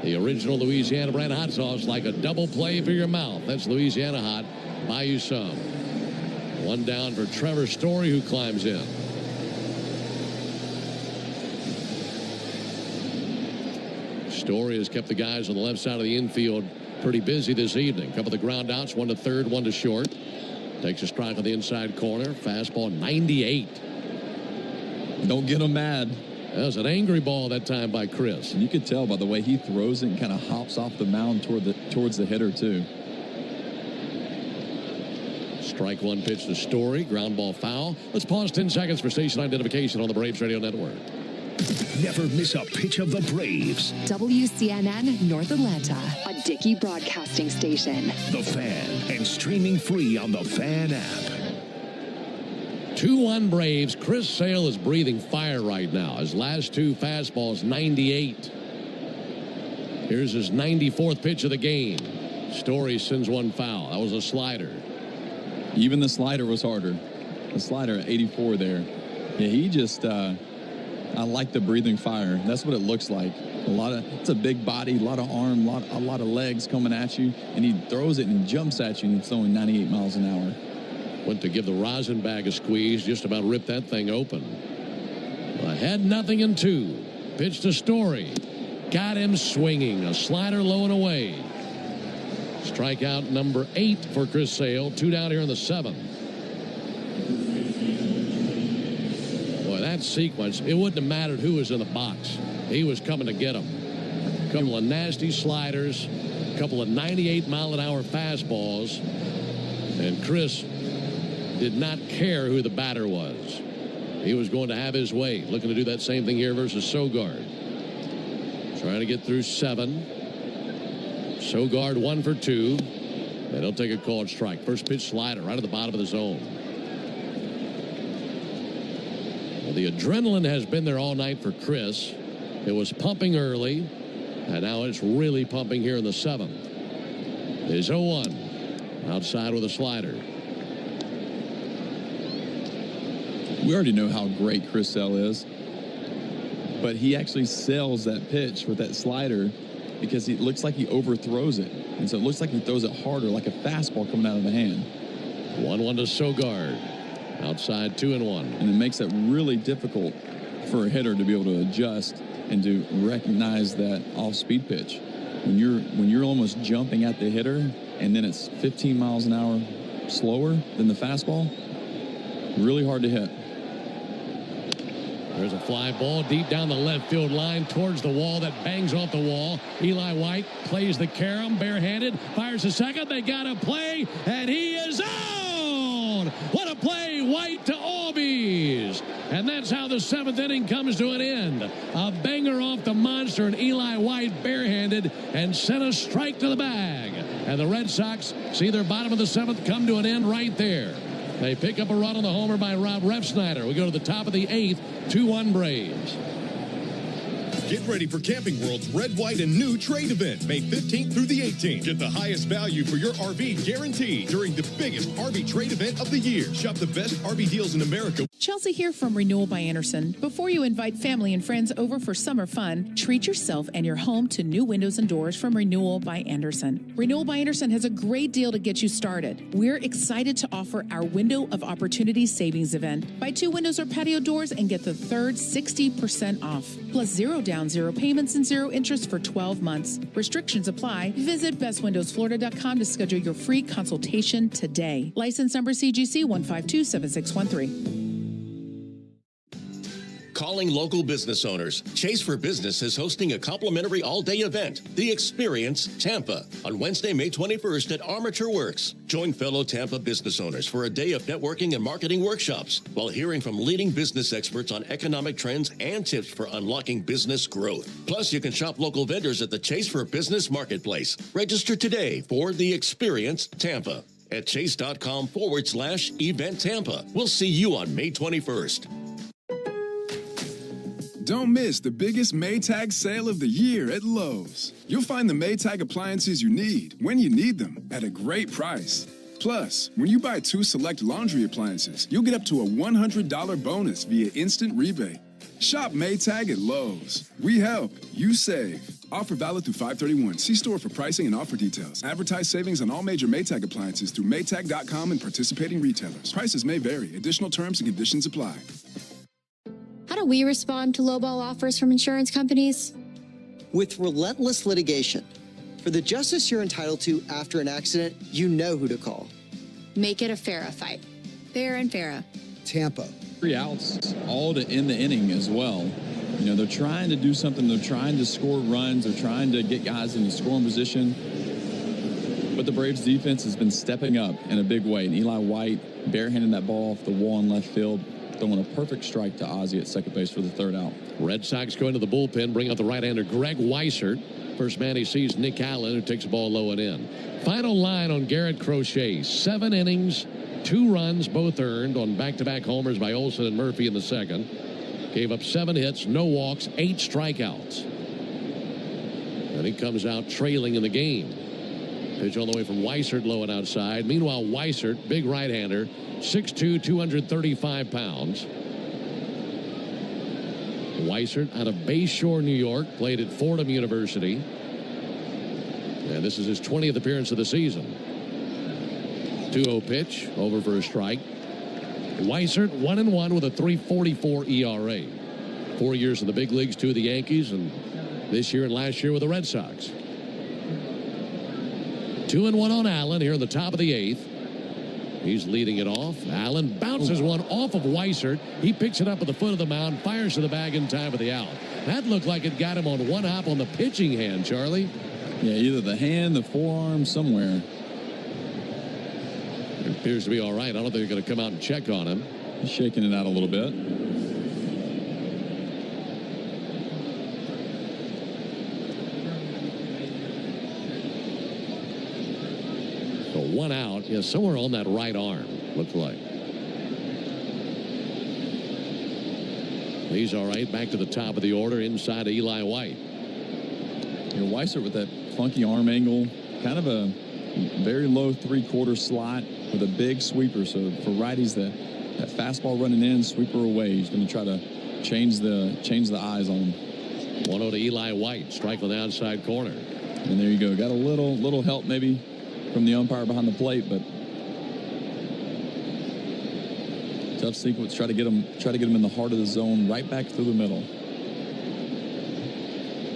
The original Louisiana brand hot sauce, like a double play for your mouth. That's Louisiana Hot. Buy you some. One down for Trevor Story, who climbs in. Story has kept the guys on the left side of the infield pretty busy this evening. Couple of the ground outs, 1 to third, 1 to short. Takes a strike on the inside corner. Fastball 98. Don't get him mad. That was an angry ball that time by Chris. And you could tell by the way he throws it and kind of hops off the mound towards the hitter, too. Strike one pitch to Story. Ground ball foul. Let's pause 10 seconds for station identification on the Braves Radio Network. Never miss a pitch of the Braves. WCNN North Atlanta, a Dickey broadcasting station. The Fan, and streaming free on the Fan app. 2-1 Braves. Chris Sale is breathing fire right now. His last 2 fastballs, 98. Here's his 94th pitch of the game. Story sends one foul. That was a slider. Even the slider was harder. The slider at 84 there. Yeah, he just, I like the breathing fire. That's what it looks like. It's a big body, a lot of arm, a lot of legs coming at you, and he throws it and jumps at you, and it's throwing 98 miles an hour. Went to give the rosin bag a squeeze, just about ripped that thing open. Ahead 0-2. Pitch to Story. Got him swinging. A slider low and away. Strikeout number 8 for Chris Sale. 2 down here in the 7th. Boy, that sequence, it wouldn't have mattered who was in the box. He was coming to get him. A couple of nasty sliders, a couple of 98-mile-an-hour fastballs, and Chris did not care who the batter was. He was going to have his way. Looking to do that same thing here versus Sogard. Trying to get through 7. Sogard 1 for 2. And he'll take a called strike. First pitch slider right at the bottom of the zone. Well, the adrenaline has been there all night for Chris. It was pumping early, and now it's really pumping here in the 7th. It's 0-1. Outside with a slider. We already know how great Chris Sale is, but he actually sells that pitch with that slider because it looks like he overthrows it. And so it looks like he throws it harder, like a fastball coming out of the hand. 1-1 to Sogard. Outside 2-1. And it makes it really difficult for a hitter to be able to adjust and to recognize that off-speed pitch. When you're almost jumping at the hitter and then it's 15 miles an hour slower than the fastball, really hard to hit. There's a fly ball deep down the left field line towards the wall that bangs off the wall. Eli White plays the carom barehanded, fires a second. They got a play, and he is out! What a play, White to Albies! And that's how the 7th inning comes to an end. A banger off the monster, and Eli White barehanded and sent a strike to the bag. And the Red Sox see their bottom of the 7th come to an end right there. They pick up a run on the homer by Rob Refsnyder. We go to the top of the 8th, 2-1 Braves. Get ready for Camping World's Red, White, and New Trade event, May 15th through the 18th. Get the highest value for your RV guaranteed during the biggest RV trade event of the year. Shop the best RV deals in America. Chelsea here from Renewal by Anderson. Before you invite family and friends over for summer fun, treat yourself and your home to new windows and doors from Renewal by Anderson. Renewal by Anderson has a great deal to get you started. We're excited to offer our Window of Opportunity Savings event. Buy 2 windows or patio doors and get the third 60% off. Plus 0 down, 0 payments, and 0 interest for 12 months. Restrictions apply. Visit bestwindowsflorida.com to schedule your free consultation today. License number CGC 1527613. Calling local business owners. Chase for Business is hosting a complimentary all-day event, The Experience Tampa, on Wednesday, May 21st at Armature Works. Join fellow Tampa business owners for a day of networking and marketing workshops while hearing from leading business experts on economic trends and tips for unlocking business growth. Plus, you can shop local vendors at the Chase for Business Marketplace. Register today for The Experience Tampa at chase.com/event Tampa. We'll see you on May 21st. Don't miss the biggest Maytag sale of the year at Lowe's. You'll find the Maytag appliances you need when you need them at a great price. Plus, when you buy 2 select laundry appliances, you'll get up to a $100 bonus via instant rebate. Shop Maytag at Lowe's. We help, you save. Offer valid through 5/31. See store for pricing and offer details. Advertise savings on all major Maytag appliances through Maytag.com and participating retailers. Prices may vary. Additional terms and conditions apply. How do we respond to lowball offers from insurance companies? With relentless litigation. For the justice you're entitled to after an accident, you know who to call. Make it a FARA fight. Fair and FARA. Tampa. 3 outs, all to end the inning as well. You know, they're trying to do something. They're trying to score runs. They're trying to get guys in the scoring position. But the Braves defense has been stepping up in a big way. And Eli White barehanding that ball off the wall in left field, throwing a perfect strike to Ozzie at second base for the 3rd out. Red Sox go into the bullpen, bring out the right-hander Greg Weissert. First man he sees, Nick Allen, who takes the ball low and in. Final line on Garrett Crochet. 7 innings, 2 runs, both earned on back-to-back homers by Olsen and Murphy in the second. Gave up 7 hits, no walks, 8 strikeouts. And he comes out trailing in the game. Pitch on the way from Weissert, low and outside. Meanwhile, Weissert, big right-hander, 6'2", 235 pounds. Weissert out of Bayshore, New York, played at Fordham University. And this is his 20th appearance of the season. 2-0 pitch, over for a strike. Weissert 1-1 with a 3.44 ERA. 4 years in the big leagues, 2 of the Yankees, and this year and last year with the Red Sox. 2-1 on Allen here in the top of the 8th. He's leading it off. Allen bounces one off of Weissert. He picks it up at the foot of the mound, fires to the bag in time for the out. That looked like it got him on one hop on the pitching hand, Charlie. Yeah, either the hand, the forearm, somewhere. It appears to be all right. I don't think they're going to come out and check on him. He's shaking it out a little bit. So 1 out. Yeah, somewhere on that right arm, looks like. He's all right. Back to the top of the order inside of Eli White. You know, Weissert with that funky arm angle, kind of a very low 3/4 slot with a big sweeper. So for righties, that fastball running in, sweeper away. He's going to try to change the eyes on him. 1-0 to Eli White, strike on the outside corner. And there you go. Got a little help maybe from the umpire behind the plate, but tough sequence. Try to get him in the heart of the zone, right back through the middle.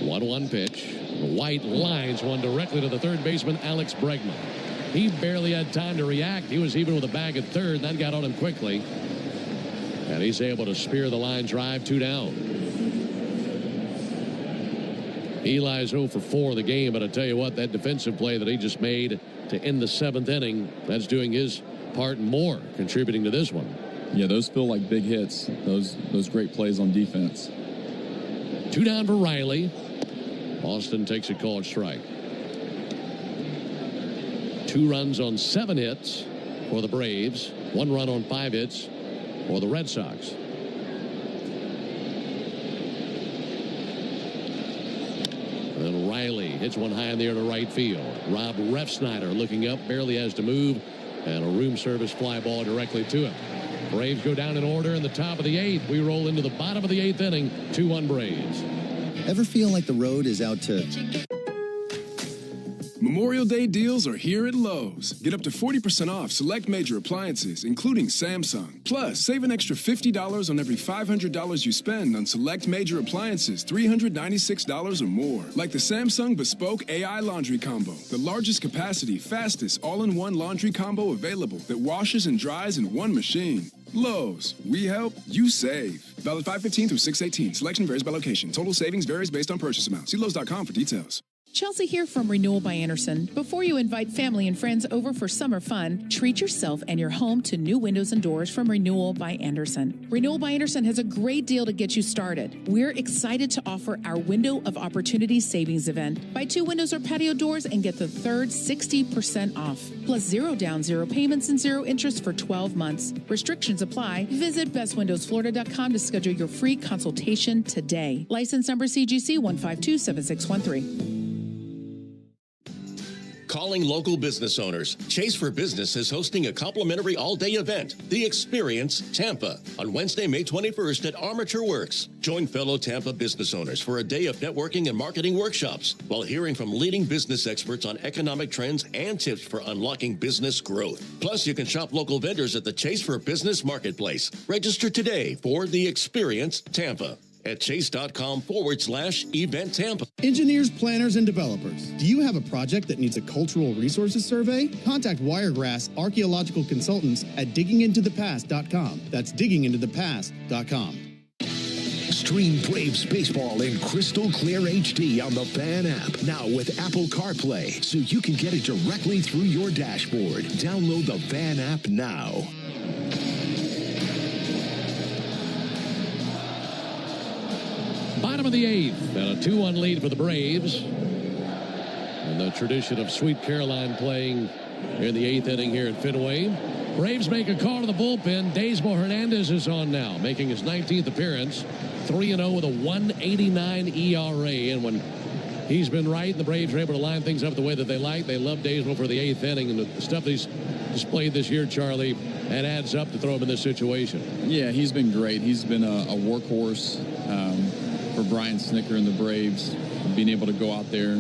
1-1 pitch. White lines one directly to the third baseman, Alex Bregman. He barely had time to react. He was even with a bag at third. That got on him quickly. And he's able to spear the line drive, 2 down. Eli's 0 for 4 in the game, but I tell you what, that defensive play that he just made to end the 7th inning, that's doing his part and more, contributing to this one. Yeah, those feel like big hits. Those great plays on defense. 2 down for Riley. Austin takes a called strike. 2 runs on 7 hits for the Braves. 1 run on 5 hits for the Red Sox. And Riley hits one high in the air to right field. Rob Refsnyder looking up, barely has to move, and a room service fly ball directly to him. Braves go down in order in the top of the 8th. We roll into the bottom of the 8th inning. 2-1 Braves. Ever feel like the road is out to... Memorial Day deals are here at Lowe's. Get up to 40% off select major appliances, including Samsung. Plus, save an extra $50 on every $500 you spend on select major appliances, $396 or more. Like the Samsung Bespoke AI Laundry Combo, the largest capacity, fastest, all-in-one laundry combo available that washes and dries in one machine. Lowe's, we help, you save. Valid 5/15 through 6/18. Selection varies by location. Total savings varies based on purchase amount. See Lowe's.com for details. Chelsea here from Renewal by Anderson. Before you invite family and friends over for summer fun, treat yourself and your home to new windows and doors from Renewal by Anderson. Renewal by Anderson has a great deal to get you started. We're excited to offer our Window of Opportunity Savings event. Buy 2 windows or patio doors and get the third 60% off. Plus 0 down, 0 payments, and 0 interest for 12 months. Restrictions apply. Visit bestwindowsflorida.com to schedule your free consultation today. License number CGC 1527613. Calling local business owners. Chase for Business is hosting a complimentary all-day event, The Experience Tampa, on Wednesday, May 21st at Armature Works. Join fellow Tampa business owners for a day of networking and marketing workshops while hearing from leading business experts on economic trends and tips for unlocking business growth. Plus, you can shop local vendors at the Chase for Business Marketplace. Register today for The Experience Tampa at chase.com/event Tampa. Engineers, planners, and developers, do you have a project that needs a cultural resources survey? Contact Wiregrass Archaeological Consultants at diggingintothe.past.com. That's diggingintothe.past.com. Stream Braves baseball in crystal clear HD on the Fan app. Now with Apple CarPlay, so you can get it directly through your dashboard. Download the Fan app now. Bottom of the 8th, and a 2-1 lead for the Braves. And the tradition of Sweet Caroline playing in the 8th inning here at Fenway. Braves make a call to the bullpen. Daysmo Hernandez is on now, making his 19th appearance. 3-0 with a 1.89 ERA. And when he's been right, the Braves are able to line things up the way that they like. They love Daysmo for the 8th inning, and the stuff that he's displayed this year, Charlie, that adds up to throw him in this situation. Yeah, he's been great. He's been a workhorse for Brian Snicker and the Braves, being able to go out there,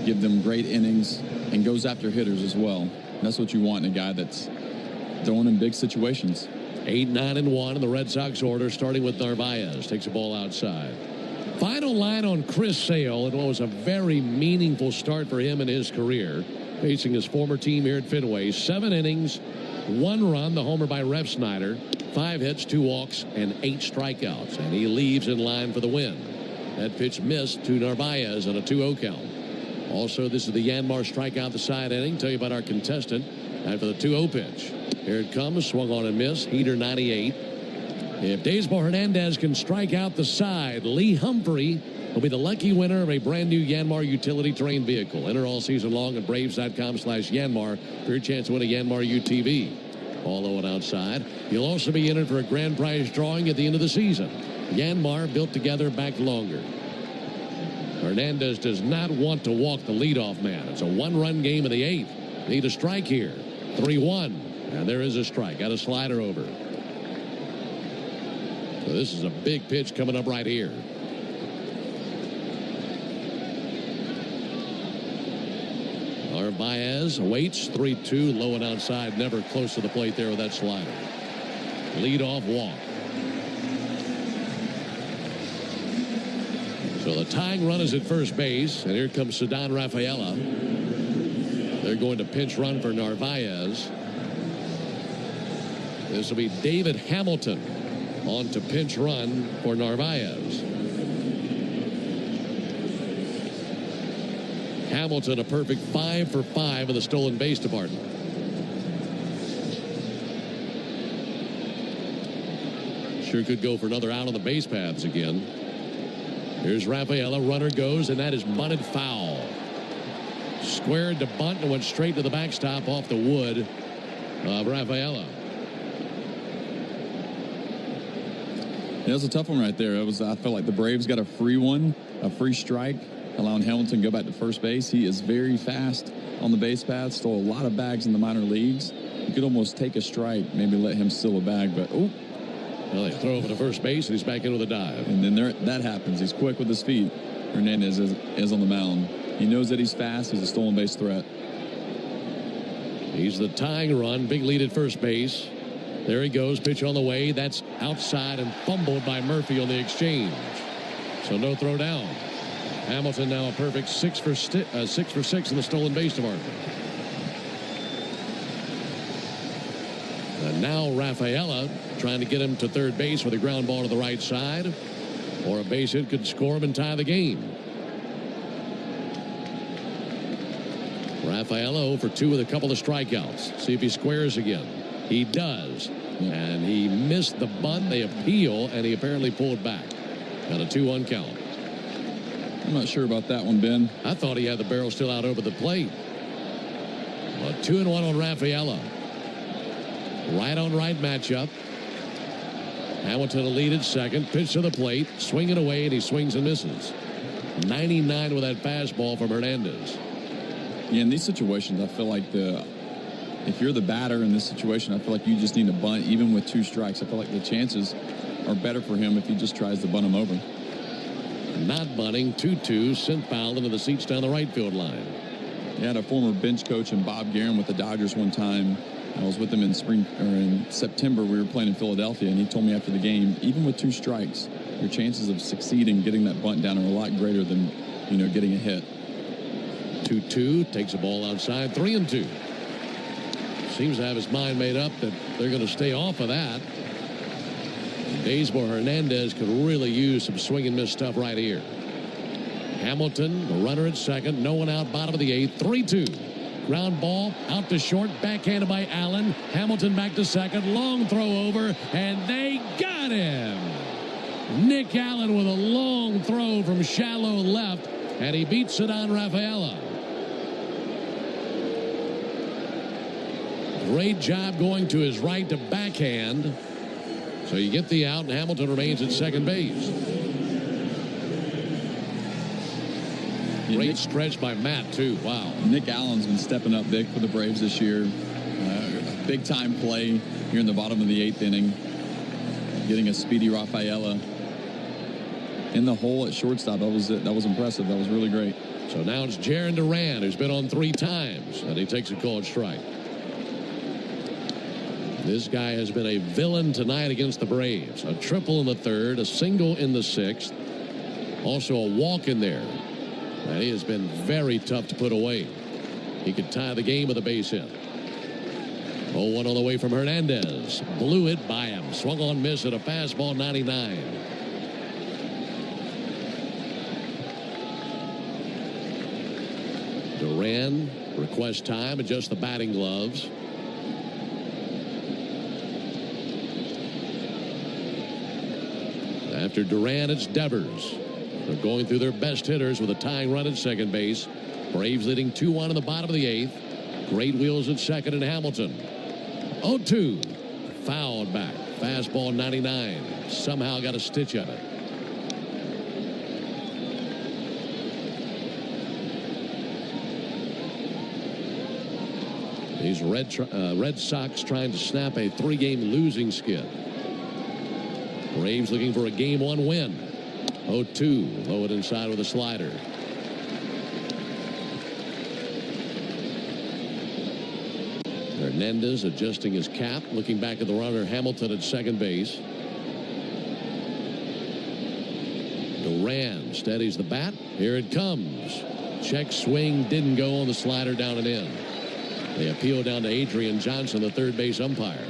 give them great innings, and goes after hitters as well. That's what you want in a guy that's throwing in big situations. 8-9-1 in the Red Sox order, starting with Narvaez. Takes a ball outside. Final line on Chris Sale, and what was a very meaningful start for him in his career, facing his former team here at Fenway. 7 innings, 1 run, the homer by Rev Snyder, 5 hits, 2 walks, and 8 strikeouts. And he leaves in line for the win. That pitch missed to Narvaez on a 2-0 count. Also, this is the Yanmar strikeout the side inning. Tell you about our contestant after the 2-0 pitch. Here it comes, swung on and missed. Heater 98. If Daysmo Hernandez can strike out the side, Lee Humphrey will be the lucky winner of a brand new Yanmar utility terrain vehicle. Enter all season long at Braves.com/Yanmar for your chance to win a Yanmar UTV. All over outside. You'll also be entered for a grand prize drawing at the end of the season. Yanmar, built together, back longer. Hernandez does not want to walk the leadoff man. It's a 1-run game in the 8th. Need a strike here. 3-1. And there is a strike. Got a slider over. So this is a big pitch coming up right here. Narvaez waits. 3-2. Low and outside. Never close to the plate there with that slider. Leadoff walk. So the tying run is at first base, and here comes Ceddanne Rafaela. They're going to pinch run for Narvaez. This will be David Hamilton on to pinch run for Narvaez. Hamilton a perfect 5 for 5 in the stolen base department. Sure could go for another out on the base paths again. Here's Rafaela, runner goes, and that is bunted foul. Squared to bunt and went straight to the backstop off the wood of Rafaela. Yeah, it was a tough one right there. I felt like the Braves got a free one, a free strike, allowing Hamilton to go back to first base. He is very fast on the base path, stole a lot of bags in the minor leagues. You could almost take a strike, maybe let him steal a bag, but well, they throw over to first base, and he's back in with a dive. And then that happens. He's quick with his feet. Hernandez is on the mound. He knows that he's fast. He's a stolen base threat. He's the tying run. Big lead at first base. There he goes. Pitch on the way. That's outside and fumbled by Murphy on the exchange. So no throw down. Hamilton now a perfect 6 for 6 in the stolen base department. And now Rafaela trying to get him to third base with a ground ball to the right side. Or a base hit could score him and tie the game. Rafaela for 2 with a couple of strikeouts. See if he squares again. He does. And he missed the bunt. They appeal, and he apparently pulled back. Got a 2-1 count. I'm not sure about that one, Ben. I thought he had the barrel still out over the plate. A 2-1 on Rafaela. Right on right matchup. Hamilton a lead at second. Pitch to the plate. Swinging away, and he swings and misses. 99 with that fastball from Hernandez. Yeah, in these situations, I feel like if you're the batter in this situation, I feel like you just need to bunt even with 2 strikes. I feel like the chances are better for him if he just tries to bunt him over. Not bunting. 2-2. Sent foul into the seats down the right field line. He had a former bench coach in Bob Guerin with the Dodgers one time. I was with him in September. We were playing in Philadelphia, and he told me after the game, even with 2 strikes, your chances of succeeding getting that bunt down are a lot greater than, getting a hit. 2-2. Takes the ball outside. 3-2. Seems to have his mind made up that they're going to stay off of that. Daysboro Hernandez could really use some swing and miss stuff right here. Hamilton, the runner at second. No one out, bottom of the 8th. 3-2. Ground ball out to short, backhanded by Allen. Hamilton back to second. Long throw over, and they got him. Nick Allen with a long throw from shallow left, and he beats Ceddanne Rafaela. Great job going to his right to backhand. So you get the out, and Hamilton remains at second base. Great stretch by Matt, too. Wow. Nick Allen's been stepping up big for the Braves this year. A big-time play here in the bottom of the 8th inning. Getting a speedy Rafaela in the hole at shortstop. That was impressive. That was really great. So now it's Jarren Duran, who's been on 3 times, and he takes a called strike. This guy has been a villain tonight against the Braves. A triple in the 3rd, a single in the 6th. Also a walk in there. And he has been very tough to put away. He could tie the game with a base hit. 0-1 on the way from Hernandez. Blew it by him. Swung on miss at a fastball, 99. Duran requests time, adjusts the batting gloves. After Duran, it's Devers. They're going through their best hitters with a tying run at second base. Braves leading 2-1 in the bottom of the 8th. Great wheels at second and Hamilton. 0-2. Fouled back. Fastball 99. Somehow got a stitch of it. These Red Sox trying to snap a 3-game losing skid. Braves looking for a Game 1 win. 0-2. Low it inside with a slider. Hernandez adjusting his cap, looking back at the runner Hamilton at second base. Duran steadies the bat. Here it comes. Check swing, didn't go on the slider, down and in. They appeal down to Adrian Johnson, the third base umpire.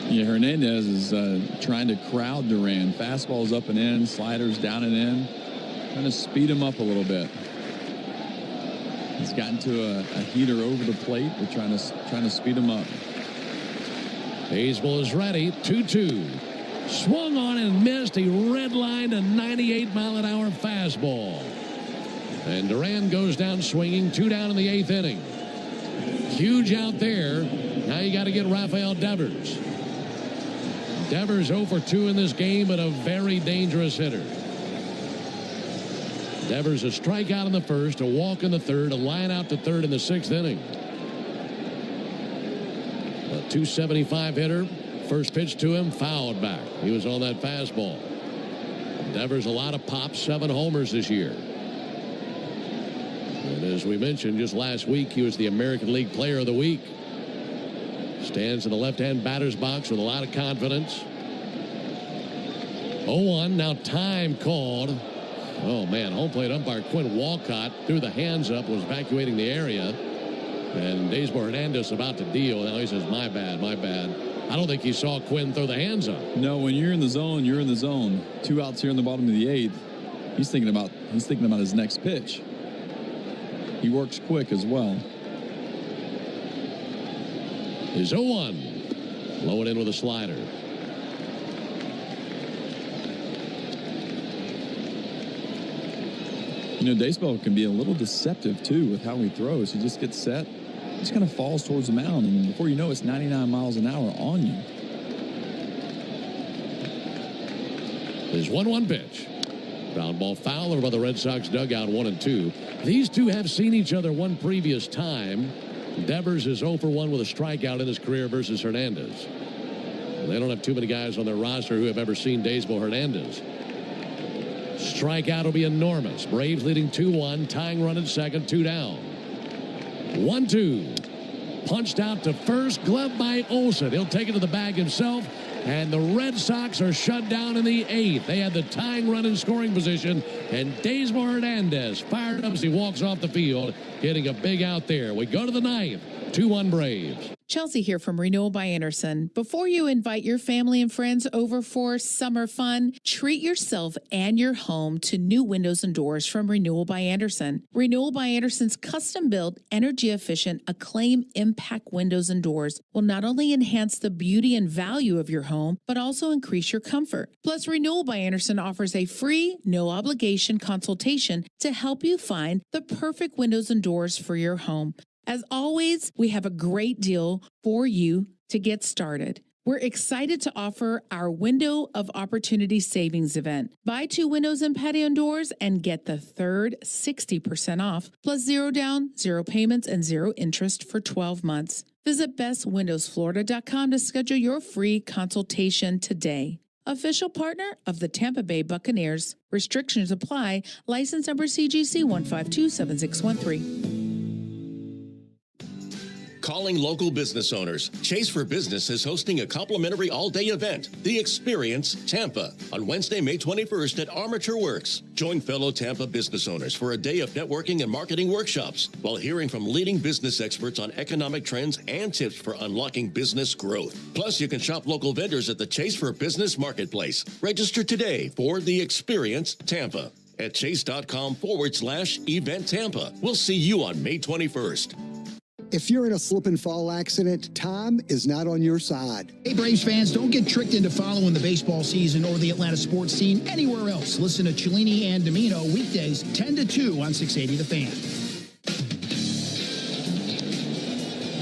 Yeah, Hernandez is trying to crowd Duran. Fastballs up and in, sliders down and in. Trying to speed him up a little bit. He's gotten to a heater over the plate. They're trying to speed him up. Baseball is ready. 2-2. Swung on and missed. He redlined a 98-mile-an-hour fastball. And Duran goes down swinging. 2 down in the 8th inning. Huge out there. Now you got to get Rafael Devers. Devers 0 for 2 in this game, but a very dangerous hitter. Devers a strikeout in the 1st, a walk in the 3rd, a line out to 3rd in the 6th inning. A 275 hitter. First pitch to him, fouled back. He was on that fastball. Devers a lot of pops, 7 homers this year. And as we mentioned just last week, he was the American League Player of the Week. Stands in the left-hand batter's box with a lot of confidence. 0-1, now time called. Oh, man, home plate umpire Quinn Walcott threw the hands up, was evacuating the area. And Daysboro Hernandez about to deal. Now he says, my bad, my bad. I don't think he saw Quinn throw the hands up. No, when you're in the zone, you're in the zone. 2 outs here in the bottom of the 8th. He's thinking about his next pitch. he works quick as well. Is 0-1. Low it in with a slider. You know, Baseball can be a little deceptive, too, with how he throws. He just gets set, just kind of falls towards the mound, and before you know it's 99 miles an hour on you. There's 1-1 pitch. Ground ball foul over by the Red Sox dugout, 1-2. These two have seen each other one previous time. Devers is 0 for 1 with a strikeout in his career versus Hernandez. And they don't have too many guys on their roster who have ever seen Daysmo Hernandez. Strikeout will be enormous. Braves leading 2-1, tying run at second, 2 down. 1-2. Punched out to first, glove by Olsen. He'll take it to the bag himself, and the Red Sox are shut down in the 8th. They had the tying run in scoring position, and Daysmo Hernandez fired up as he walks off the field, getting a big out there. We go to the 9th, 2-1 Braves. Chelsea here from Renewal by Anderson. Before you invite your family and friends over for summer fun, treat yourself and your home to new windows and doors from Renewal by Anderson. Renewal by Anderson's custom-built, energy-efficient, Acclaim Impact windows and doors will not only enhance the beauty and value of your home, but also increase your comfort. Plus, Renewal by Anderson offers a free, no-obligation consultation to help you find the perfect windows and doors for your home. As always, we have a great deal for you to get started. We're excited to offer our Window of Opportunity Savings event. Buy 2 windows and patio doors and get the third 60% off, plus 0 down, 0 payments, and 0 interest for 12 months. Visit bestwindowsflorida.com to schedule your free consultation today. Official partner of the Tampa Bay Buccaneers. Restrictions apply. License number CGC 1527613. Calling local business owners. Chase for Business is hosting a complimentary all-day event, The Experience Tampa, on Wednesday, May 21st at Armature Works. Join fellow Tampa business owners for a day of networking and marketing workshops while hearing from leading business experts on economic trends and tips for unlocking business growth. Plus, you can shop local vendors at the Chase for Business Marketplace. Register today for The Experience Tampa at chase.com/event Tampa. We'll see you on May 21st. If you're in a slip and fall accident, time is not on your side. Hey, Braves fans, don't get tricked into following the baseball season or the Atlanta sports scene anywhere else. Listen to Cellini and Domino weekdays 10 to 2 on 680 The Fan.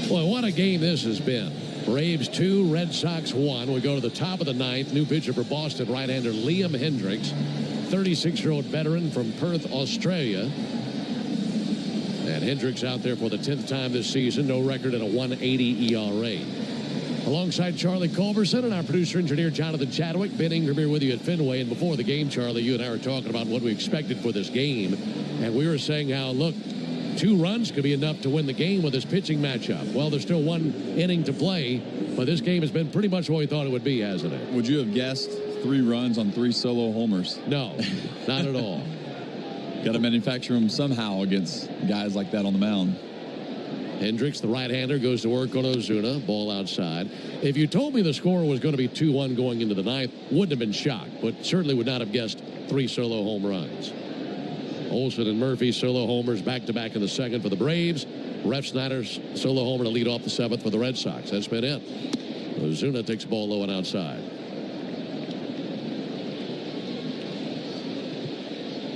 Boy, what a game this has been. Braves 2, Red Sox 1. We go to the top of the 9th. New pitcher for Boston, right-hander Liam Hendricks, 36-year-old veteran from Perth, Australia. And Hendricks out there for the 10th time this season. No record at a 1.80 ERA. Alongside Charlie Culberson and our producer-engineer Jonathan Chadwick, Ben Ingram here with you at Fenway. And before the game, Charlie, you and I were talking about what we expected for this game. And we were saying how, look, 2 runs could be enough to win the game with this pitching matchup. Well, there's still 1 inning to play, but this game has been pretty much what we thought it would be, hasn't it? Would you have guessed 3 runs on 3 solo homers? No, not at all. Got to manufacture them somehow against guys like that on the mound. Hendricks, the right-hander, goes to work on Ozuna. Ball outside. If you told me the score was going to be 2-1 going into the 9th, wouldn't have been shocked, but certainly would not have guessed 3 solo home runs. Olsen and Murphy solo homers back-to-back in the 2nd for the Braves. Ref Snyder's solo homer to lead off the 7th for the Red Sox. That's been it. Ozuna takes the ball low and outside.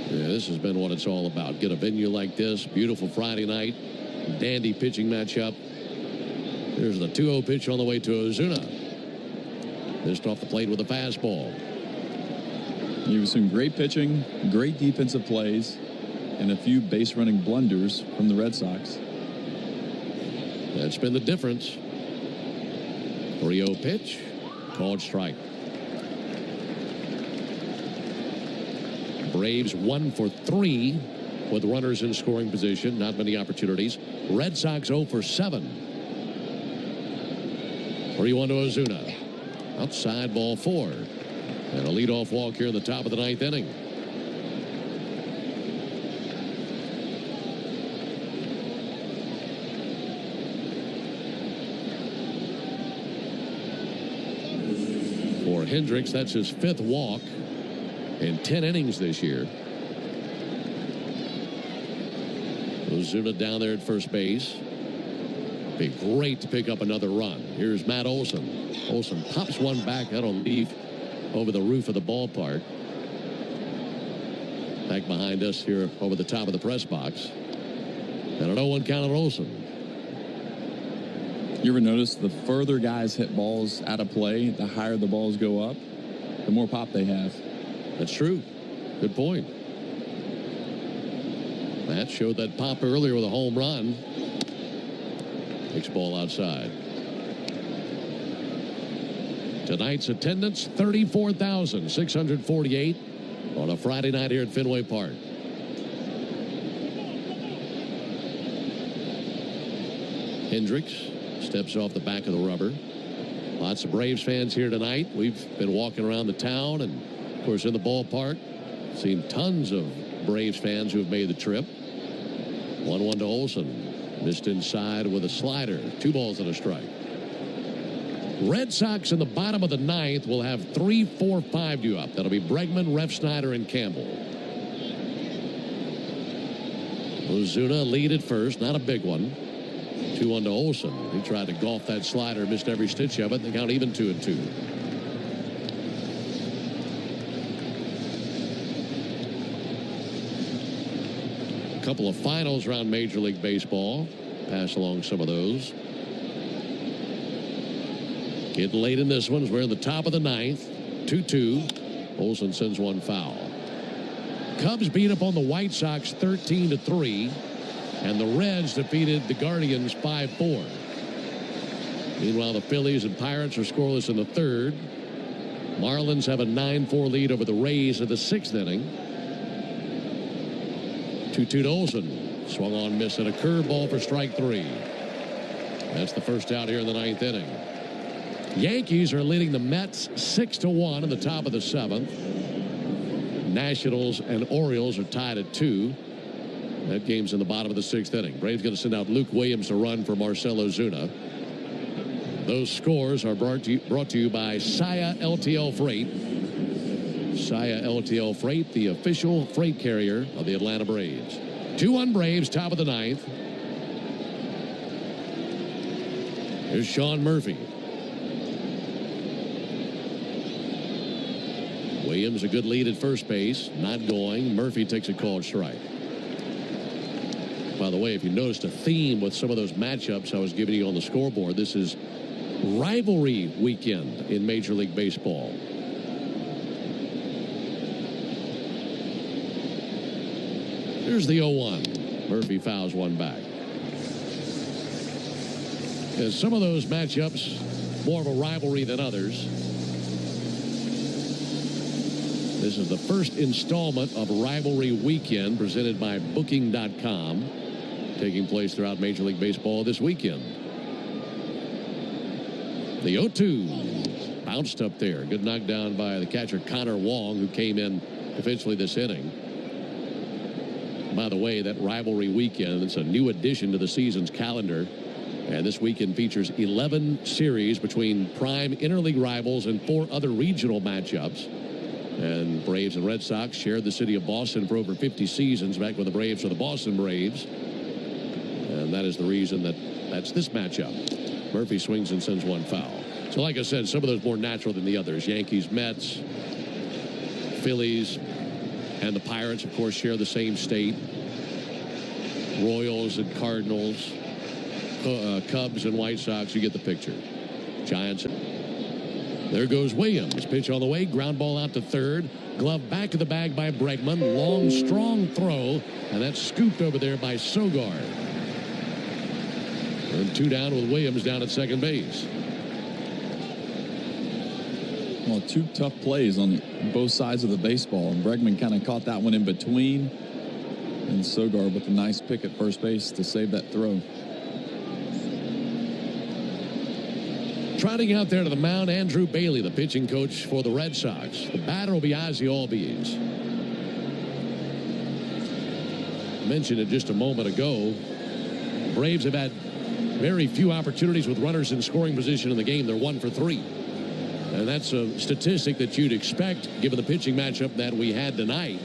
Yeah, this has been what it's all about. Get a venue like this, beautiful Friday night, dandy pitching matchup. There's the 2-0 pitch on the way to Ozuna. Missed off the plate with a fastball. You've seen great pitching, great defensive plays, and a few base-running blunders from the Red Sox. That's been the difference. 3-0 pitch, called strike. Braves 1 for 3 with runners in scoring position. Not many opportunities. Red Sox 0 for 7. 3-1 to Ozuna. Outside ball 4. And a leadoff walk here in the top of the 9th inning. For Hendricks, that's his 5th walk in 10 innings this year. Ozuna down there at first base. Be great to pick up another run. Here's Matt Olson. Olson pops one back out on leaf over the roof of the ballpark. Back behind us here over the top of the press box. And an 0-1 count on Olson. You ever notice the further guys hit balls out of play, the higher the balls go up, the more pop they have? That's true. Good point. Matt showed that pop earlier with a home run. Takes ball outside. Tonight's attendance, 34,648 on a Friday night here at Fenway Park. Hendricks steps off the back of the rubber. Lots of Braves fans here tonight. We've been walking around the town and, of course, in the ballpark. Seen tons of Braves fans who have made the trip. 1-1 to Olson. Missed inside with a slider. 2 balls and a strike. Red Sox in the bottom of the 9th will have 3, 4, 5 due up. That'll be Bregman, Refsnyder, and Campbell. Ozuna lead at first. Not a big one. 2-1 to Olson. He tried to golf that slider. Missed every stitch of it. They count even 2-2. A couple of finals around Major League Baseball. Pass along some of those. Getting late in this one as we're in the top of the 9th. 2-2. Olson sends one foul. Cubs beat up on the White Sox 13-3. And the Reds defeated the Guardians 5-4. Meanwhile, the Phillies and Pirates are scoreless in the 3rd. Marlins have a 9-4 lead over the Rays in the 6th inning. 2-2 to Olson. Swung on, miss, and a curveball for strike 3. That's the first out here in the 9th inning. Yankees are leading the Mets 6-1 in the top of the 7th. Nationals and Orioles are tied at 2. That game's in the bottom of the 6th inning. Braves going to send out Luke Williams to run for Marcell Ozuna. Those scores are brought to you by Saya LTL Freight. Saya LTL Freight, the official freight carrier of the Atlanta Braves. 2-1 Braves, top of the 9th. Here's Sean Murphy. Williams a good lead at first base. Not going. Murphy takes a called strike. By the way, if you noticed a theme with some of those matchups I was giving you on the scoreboard, this is rivalry weekend in Major League Baseball. Here's the 0-1. Murphy fouls one back. And some of those matchups, more of a rivalry than others. This is the first installment of Rivalry Weekend presented by Booking.com, taking place throughout Major League Baseball this weekend. The 0-2 bounced up there. Good knockdown by the catcher Connor Wong, who came in defensively this inning. By the way, that Rivalry Weekend, it's a new addition to the season's calendar. And this weekend features 11 series between prime interleague rivals and 4 other regional matchups. And Braves and Red Sox shared the city of Boston for over 50 seasons, back when the Braves were the Boston Braves. And that is the reason that's this matchup. Murphy swings and sends one foul. So like I said, some of those more natural than the others. Yankees, Mets, Phillies, and the Pirates, of course, share the same state. Royals and Cardinals, Cubs and White Sox, you get the picture. Giants. There goes Williams. Pitch on the way. Ground ball out to third. Glove back of the bag by Bregman. Long, strong throw. And that's scooped over there by Sogard. And 2 down with Williams down at second base. Well, 2 tough plays on both sides of the baseball. And Bregman kind of caught that one in between. And Sogard with a nice pick at first base to save that throw. Trotting out there to the mound, Andrew Bailey, the pitching coach for the Red Sox. The batter will be Ozzie Albies. Mentioned it just a moment ago. Braves have had very few opportunities with runners in scoring position in the game. They're 1 for 3. And that's a statistic that you'd expect given the pitching matchup that we had tonight.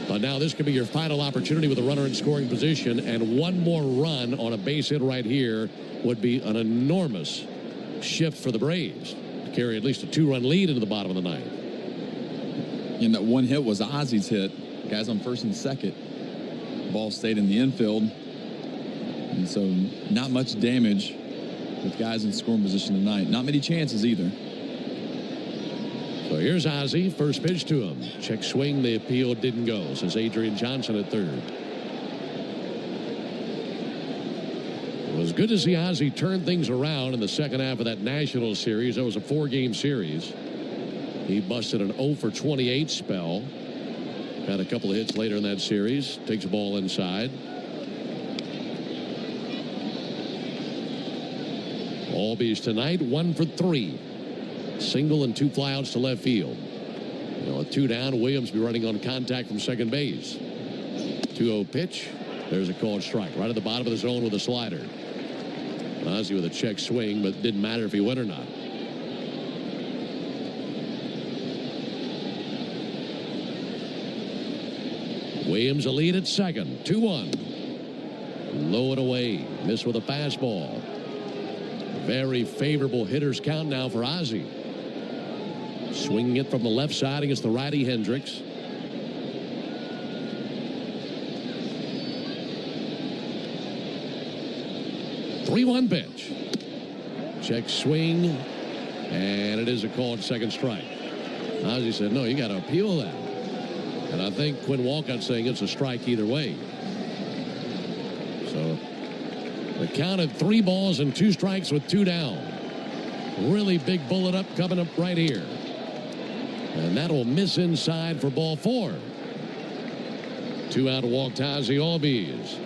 But now this could be your final opportunity with a runner in scoring position, and one more run on a base hit right here would be an enormous shift for the Braves to carry at least a 2-run lead into the bottom of the ninth. And that one hit was Ozzy's hit. Guys on first and second. Ball stayed in the infield. And so not much damage with guys in scoring position tonight. Not many chances either. So here's Ozzy. First pitch to him. Check swing. The appeal didn't go. Says Adrian Johnson at third. It was good to see Ozzy turn things around in the second half of that National Series. That was a 4-game series. He busted an 0 for 28 spell. Had a couple of hits later in that series. Takes a ball inside. Albies tonight 1 for 3. Single and 2 flyouts to left field. With 2 down, Williams will be running on contact from second base. 2-0 pitch. There's a called strike right at the bottom of the zone with a slider. Ozzy with a check swing, but it didn't matter if he went or not. Williams a lead at second. 2-1. Low and away. Missed with a fastball. Very favorable hitter's count now for Ozzy. Swinging it from the left side against the righty Hendricks. Three-one pitch. Check swing. And it is a called second strike. Ozzy said, no, you got to appeal that. And I think Quinn Walcott's saying it's a strike either way. So the count of 3 balls and 2 strikes with 2 down. Really big bullet up coming up right here. And that'll miss inside for ball 4. 2 out walk ties the Albies.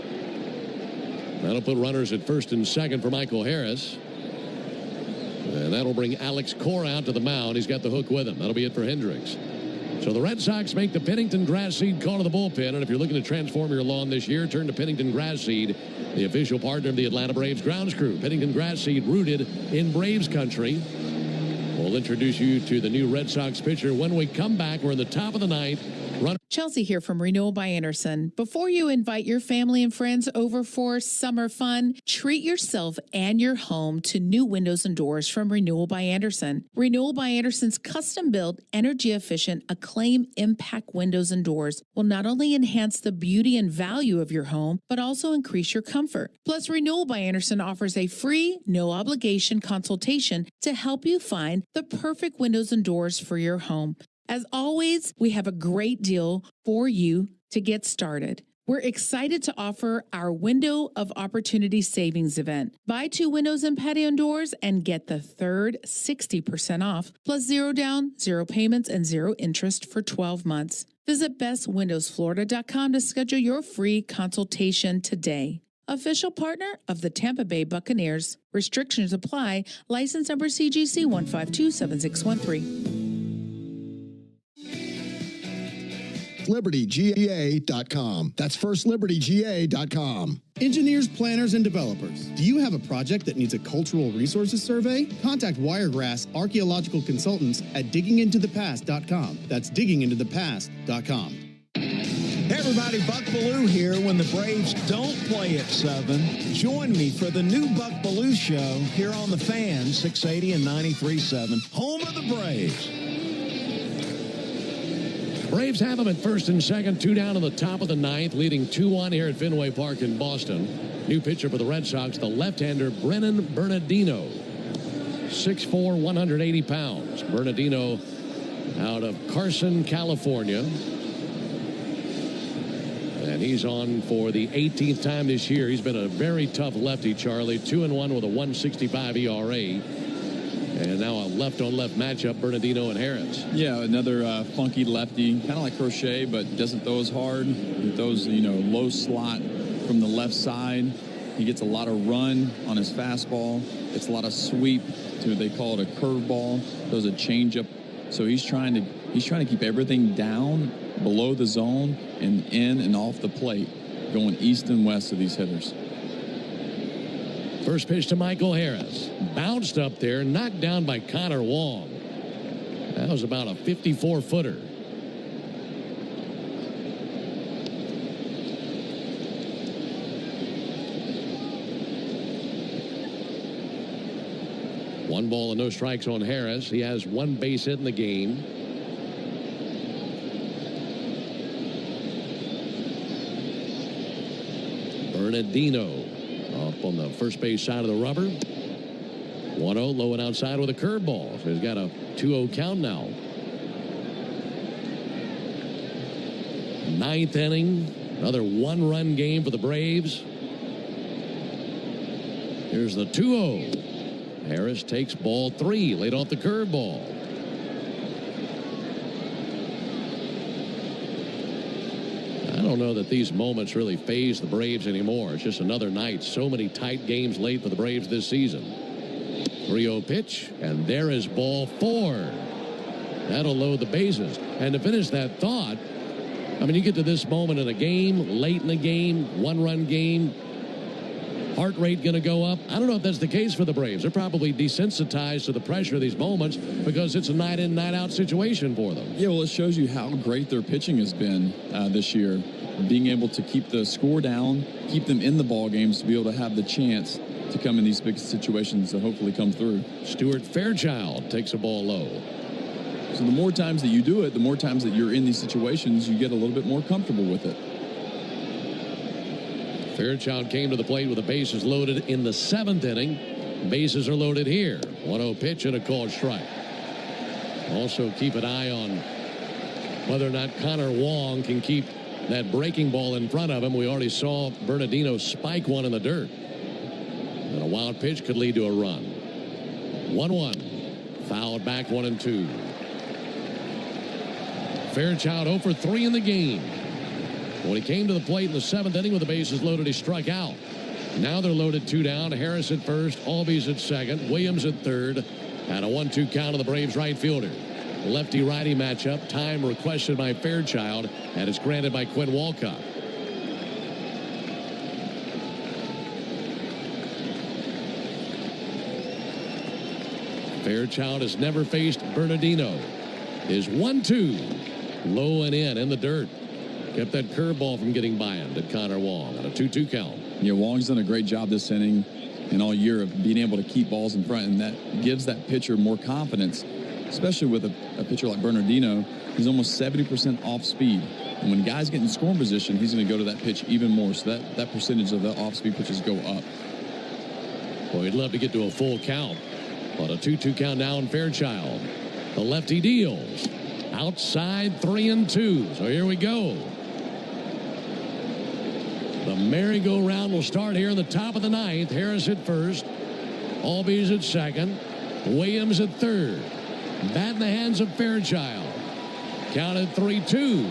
That'll put runners at first and second for Michael Harris. And that'll bring Alex Cora out to the mound. He's got the hook with him. That'll be it for Hendricks. So the Red Sox make the Pennington Grass Seed call to the bullpen. And if you're looking to transform your lawn this year, turn to Pennington Grass Seed, the official partner of the Atlanta Braves grounds crew. Pennington Grass Seed, rooted in Braves country. We'll introduce you to the new Red Sox pitcher when we come back. We're in the top of the ninth. Chelsea here from Renewal by Anderson. Before you invite your family and friends over for summer fun, treat yourself and your home to new windows and doors from Renewal by Anderson. Renewal by Anderson's custom-built, energy-efficient, Acclaim Impact windows and doors will not only enhance the beauty and value of your home, but also increase your comfort. Plus, Renewal by Anderson offers a free, no-obligation consultation to help you find the perfect windows and doors for your home. As always, we have a great deal for you to get started. We're excited to offer our Window of Opportunity Savings event. Buy 2 windows and patio doors and get the third 60% off, plus 0 down, 0 payments, and 0 interest for 12 months. Visit bestwindowsflorida.com to schedule your free consultation today. Official partner of the Tampa Bay Buccaneers. Restrictions apply. License number CGC 1527613. FirstLibertyGA.com. That's FirstLibertyGA.com. Engineers, planners, and developers. Do you have a project that needs a cultural resources survey? Contact Wiregrass Archaeological Consultants at diggingintothe.past.com. That's diggingintothe.past.com. Hey everybody, Buck Bellew here. When the Braves don't play at 7, join me for the new Buck Bellew Show here on The Fan, 680 and 93.7, home of the Braves. Braves have them at first and second, 2 down in the top of the ninth, leading 2-1 here at Fenway Park in Boston. New pitcher for the Red Sox, the left-hander Brennan Bernardino. 6'4", 180 pounds. Bernardino out of Carson, California. And he's on for the 18th time this year. He's been a very tough lefty, Charlie. 2-1 with a 1.65 ERA. And now a left-on-left matchup, Bernardino and Harris. Yeah, another funky lefty, kind of like Crochet, but doesn't throw as hard. He throws, low slot from the left side. He gets a lot of run on his fastball. It's a lot of sweep to, they call it a curveball. Throws a changeup. So he's trying to keep everything down below the zone and in and off the plate, going east and west of these hitters. First pitch to Michael Harris. Bounced up there, knocked down by Connor Wong. That was about a 54-footer. 1 ball and no strikes on Harris. He has 1 base hit in the game. Bernardino up on the first base side of the rubber. 1-0, low and outside with a curveball. So he's got a 2-0 count now. 9th inning. Another 1-run game for the Braves. Here's the 2-0. Harris takes ball 3, laid off the curveball. I don't know that these moments really faze the Braves anymore. It's just another night. So many tight games late for the Braves this season. 3-0 pitch, and there is ball 4. That'll load the bases. And to finish that thought, I mean, you get to this moment in a game, late in the game, 1-run game, heart rate going to go up. I don't know if that's the case for the Braves. They're probably desensitized to the pressure of these moments because it's a night-in, night-out situation for them. Yeah, well, it shows you how great their pitching has been this year. Being able to keep the score down, keep them in the ball games to be able to have the chance to come in these big situations to hopefully come through. Stuart Fairchild takes a ball low. So the more times that you do it, the more times that you're in these situations, you get a little bit more comfortable with it. Fairchild came to the plate with the bases loaded in the 7th inning. Bases are loaded here. 1-0 pitch and a called strike. Also keep an eye on whether or not Connor Wong can keep that breaking ball in front of him. We already saw Bernardino spike one in the dirt. And a wild pitch could lead to a run. 1-1. Fouled back 1-2. Fairchild 0 for 3 in the game. When he came to the plate in the 7th inning with the bases loaded, he struck out. Now they're loaded 2 down. Harris at first, Albies at second, Williams at third, and a 1-2 count of the Braves right fielder. Lefty-righty matchup, time requested by Fairchild, and it's granted by Quinn Walcott. Fairchild has never faced Bernardino. His 1-2, low and in the dirt. Kept that curveball from getting by him, did Connor Wong, on a 2-2 count. Yeah, Wong's done a great job this inning and all year of being able to keep balls in front, and that gives that pitcher more confidence, especially with a pitcher like Bernardino. He's almost 70% off speed. And when guys get in scoring position, he's going to go to that pitch even more, so that percentage of the off-speed pitches go up. Well, he'd love to get to a full count. But a 2-2 count now in Fairchild. The lefty deals. Outside 3-2. So here we go. The merry-go-round will start here in the top of the 9th. Harris at first. Albies at second. Williams at third. Bat in the hands of Fairchild. Counted 3-2.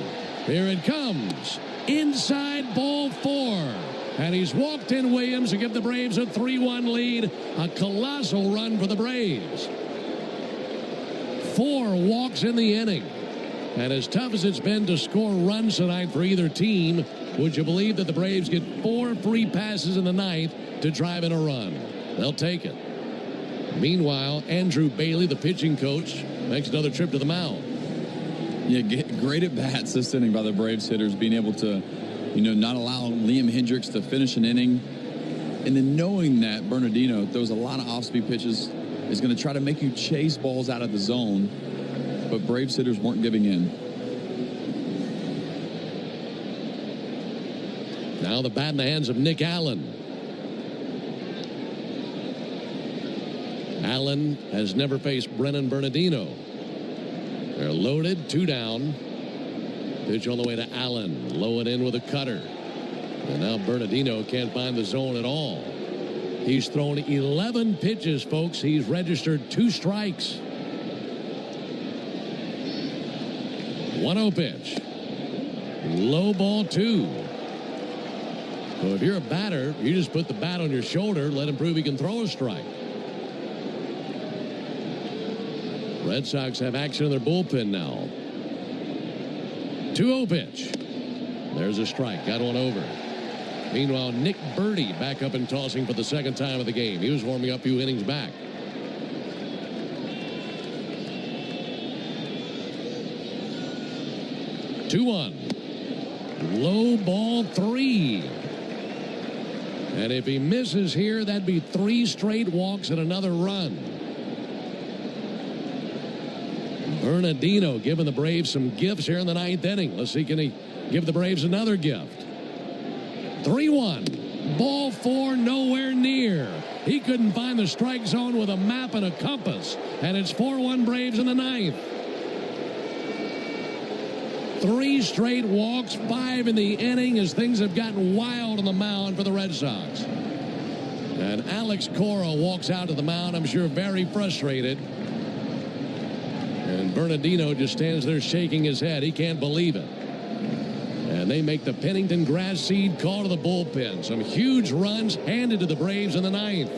Here it comes. Inside ball 4. And he's walked in Williams to give the Braves a 3-1 lead. A colossal run for the Braves. 4 walks in the inning. And as tough as it's been to score runs tonight for either team, would you believe that the Braves get 4 free passes in the 9th to drive in a run? They'll take it. Meanwhile, Andrew Bailey, the pitching coach, makes another trip to the mound. Yeah, great at bats this inning by the Braves hitters, being able to, not allow Liam Hendricks to finish an inning. And then knowing that Bernardino throws a lot of off-speed pitches, is going to try to make you chase balls out of the zone. But Braves hitters weren't giving in. Now the bat in the hands of Nick Allen. Allen has never faced Brennan Bernardino. They're loaded, 2 down. Pitch on the way to Allen. Low and in with a cutter. And now Bernardino can't find the zone at all. He's thrown 11 pitches, folks. He's registered 2 strikes. 1-0 pitch. Low ball 2. So if you're a batter, you just put the bat on your shoulder, let him prove he can throw a strike. Red Sox have action in their bullpen now. 2-0 pitch. There's a strike. Got one over. Meanwhile, Nick Birdie back up and tossing for the 2nd time of the game. He was warming up a few innings back. Two-1. Low ball 3. And if he misses here, that'd be 3 straight walks and another run. Bernardino giving the Braves some gifts here in the 9th inning. Let's see, can he give the Braves another gift? 3-1. Ball 4, nowhere near. He couldn't find the strike zone with a map and a compass. And it's 4-1 Braves in the 9th. 3 straight walks, 5 in the inning as things have gotten wild on the mound for the Red Sox. And Alex Cora walks out to the mound, I'm sure very frustrated. And Bernardino just stands there shaking his head. He can't believe it. And they make the Pennington grass seed call to the bullpen. Some huge runs handed to the Braves in the 9th.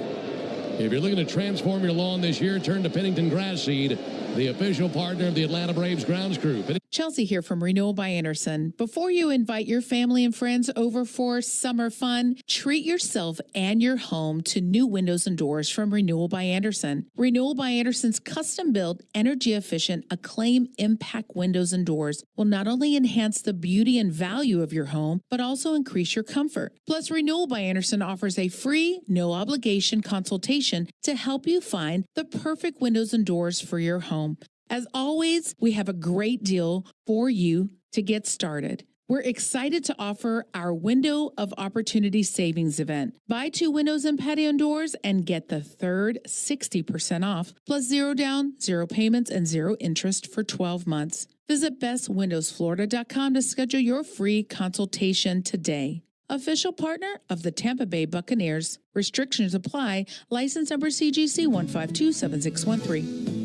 If you're looking to transform your lawn this year, turn to Pennington grass seed, the official partner of the Atlanta Braves grounds crew. Chelsea here from Renewal by Anderson. Before you invite your family and friends over for summer fun, treat yourself and your home to new windows and doors from Renewal by Anderson. Renewal by Anderson's custom-built, energy-efficient, Acclaim Impact windows and doors will not only enhance the beauty and value of your home, but also increase your comfort. Plus, Renewal by Anderson offers a free, no-obligation consultation to help you find the perfect windows and doors for your home. As always, we have a great deal for you to get started. We're excited to offer our Window of Opportunity Savings event. Buy 2 windows and patio doors and get the third 60% off, plus 0 down, 0 payments, and 0 interest for 12 months. Visit bestwindowsflorida.com to schedule your free consultation today. Official partner of the Tampa Bay Buccaneers. Restrictions apply. License number CGC 1527613.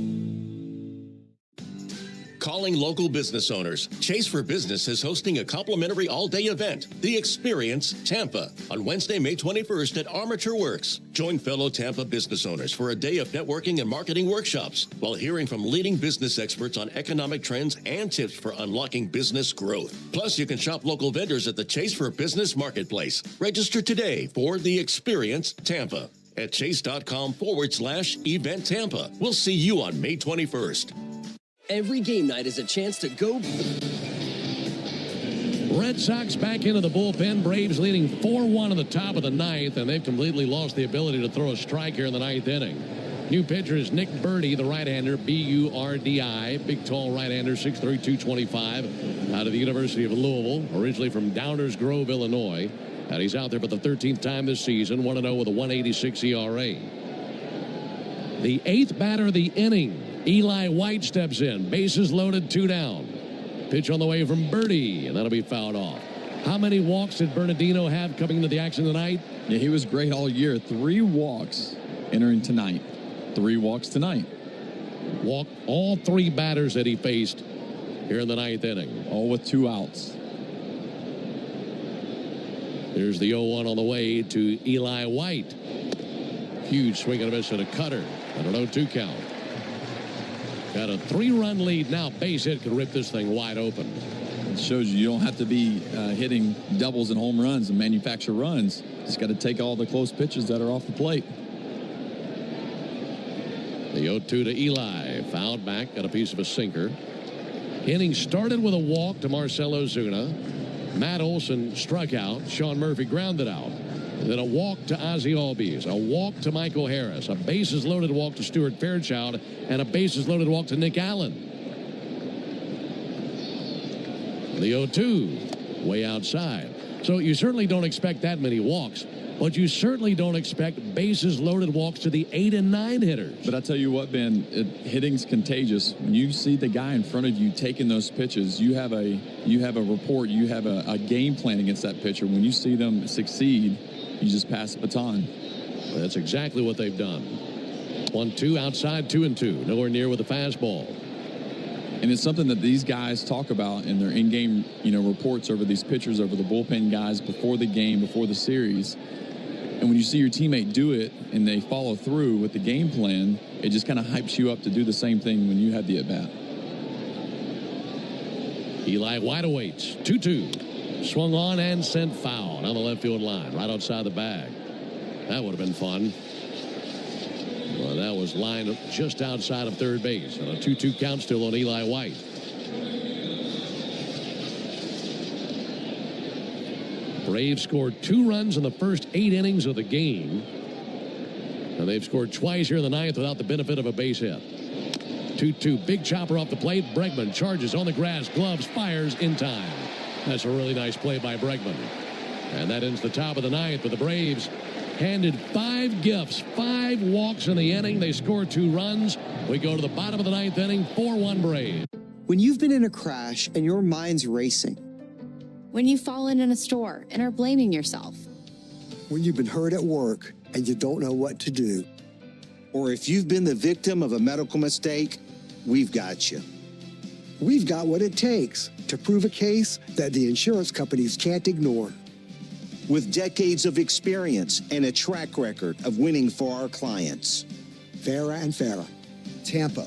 Calling local business owners. Chase for Business is hosting a complimentary all-day event, The Experience Tampa, on Wednesday, May 21st at Armature Works. Join fellow Tampa business owners for a day of networking and marketing workshops while hearing from leading business experts on economic trends and tips for unlocking business growth. Plus, you can shop local vendors at the Chase for Business Marketplace. Register today for The Experience Tampa at chase.com/event Tampa. We'll see you on May 21st. Every game night is a chance to go. Red Sox back into the bullpen. Braves leading 4-1 in the top of the 9th, and they've completely lost the ability to throw a strike here in the 9th inning. New pitcher is Nick Burdi, the right-hander, B-U-R-D-I. Big, tall right-hander, 6'3", 225, out of the University of Louisville, originally from Downers Grove, Illinois. And he's out there for the 13th time this season, 1-0 with a 1.86 ERA. The 8th batter of the inning, Eli White, steps in. Bases loaded, 2 down. Pitch on the way from Burdi, and that'll be fouled off. How many walks did Bernardino have coming into the action tonight? Yeah, he was great all year. 3 walks entering tonight. 3 walks tonight. Walked all 3 batters that he faced here in the 9th inning. All with 2 outs. Here's the 0-1 on the way to Eli White. Huge swing and a miss at a cutter. And an 0-2 count. Got a 3-run lead now. Base hit could rip this thing wide open. It shows you don't have to be hitting doubles and home runs and manufacture runs. Just got to take all the close pitches that are off the plate. The 0-2 to Eli. Fouled back. Got a piece of a sinker. Inning started with a walk to Marcelo Zuna. Matt Olson struck out. Sean Murphy grounded out. Then a walk to Ozzie Albies, a walk to Michael Harris, a bases-loaded walk to Stuart Fairchild, and a bases-loaded walk to Nick Allen. The 0-2, way outside. So you certainly don't expect that many walks, but you certainly don't expect bases-loaded walks to the 8 and 9 hitters. But I tell you what, Ben, hitting's contagious. When you see the guy in front of you taking those pitches, you have a report, you have a game plan against that pitcher. When you see them succeed, you just pass the baton. That's exactly what they've done. 1-2 outside, 2-2. Nowhere near with the fastball. And it's something that these guys talk about in their in-game, reports over these pitchers, over the bullpen guys before the game, before the series. And when you see your teammate do it and they follow through with the game plan, it just kind of hypes you up to do the same thing when you have the at-bat. Eli White awaits. 2-2. Swung on and sent foul down the left field line, right outside the bag. That would have been fun. Well, that was lined just outside of third base. And a 2-2 count still on Eli White. Braves scored 2 runs in the first 8 innings of the game. And they've scored twice here in the 9th without the benefit of a base hit. 2-2. Big chopper off the plate. Bregman charges on the grass. Gloves. Fires in time. That's a really nice play by Bregman. And that ends the top of the ninth with the Braves handed 5 gifts, 5 walks in the inning. They score 2 runs. We go to the bottom of the ninth inning, 4-1 Braves. When you've been in a crash and your mind's racing. When you've fallen in a store and are blaming yourself. When you've been hurt at work and you don't know what to do. Or if you've been the victim of a medical mistake, we've got you. We've got what it takes to prove a case that the insurance companies can't ignore. With decades of experience and a track record of winning for our clients. Farah and Farah, Tampa.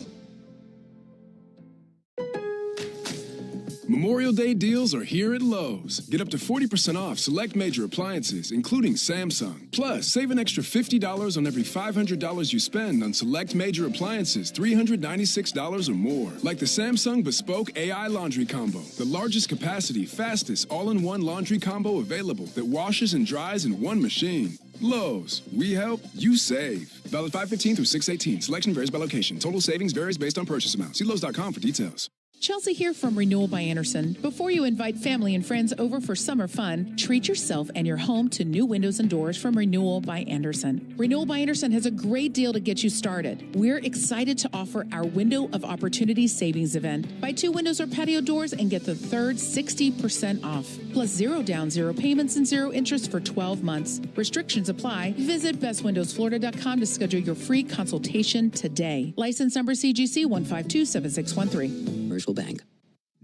Memorial Day deals are here at Lowe's. Get up to 40% off select major appliances, including Samsung. Plus, save an extra $50 on every $500 you spend on select major appliances, $396 or more. Like the Samsung Bespoke AI Laundry Combo, the largest capacity, fastest, all-in-one laundry combo available that washes and dries in one machine. Lowe's, we help, you save. Valid 5/15 through 6/18. Selection varies by location. Total savings varies based on purchase amount. See Lowe's.com for details. Chelsea here from Renewal by Anderson. Before you invite family and friends over for summer fun, treat yourself and your home to new windows and doors from Renewal by Anderson. Renewal by Anderson has a great deal to get you started. We're excited to offer our Window of Opportunity Savings Event. Buy 2 windows or patio doors and get the third 60% off. Plus 0 down, 0 payments, and 0 interest for 12 months. Restrictions apply. Visit bestwindowsflorida.com to schedule your free consultation today. License number CGC 1527613. Commercial Bank.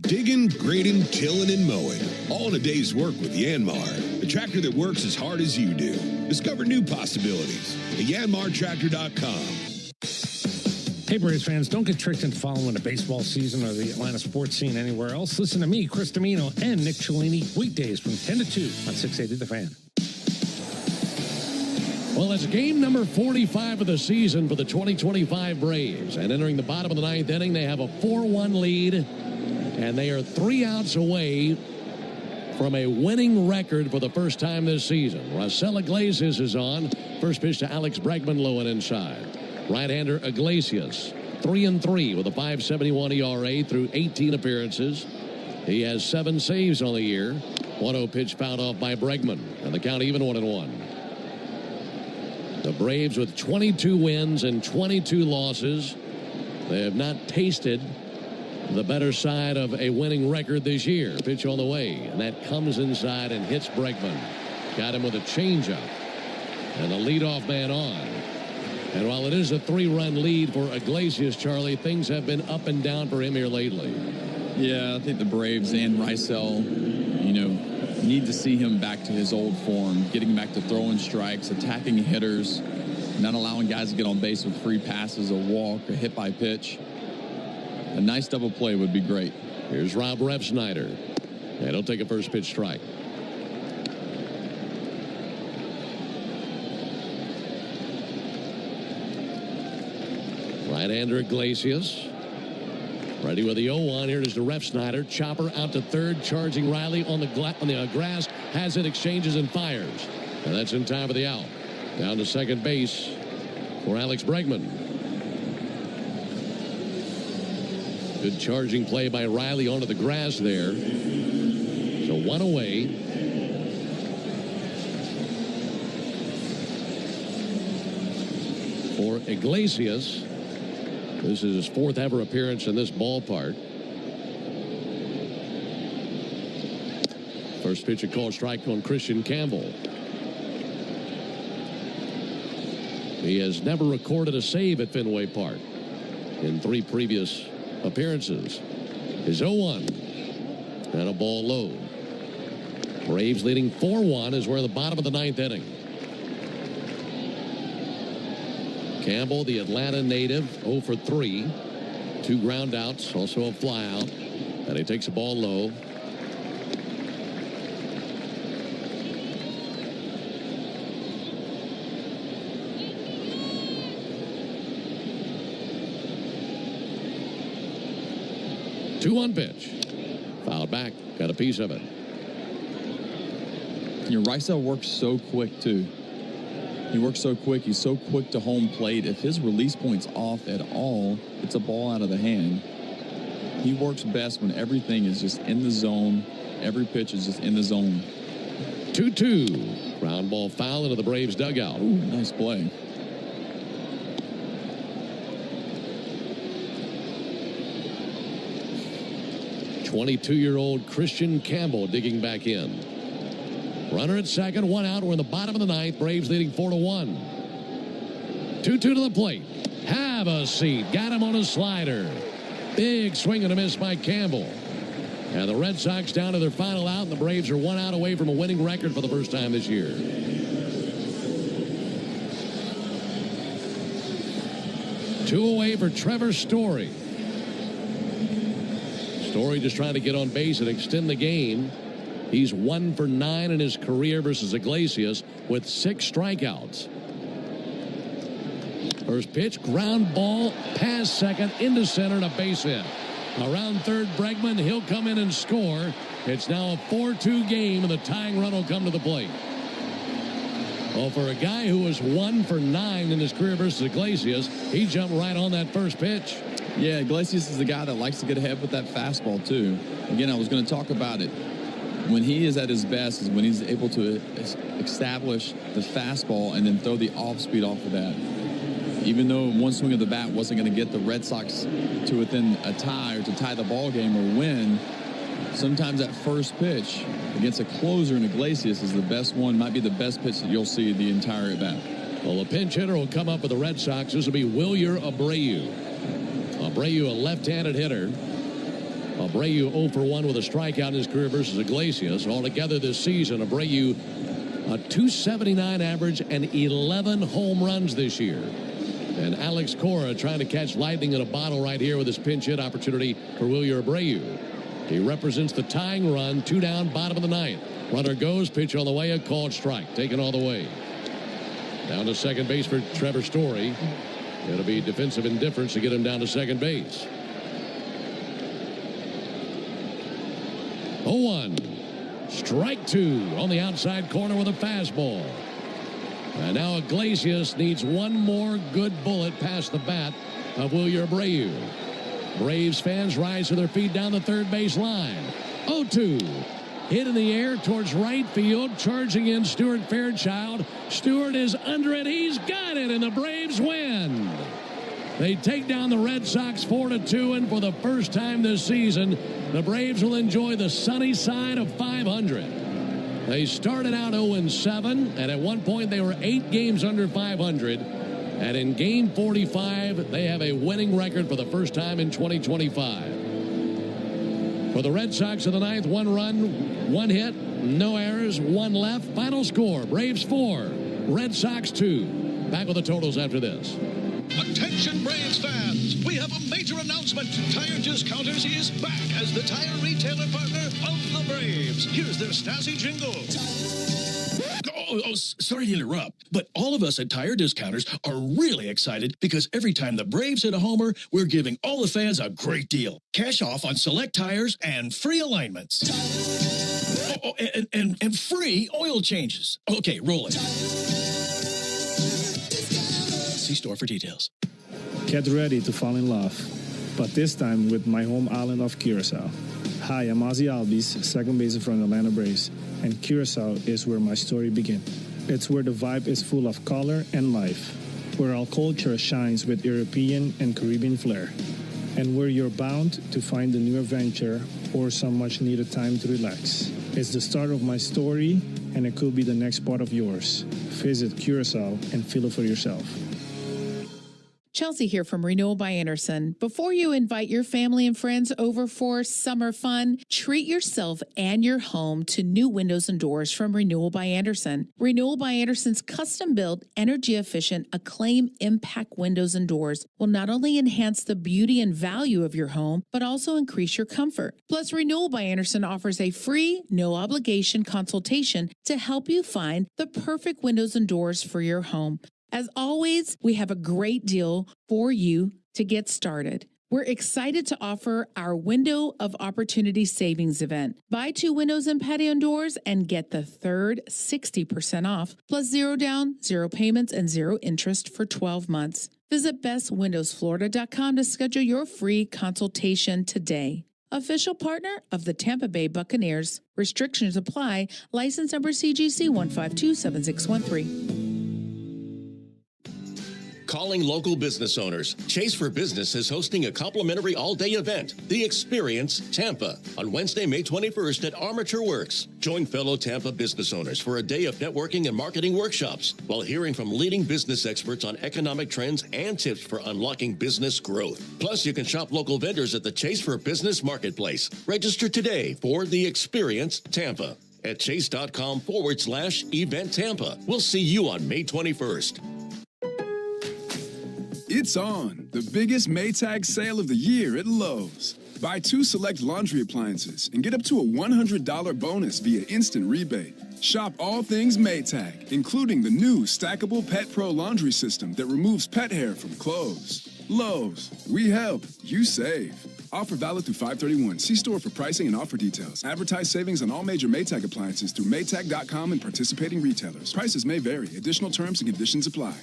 Digging, grading, tilling, and mowing. All in a day's work with Yanmar, the tractor that works as hard as you do. Discover new possibilities at yanmartractor.com. Hey, Braves fans, don't get tricked into following the baseball season or the Atlanta sports scene anywhere else. Listen to me, Chris Domino, and Nick Cellini weekdays from 10 to 2 on 680 The Fan. Well, it's game number 45 of the season for the 2025 Braves. And entering the bottom of the ninth inning, they have a 4-1 lead. And they are 3 outs away from a winning record for the first time this season. Raisel Iglesias is on. First pitch to Alex Bregman, low and inside. Right-hander Iglesias, 3-3 with a 5.71 ERA through 18 appearances. He has 7 saves on the year. 1-0 pitch fouled off by Bregman. And the count even 1-1. The Braves with 22 wins and 22 losses. They have not tasted the better side of a winning record this year. Pitch on the way, and that comes inside and hits Bregman. Got him with a changeup. And the leadoff man on. And while it is a 3-run lead for Iglesias, Charlie, things have been up and down for him here lately. Yeah, I think the Braves and Raisel, need to see him back to his old form, getting back to throwing strikes, attacking hitters, not allowing guys to get on base with free passes, a walk, a hit by pitch. A nice double play would be great. Here's Rob Refsnyder. And he'll take a first pitch strike. Right-hander Iglesias. Ready with the 0-1. Here is the Refsnyder. Chopper out to third. Charging Riley on the grass. Has it, exchanges, and fires. And that's in time for the out. Down to second base for Alex Bregman. Good charging play by Riley onto the grass there. So 1 away. For Iglesias. This is his 4th ever appearance in this ballpark. First pitch, a called strike on Christian Campbell. He has never recorded a save at Fenway Park in 3 previous appearances. His 0-1 and a ball low. Braves leading 4-1 as we're in the bottom of the ninth inning. Campbell, the Atlanta native, 0 for 3. 2 ground outs, also a fly out. And he takes a ball low. Two-one pitch. Fouled back. Got a piece of it. Raisel works so quick, too. He works so quick. He's so quick to home plate. If his release point's off at all, it's a ball out of the hand. He works best when everything is just in the zone. Every pitch is just in the zone. 2-2. Ground ball foul into the Braves dugout. Ooh, nice play. '22-year-old Christian Campbell digging back in. Runner at second, one out. We're in the bottom of the ninth. Braves leading 4-1. 2-2 to the plate. Have a seat. Got him on a slider. Big swing and a miss by Campbell. And the Red Sox down to their final out, and the Braves are one out away from a winning record for the first time this year. Two away for Trevor Story. Story just trying to get on base and extend the game. He's 1 for 9 in his career versus Iglesias with 6 strikeouts. First pitch, ground ball, past second, into center, and a base hit. Around third, Bregman, he'll come in and score. It's now a 4-2 game, and the tying run will come to the plate. Well, for a guy who was 1 for 9 in his career versus Iglesias, he jumped right on that first pitch. Yeah, Iglesias is the guy that likes to get ahead with that fastball, too. Again, I was going to talk about it. When he is at his best is when he's able to establish the fastball and then throw the off-speed off of that. Even though one swing of the bat wasn't going to get the Red Sox to within a tie or to tie the ball game or win, sometimes that first pitch against a closer in Iglesias is the best one, might be the best pitch that you'll see the entire at-bat. Well, the pinch hitter will come up with the Red Sox. This will be Wilyer Abreu. Abreu, a left-handed hitter. Abreu 0 for 1 with a strikeout in his career versus Iglesias. Altogether this season, Abreu a .279 average and 11 home runs this year. And Alex Cora trying to catch lightning in a bottle right here with his pinch hit opportunity for Wilyer Abreu. He represents the tying run, 2 down, bottom of the ninth. Runner goes, pitch on the way, a called strike, taken all the way. Down to second base for Trevor Story. It'll be defensive indifference to get him down to second base. 0-1. Strike 2 on the outside corner with a fastball. And now Iglesias needs one more good bullet past the bat of Wilyer Abreu. Braves fans rise to their feet down the third base line. 0-2. Hit in the air towards right field. Charging in Stuart Fairchild. Stewart is under it. He's got it, and the Braves win. They take down the Red Sox 4-2, and for the first time this season, the Braves will enjoy the sunny side of 500. They started out 0-7, and at one point they were 8 games under 500. And in game 45, they have a winning record for the first time in 2025. For the Red Sox in the ninth, 1 run, 1 hit, no errors, 1 left. Final score, Braves 4, Red Sox 2. Back with the totals after this. Attention Braves fans, we have a major announcement. Tire Discounters is back as the tire retailer partner of the Braves. Here's their snazzy jingle. Sorry to interrupt, but all of us at Tire Discounters are really excited because every time the Braves hit a homer, we're giving all the fans a great deal. Cash off on select tires and free alignments. And free oil changes. Okay, roll it. See store for details. Get ready to fall in love, but this time with my home island of Curacao. Hi, I'm Ozzy Albies, second baseman from the Atlanta Braves, and Curacao is where my story begins. It's where the vibe is full of color and life, where our culture shines with European and Caribbean flair, and where you're bound to find a new adventure or some much-needed time to relax. It's the start of my story, and it could be the next part of yours. Visit Curacao and feel it for yourself. Chelsea here from Renewal by Anderson. Before you invite your family and friends over for summer fun, treat yourself and your home to new windows and doors from Renewal by Anderson. Renewal by Anderson's custom-built, energy-efficient, Acclaim Impact windows and doors will not only enhance the beauty and value of your home, but also increase your comfort. Plus, Renewal by Anderson offers a free, no-obligation consultation to help you find the perfect windows and doors for your home. As always, we have a great deal for you to get started. We're excited to offer our Window of Opportunity Savings event. Buy 2 windows and patio doors and get the third 60% off, plus 0 down, 0 payments, and 0 interest for 12 months. Visit bestwindowsflorida.com to schedule your free consultation today. Official partner of the Tampa Bay Buccaneers. Restrictions apply. License number CGC 1527613. Calling local business owners. Chase for Business is hosting a complimentary all-day event, The Experience Tampa, on Wednesday, May 21st at Armature Works. Join fellow Tampa business owners for a day of networking and marketing workshops while hearing from leading business experts on economic trends and tips for unlocking business growth. Plus, you can shop local vendors at the Chase for Business Marketplace. Register today for The Experience Tampa at chase.com/event Tampa. We'll see you on May 21st. It's on, the biggest Maytag sale of the year at Lowe's. Buy 2 select laundry appliances and get up to a $100 bonus via instant rebate. Shop all things Maytag, including the new stackable Pet Pro laundry system that removes pet hair from clothes. Lowe's, we help, you save. Offer valid through 5/31. See store for pricing and offer details. Advertise savings on all major Maytag appliances through maytag.com and participating retailers. Prices may vary. Additional terms and conditions apply.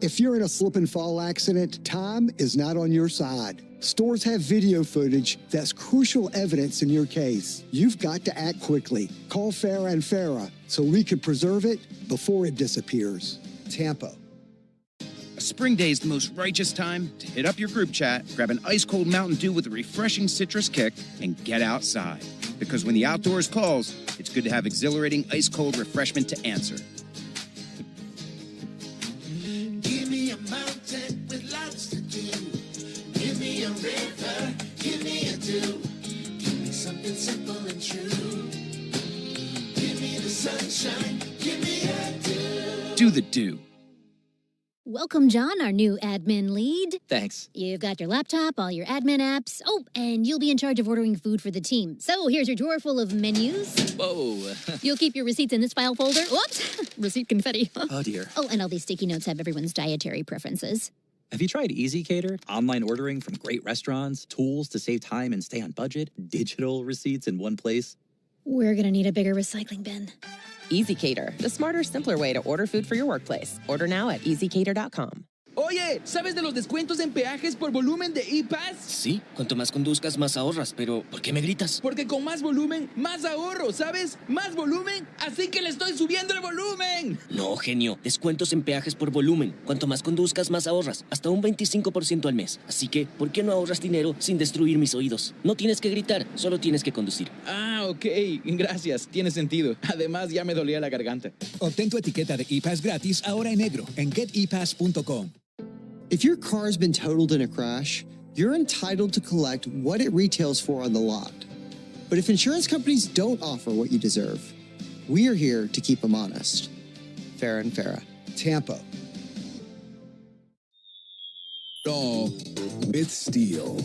If you're in a slip and fall accident, time is not on your side. Stores have video footage that's crucial evidence in your case. You've got to act quickly. Call Farah and Farah so we can preserve it before it disappears. Tampa. A spring day is the most righteous time to hit up your group chat, grab an ice-cold Mountain Dew with a refreshing citrus kick, and get outside. Because when the outdoors calls, it's good to have exhilarating ice-cold refreshment to answer. Give me a mountain with lots to do. Give me a river, give me a dew. Give me something simple and true. Give me the sunshine, give me a dew. Do the dew. Welcome, John, our new admin lead. Thanks. You've got your laptop, all your admin apps. Oh, and you'll be in charge of ordering food for the team. So here's your drawer full of menus. Whoa. You'll keep your receipts in this file folder. Whoops! Receipt confetti. Oh, dear. Oh, and all these sticky notes have everyone's dietary preferences. Have you tried Easy Cater? Online ordering from great restaurants, tools to save time and stay on budget, digital receipts in one place. We're gonna need a bigger recycling bin. Easy Cater, the smarter, simpler way to order food for your workplace. Order now at easycater.com. Oye, ¿sabes de los descuentos en peajes por volumen de E-Pass? Sí, cuanto más conduzcas, más ahorras, pero ¿por qué me gritas? Porque con más volumen, más ahorro, ¿sabes? Más volumen, así que le estoy subiendo el volumen. No, genio, descuentos en peajes por volumen. Cuanto más conduzcas, más ahorras, hasta un 25% al mes. Así que, ¿por qué no ahorras dinero sin destruir mis oídos? No tienes que gritar, solo tienes que conducir. Ah, ok, gracias, tiene sentido. Además, ya me dolía la garganta. Obtén tu etiqueta de E-Pass gratis ahora en negro en getepass.com. If your car's been totaled in a crash, you're entitled to collect what it retails for on the lot. But if insurance companies don't offer what you deserve, we are here to keep them honest. Farah and Farah. Tampa. All with steel.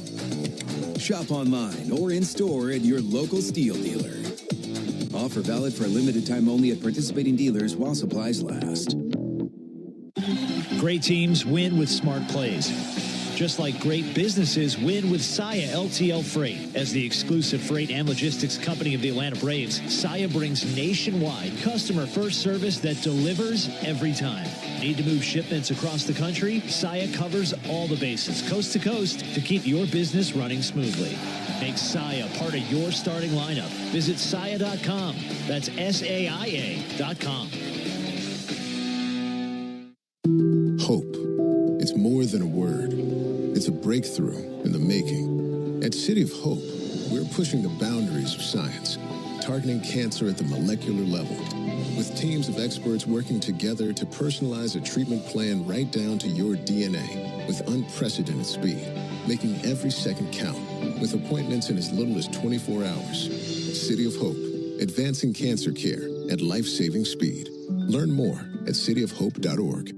Shop online or in store at your local steel dealer. Offer valid for a limited time only at participating dealers while supplies last. Great teams win with smart plays. Just like great businesses win with Saia LTL Freight. As the exclusive freight and logistics company of the Atlanta Braves, Saia brings nationwide customer-first service that delivers every time. Need to move shipments across the country? Saia covers all the bases, coast to coast, to keep your business running smoothly. Make Saia part of your starting lineup. Visit Saia.com. That's SAIA.com. Hope. It's more than a word. It's a breakthrough in the making. At City of Hope, we're pushing the boundaries of science, targeting cancer at the molecular level, with teams of experts working together to personalize a treatment plan right down to your DNA with unprecedented speed, making every second count, with appointments in as little as 24 hours. City of Hope, advancing cancer care at life-saving speed. Learn more at cityofhope.org.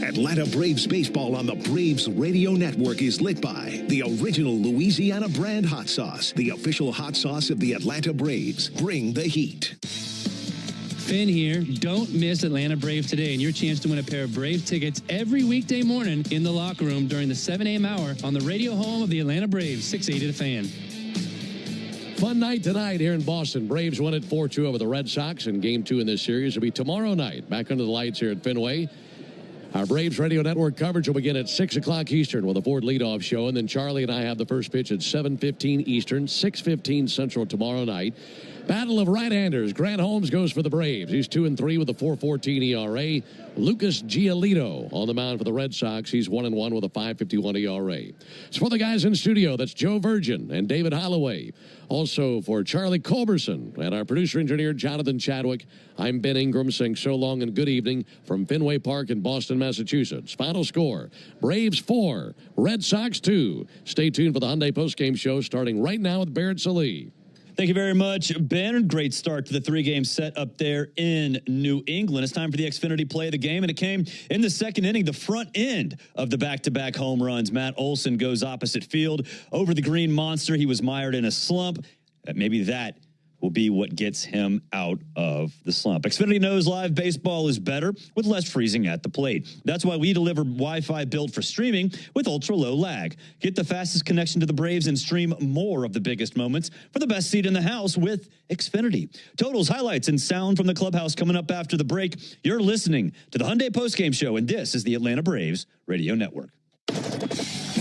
Atlanta Braves baseball on the Braves Radio Network is lit by the original Louisiana brand hot sauce, the official hot sauce of the Atlanta Braves. Bring the heat. Finn here. Don't miss Atlanta Brave Today and your chance to win a pair of Brave tickets every weekday morning in the locker room during the 7 a.m. hour on the radio home of the Atlanta Braves, 680 The Fan. Fun night tonight here in Boston. Braves won it 4-2 over the Red Sox, and Game 2 in this series will be tomorrow night. Back under the lights here at Fenway. Our Braves Radio Network coverage will begin at 6 o'clock Eastern with a Ford leadoff show, and then Charlie and I have the first pitch at 7:15 Eastern, 6:15 Central tomorrow night. Battle of right-handers. Grant Holmes goes for the Braves. He's 2-3 with a 4.14 ERA. Lucas Giolito on the mound for the Red Sox. He's 1-1 with a 5.51 ERA. It's for the guys in studio. That's Joe Virgin and David Holloway. Also for Charlie Culberson and our producer-engineer Jonathan Chadwick, I'm Ben Ingram saying so long and good evening from Fenway Park in Boston, Massachusetts. Final score, Braves 4, Red Sox 2. Stay tuned for the Hyundai postgame show starting right now with Barrett Salee. Thank you very much, Ben. Great start to the three-game set up there in New England. It's time for the Xfinity play of the game, and it came in the second inning, the front end of the back-to-back home runs. Matt Olson goes opposite field over the Green Monster. He was mired in a slump. Maybe that will be what gets him out of the slump. Xfinity knows live baseball is better with less freezing at the plate. That's why we deliver Wi-Fi built for streaming with ultra-low lag. Get the fastest connection to the Braves and stream more of the biggest moments for the best seat in the house with Xfinity. Totals, highlights, and sound from the clubhouse coming up after the break. You're listening to the Hyundai Postgame Show, and this is the Atlanta Braves Radio Network.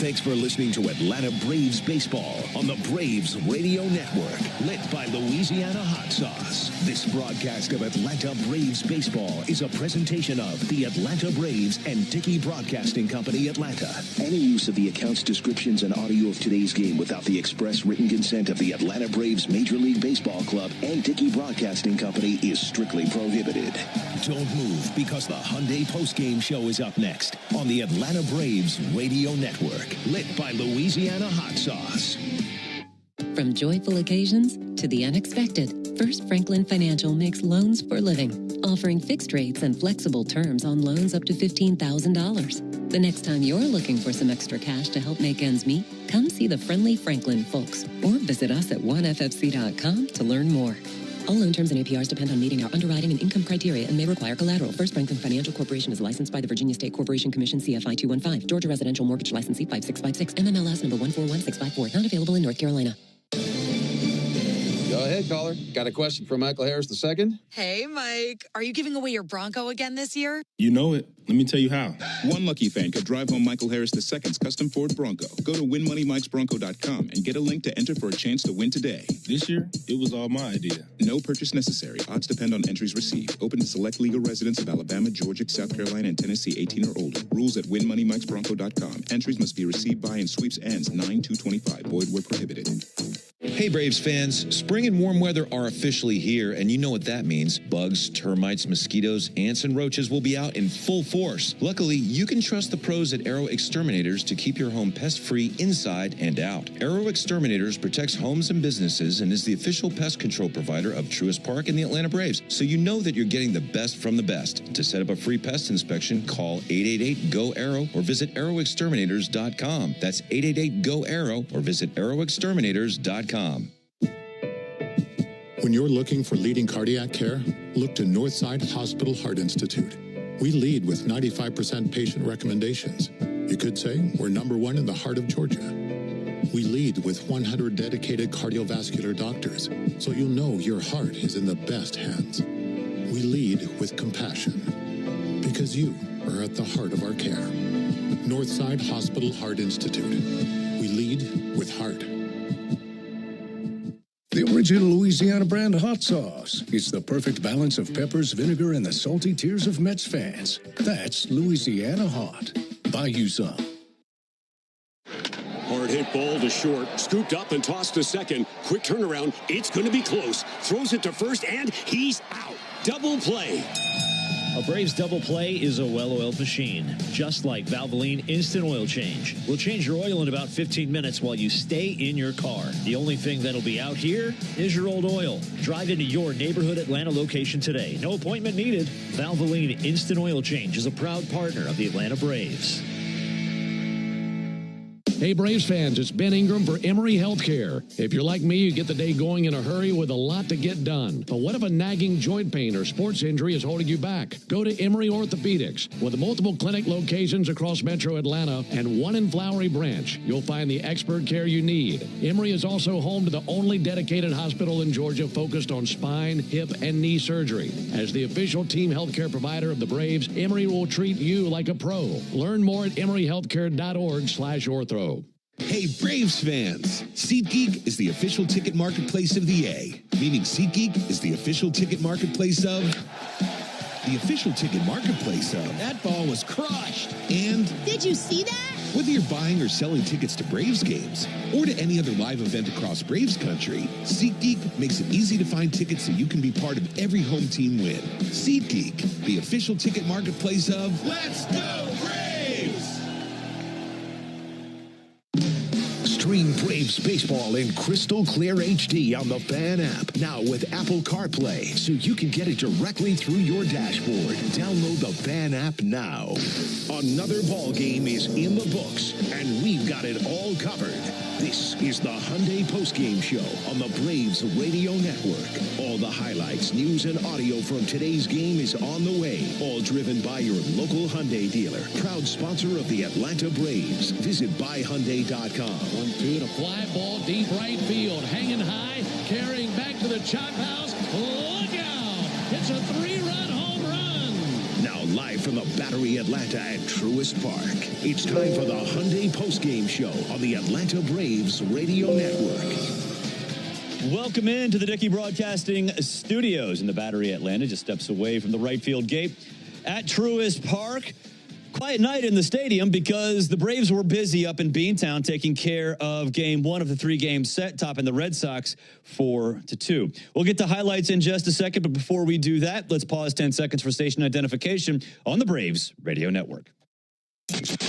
Thanks for listening to Atlanta Braves Baseball on the Braves Radio Network, lit by Louisiana Hot Sauce. This broadcast of Atlanta Braves Baseball is a presentation of the Atlanta Braves and Dickey Broadcasting Company, Atlanta. Any use of the accounts, descriptions, and audio of today's game without the express written consent of the Atlanta Braves Major League Baseball Club and Dickey Broadcasting Company is strictly prohibited. Don't move, because the Hyundai Postgame Show is up next on the Atlanta Braves Radio Network, lit by Louisiana Hot Sauce. From joyful occasions to the unexpected, First Franklin Financial makes loans for living, offering fixed rates and flexible terms on loans up to $15,000. The next time you're looking for some extra cash to help make ends meet, come see the friendly Franklin folks or visit us at oneffc.com to learn more. All loan terms and APRs depend on meeting our underwriting and income criteria and may require collateral. First Franklin Financial Corporation is licensed by the Virginia State Corporation Commission, CFI 215. Georgia Residential Mortgage Licensee 5656, MMLS number 141654. Not available in North Carolina. Go ahead, caller. Got a question for Michael Harris II? Hey, Mike. Are you giving away your Bronco again this year? You know it. Let me tell you how. One lucky fan could drive home Michael Harris II's custom Ford Bronco. Go to winmoneymikesbronco.com and get a link to enter for a chance to win today. This year, it was all my idea. No purchase necessary. Odds depend on entries received. Open to select legal residents of Alabama, Georgia, South Carolina, and Tennessee 18 or older. Rules at winmoneymikesbronco.com. Entries must be received by and sweeps ends 9/2/25. Void where prohibited. Hey Braves fans, spring and warm weather are officially here, and you know what that means. Bugs, termites, mosquitoes, ants, and roaches will be out in full force. Luckily, you can trust the pros at Arrow Exterminators to keep your home pest-free inside and out. Arrow Exterminators protects homes and businesses and is the official pest control provider of Truist Park and the Atlanta Braves, so you know that you're getting the best from the best. To set up a free pest inspection, call 888-GO-ARROW or visit arrowexterminators.com. That's 888-GO-ARROW or visit arrowexterminators.com. When you're looking for leading cardiac care, look to Northside Hospital Heart Institute. We lead with 95% patient recommendations. You could say we're #1 in the heart of Georgia. We lead with 100 dedicated cardiovascular doctors, so you'll know your heart is in the best hands. We lead with compassion, because you are at the heart of our care. Northside Hospital Heart Institute. We lead with heart. The original Louisiana brand hot sauce. It's the perfect balance of peppers, vinegar, and the salty tears of Mets fans. That's Louisiana Hot. Buy you some. Hard hit ball to short, scooped up and tossed to second. Quick turnaround, it's going to be close. Throws it to first, and he's out. Double play. A Braves double play is a well-oiled machine, just like Valvoline Instant Oil Change. We'll change your oil in about 15 minutes while you stay in your car. The only thing that'll be out here is your old oil. Drive into your neighborhood Atlanta location today. No appointment needed. Valvoline Instant Oil Change is a proud partner of the Atlanta Braves. Hey, Braves fans, it's Ben Ingram for Emory Healthcare. If you're like me, you get the day going in a hurry with a lot to get done. But what if a nagging joint pain or sports injury is holding you back? Go to Emory Orthopedics. With multiple clinic locations across Metro Atlanta and one in Flowery Branch, you'll find the expert care you need. Emory is also home to the only dedicated hospital in Georgia focused on spine, hip, and knee surgery. As the official team healthcare provider of the Braves, Emory will treat you like a pro. Learn more at emoryhealthcare.org/ortho. Hey, Braves fans! SeatGeek is the official ticket marketplace of the A, meaning SeatGeek is the official ticket marketplace of... the official ticket marketplace of... That ball was crushed. And... Did you see that? Whether you're buying or selling tickets to Braves games or to any other live event across Braves country, SeatGeek makes it easy to find tickets so you can be part of every home team win. SeatGeek, the official ticket marketplace of... Let's go Braves! Stream Braves baseball in crystal clear HD on the Fan app. Now with Apple CarPlay, so you can get it directly through your dashboard. Download the Fan app now. Another ball game is in the books, and we've got it all covered. This is the Hyundai postgame show on the Braves Radio Network. All the highlights, news, and audio from today's game is on the way. All driven by your local Hyundai dealer. Proud sponsor of the Atlanta Braves. Visit buyhyundai.com. 1-2 to fly ball deep right field. Hanging high, carrying back to the chop house. Look out! It's a 3-run home run. Now live from the Battery Atlanta at Truist Park. It's time for the Hyundai postgame show on the Atlanta Braves Radio Network. Welcome into the Dickey Broadcasting Studios in the Battery Atlanta, just steps away from the right field gate at Truist Park. Quiet night in the stadium because the Braves were busy up in Beantown taking care of game one of the 3-game set, topping the Red Sox 4-2. We'll get to highlights in just a second, but before we do that, let's pause 10 seconds for station identification on the Braves Radio Network.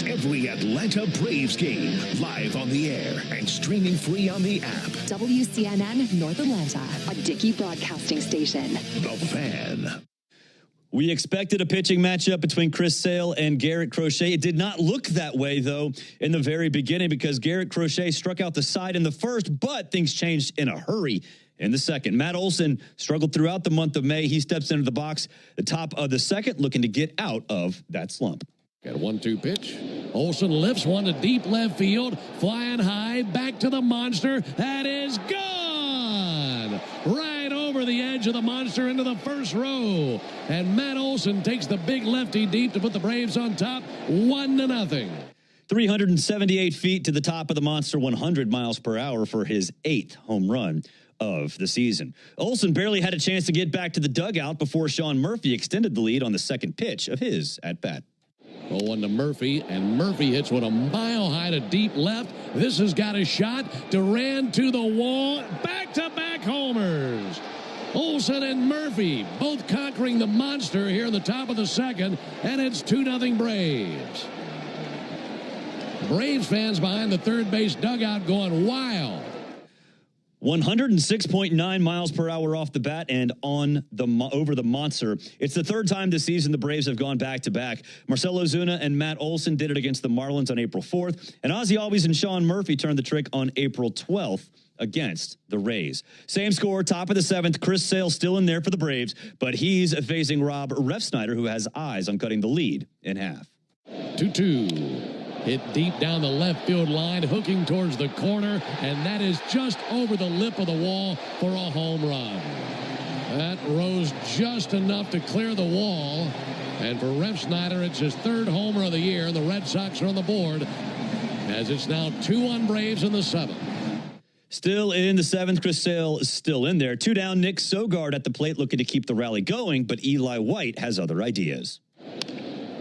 Every Atlanta Braves game, live on the air and streaming free on the app. WCNN North Atlanta, a Dickey Broadcasting station. The Fan. We expected a pitching matchup between Chris Sale and Garrett Crochet. It did not look that way, though, in the very beginning because Garrett Crochet struck out the side in the first, but things changed in a hurry in the second. Matt Olson struggled throughout the month of May. He steps into the box, the top of the second, looking to get out of that slump. Got a 1-2 pitch. Olson lifts one to deep left field, flying high, back to the monster. That is gone! Right over the edge of the monster into the first row. And Matt Olson takes the big lefty deep to put the Braves on top, 1-0. 378 feet to the top of the monster, 100 miles per hour for his 8th home run of the season. Olson barely had a chance to get back to the dugout before Sean Murphy extended the lead on the second pitch of his at-bat. 0-1 to Murphy, and Murphy hits one a mile high to deep left. This has got a shot. Duran to the wall. Back-to-back homers. Olson and Murphy both conquering the monster here in the top of the second, and it's 2-0 Braves. Braves fans behind the third base dugout going wild. 106.9 miles per hour off the bat and on the over the monster. It's the third time this season the Braves have gone back-to-back. Marcell Ozuna and Matt Olson did it against the Marlins on April 4th, and Ozzie Albies and Sean Murphy turned the trick on April 12th against the Rays. Same score, top of the 7th. Chris Sale still in there for the Braves, but he's facing Rob Refsnyder, who has eyes on cutting the lead in half. 2-2. Hit deep down the left field line, hooking towards the corner, and that is just over the lip of the wall for a home run. That rose just enough to clear the wall, and for Refsnyder, it's his 3rd homer of the year, and the Red Sox are on the board as it's now 2-1 Braves in the 7th. Still in the 7th, Chris Sale is still in there. 2 down, Nick Sogard at the plate looking to keep the rally going, but Eli White has other ideas.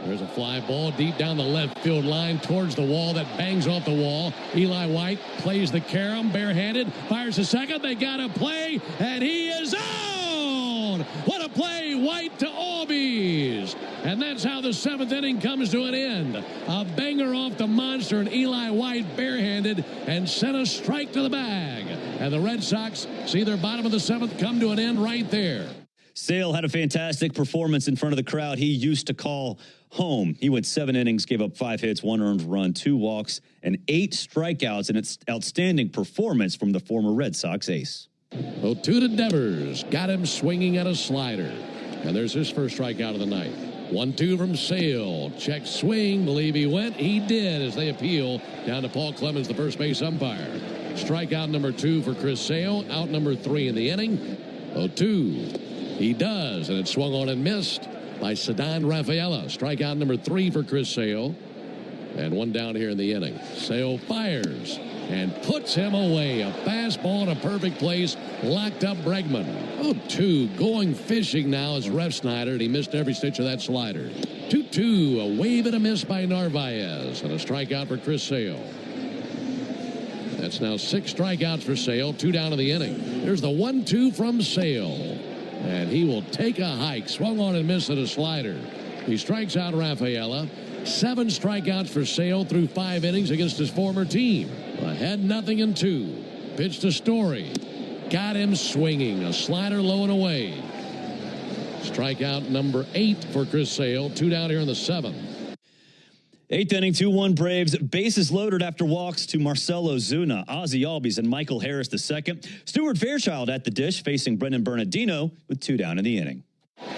There's a fly ball deep down the left field line towards the wall that bangs off the wall. Eli White plays the carom barehanded, fires a second. They got a play, and he is out! What a play, White to Albies! And that's how the 7th inning comes to an end. A banger off the monster, and Eli White barehanded and sent a strike to the bag. And the Red Sox see their bottom of the 7th come to an end right there. Sale had a fantastic performance in front of the crowd he used to call home. He went 7 innings, gave up 5 hits, 1 earned run, 2 walks, and 8 strikeouts, and its outstanding performance from the former Red Sox ace. 0-2 to Devers. Got him swinging at a slider. And there's his first strikeout of the night. 1-2 from Sale. Check swing. Believe he went. He did as they appeal down to Paul Clemens, the first base umpire. Strikeout number 2 for Chris Sale. Out number 3 in the inning. 0-2. He does, and it swung on and missed by Ceddanne Rafaela. Strikeout number 3 for Chris Sale. And 1 down here in the inning. Sale fires and puts him away. A fastball in a perfect place. Locked up Bregman. 0-2. Going fishing now is Refsnyder, and he missed every stitch of that slider. 2-2. A wave and a miss by Narvaez. And a strikeout for Chris Sale. That's now 6 strikeouts for Sale. 2 down in the inning. There's the 1-2 from Sale. And he will take a hike. Swung on and missed at a slider. He strikes out Rafaela. 7 strikeouts for Sale through 5 innings against his former team. Ahead 0-2. Pitch to Story. Got him swinging. A slider low and away. Strikeout number 8 for Chris Sale. 2 down here in the 7th. 8th inning, 2-1 Braves. Bases loaded after walks to Marcelo Zuna, Ozzie Albies, and Michael Harris II. Stuart Fairchild at the dish, facing Brendan Bernardino with 2 down in the inning.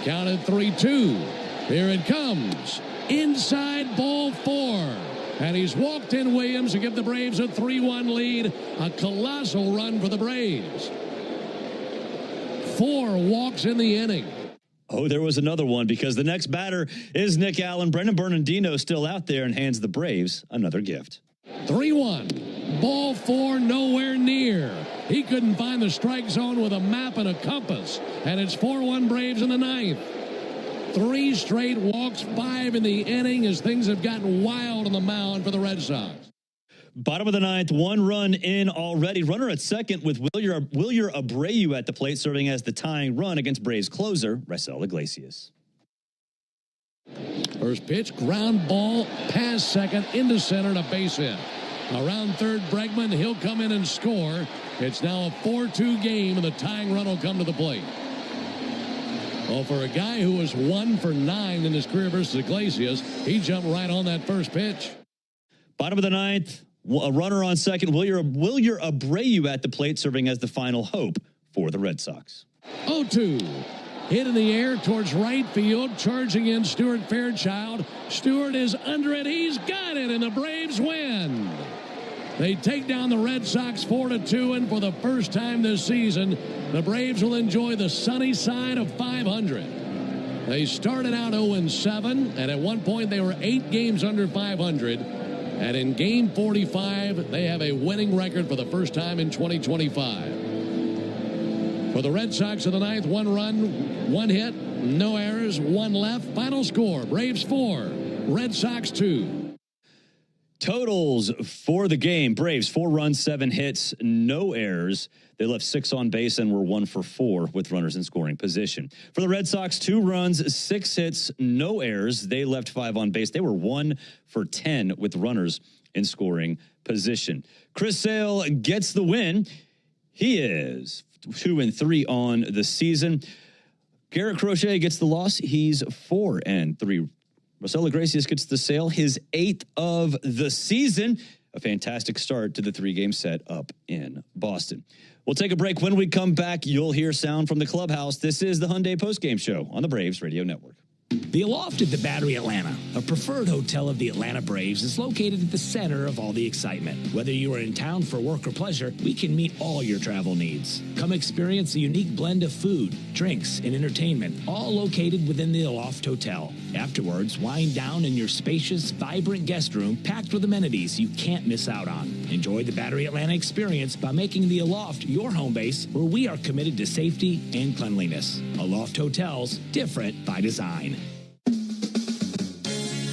Counted 3-2. Here it comes. Inside ball 4. And he's walked in Williams to give the Braves a 3-1 lead. A colossal run for the Braves. 4 walks in the inning. Oh, there was another one because the next batter is Nick Allen. Brendan Bernardino still out there and hands the Braves another gift. 3-1. Ball 4 nowhere near. He couldn't find the strike zone with a map and a compass. And it's 4-1 Braves in the 9th. 3 straight walks, 5 in the inning as things have gotten wild on the mound for the Red Sox. Bottom of the 9th, 1 run in already. Runner at second with Wilyer Abreu at the plate, serving as the tying run against Braves closer, Raisel Iglesias. First pitch, ground ball, past second, into center, and a base hit. Around third, Bregman, he'll come in and score. It's now a 4-2 game, and the tying run will come to the plate. Well, for a guy who was 1 for 9 in his career versus Iglesias, he jumped right on that first pitch. Bottom of the 9th, a runner on second, Wilyer Abreu at the plate, serving as the final hope for the Red Sox. 0-2. Hit in the air towards right field, charging in Stuart Fairchild. Stuart is under it. He's got it, and the Braves win. They take down the Red Sox 4-2, and for the first time this season, the Braves will enjoy the sunny side of 500. They started out 0-7, and at one point they were 8 games under 500. And in game 45, they have a winning record for the first time in 2025. For the Red Sox of the 9th, 1 run, 1 hit, no errors, 1 left. Final score, Braves 4, Red Sox 2. Totals for the game. Braves, 4 runs, 7 hits, no errors. They left 6 on base and were 1 for 4 with runners in scoring position. For the Red Sox, 2 runs, 6 hits, no errors. They left 5 on base. They were 1 for 10 with runners in scoring position. Chris Sale gets the win. He is 2-3 on the season. Garrett Crochet gets the loss. He's 4-3. Raisel Iglesias gets the Sale, his 8th of the season. A fantastic start to the 3-game set up in Boston. We'll take a break. When we come back, you'll hear sound from the clubhouse. This is the Hyundai Postgame Show on the Braves Radio Network. The Aloft at the Battery Atlanta, a preferred hotel of the Atlanta Braves, is located at the center of all the excitement. Whether you are in town for work or pleasure, we can meet all your travel needs. Come experience a unique blend of food, drinks, and entertainment, all located within the Aloft Hotel. Afterwards, wind down in your spacious, vibrant guest room packed with amenities you can't miss out on. Enjoy the Battery Atlanta experience by making the Aloft your home base, where we are committed to safety and cleanliness. Aloft Hotels, different by design.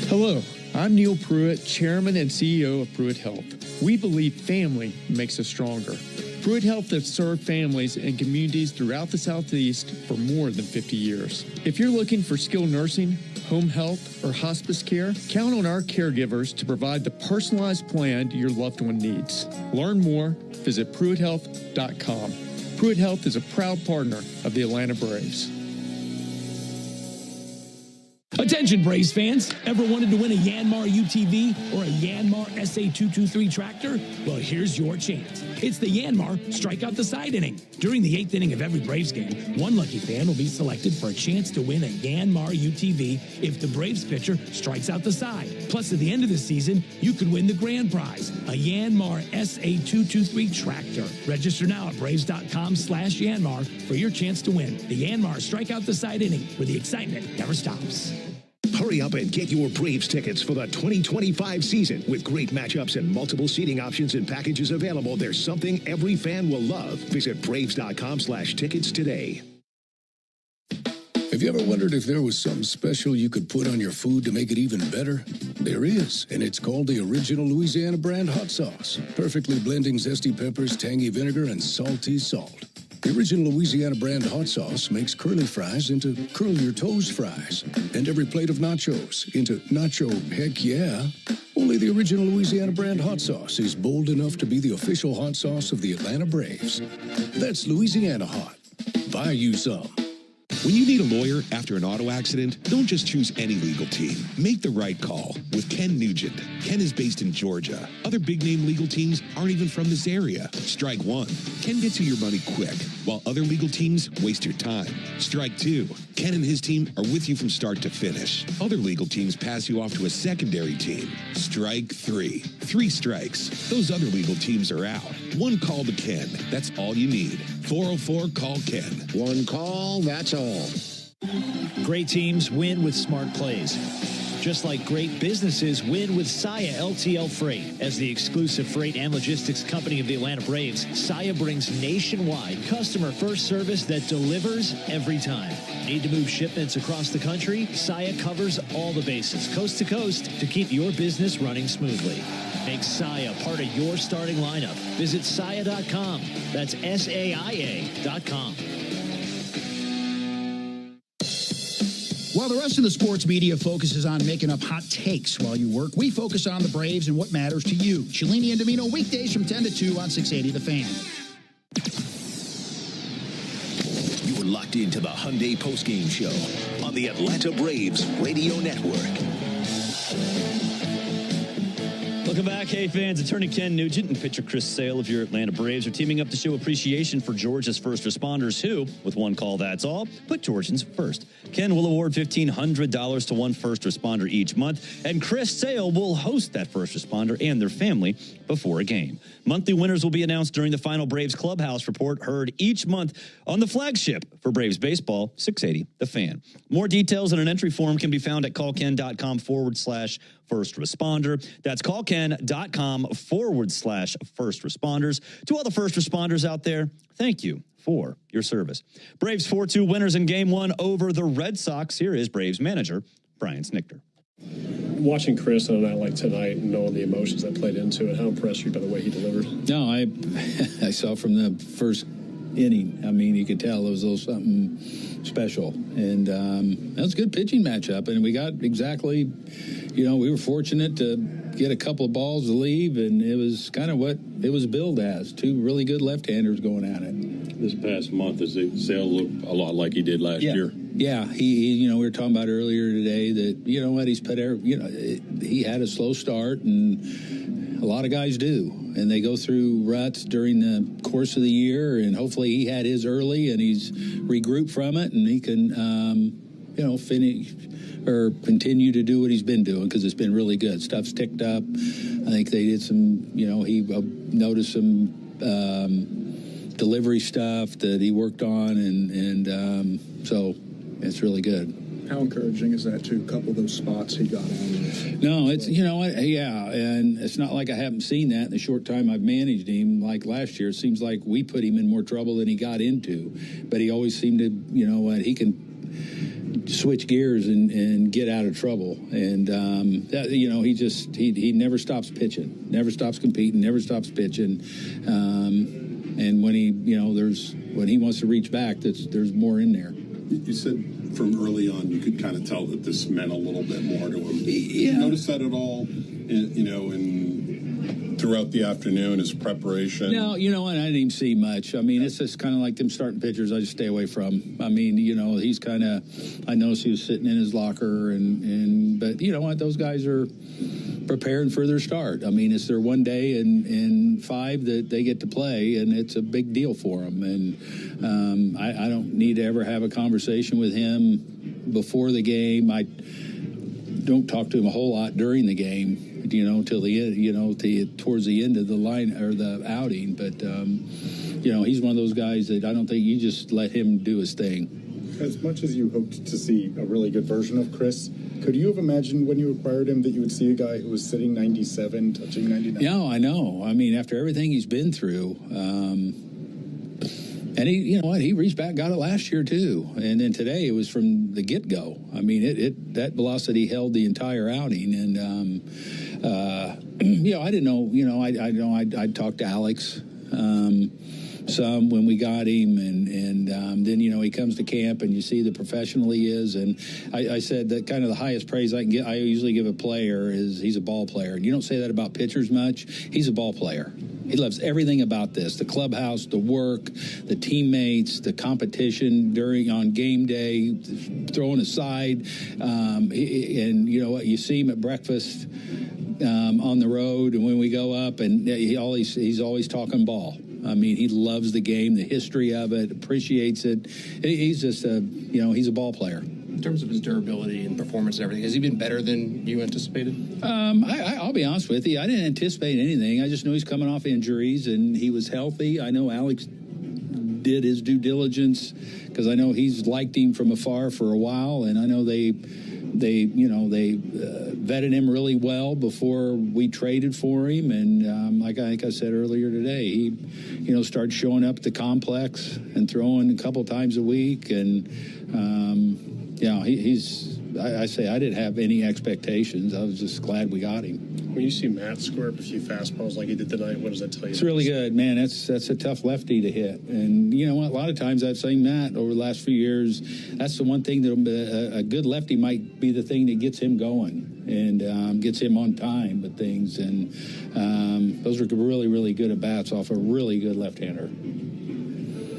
Hello, I'm Neil Pruitt, Chairman and CEO of Pruitt Health. We believe family makes us stronger. Pruitt Health has served families and communities throughout the Southeast for more than 50 years. If you're looking for skilled nursing, home health, or hospice care, count on our caregivers to provide the personalized plan your loved one needs. Learn more, visit PruittHealth.com. Pruitt Health is a proud partner of the Atlanta Braves. Attention, Braves fans. Ever wanted to win a Yanmar UTV or a Yanmar SA223 tractor? Well, here's your chance. It's the Yanmar Strike Out the Side inning. During the 8th inning of every Braves game, one lucky fan will be selected for a chance to win a Yanmar UTV if the Braves pitcher strikes out the side. Plus, at the end of the season, you could win the grand prize, a Yanmar SA223 tractor. Register now at Braves.com/Yanmar for your chance to win the Yanmar Strike Out the Side inning, where the excitement never stops. Hurry up and get your Braves tickets for the 2025 season. With great matchups and multiple seating options and packages available, there's something every fan will love. Visit Braves.com/tickets today. Have you ever wondered if there was something special you could put on your food to make it even better? There is, and it's called the original Louisiana brand hot sauce. Perfectly blending zesty peppers, tangy vinegar, and salty salt. The original Louisiana brand hot sauce makes curly fries into curl your toes fries, and every plate of nachos into nacho heck yeah. Only the original Louisiana brand hot sauce is bold enough to be the official hot sauce of the Atlanta Braves. That's Louisiana hot. Buy you some. When you need a lawyer after an auto accident, don't just choose any legal team. Make the right call with Ken Nugent. Ken is based in Georgia. Other big-name legal teams aren't even from this area. Strike one. Ken gets you your money quick, while other legal teams waste your time. Strike two. Ken and his team are with you from start to finish. Other legal teams pass you off to a secondary team. Strike three. 3 strikes. Those other legal teams are out. One call to Ken. That's all you need. 404-CALL-KEN. One call, that's all. Great teams win with smart plays. Just like great businesses win with Saia LTL Freight. As the exclusive freight and logistics company of the Atlanta Braves, Saia brings nationwide customer-first service that delivers every time. Need to move shipments across the country? Saia covers all the bases, coast to coast, to keep your business running smoothly. Make Saia part of your starting lineup. Visit Saia.com. That's SAIA.com. While the rest of the sports media focuses on making up hot takes while you work, we focus on the Braves and what matters to you. Cellini and Domino weekdays from 10 to 2 on 680 The Fan. You're locked into the Hyundai postgame show on the Atlanta Braves Radio Network. Welcome back, hey fans. Attorney Ken Nugent and pitcher Chris Sale of your Atlanta Braves are teaming up to show appreciation for Georgia's first responders who, with one call that's all, put Georgians first. Ken will award $1,500 to one first responder each month, and Chris Sale will host that first responder and their family before a game. Monthly winners will be announced during the final Braves Clubhouse Report, heard each month on the flagship for Braves baseball, 680 The Fan. More details and an entry form can be found at callken.com/first responder. That's callken.com/first responders. To all the first responders out there, thank you for your service. Braves 4-2 winners in Game 1 over the Red Sox. Here is Braves manager Brian Snichter. Watching Chris on a night like tonight and knowing the emotions that played into it, how impressed were you by the way he delivered? No, I saw from the first inning. I mean, you could tell it was a little something special. And that was a good pitching matchup. And we got exactly, we were fortunate to get a couple of balls to leave, and it was kind of what it was billed as. 2 really good left-handers going at it. This past month, does Sale look a lot like he did last year? Yeah, he we were talking about earlier today that, he's put, he had a slow start, and a lot of guys do. And they go through ruts during the course of the year, and hopefully he had his early, and he's regrouped from it, and he can, finish or continue to do what he's been doing, because it's been really good. Stuff's ticked up. I think they did some, he noticed some delivery stuff that he worked on, and so it's really good. How encouraging is that to a couple of those spots he got on? No, it's, and it's not like I haven't seen that in the short time I've managed him. Like last year, it seems like we put him in more trouble than he got into, but he always seemed to, he can switch gears and get out of trouble. And, he never stops pitching, never stops competing, never stops pitching. And when he, when he wants to reach back, there's more in there. You said from early on you could kind of tell that this meant a little bit more to him. Yeah. Did you notice that at all, in throughout the afternoon, his preparation? No, you know what? I didn't even see much. I mean, it's just kind of like them starting pitchers I just stay away from. I mean, you know, he's kind of, I noticed he was sitting in his locker, but you know what? Those guys are preparing for their start. I mean, it's their one day in 5 that they get to play, and it's a big deal for them. And I don't need to ever have a conversation with him before the game. I don't talk to him a whole lot during the game, you know, till the end, you know, towards the end of the line or the outing. But, you know, he's one of those guys that I don't think you just let him do his thing. As much as you hoped to see a really good version of Chris, could you have imagined when you acquired him that you would see a guy who was sitting 97, touching 99? Yeah, I know. I mean, after everything he's been through, and he, you know what, he reached back, got it last year too, and then today it was from the get-go. I mean, that velocity held the entire outing, and you know, I didn't know. You know, I'd talked to Alex some when we got him, and then, you know, he comes to camp and you see the professional he is, and I said that kind of the highest praise I can get, I usually give a player, is he's a ball player. And you don't say that about pitchers much. He's a ball player. He loves everything about this: the clubhouse, the work, the teammates, the competition on game day, throwing aside, and you know what, you see him at breakfast on the road, and when we go up, and he's always talking ball. I mean, he loves the game, the history of it, appreciates it. He's just you know, he's a ball player. In terms of his durability and performance and everything, has he been better than you anticipated? I'll be honest with you. I didn't anticipate anything. I just know he's coming off injuries, and he was healthy. I know Alex did his due diligence because I know he's liked him from afar for a while, and I know they vetted him really well before we traded for him. And like I said earlier today, he, you know, started showing up at the complex and throwing a couple times a week. And yeah, I say I didn't have any expectations. I was just glad we got him. When you see Matt square up a few fastballs like he did tonight, what does that tell you? It's really good, man. That's a tough lefty to hit. And you know what? A lot of times I've seen Matt over the last few years. That's the one thing that a good lefty might be the thing that gets him going and gets him on time with things. And those are really, really good at bats off a really good left-hander.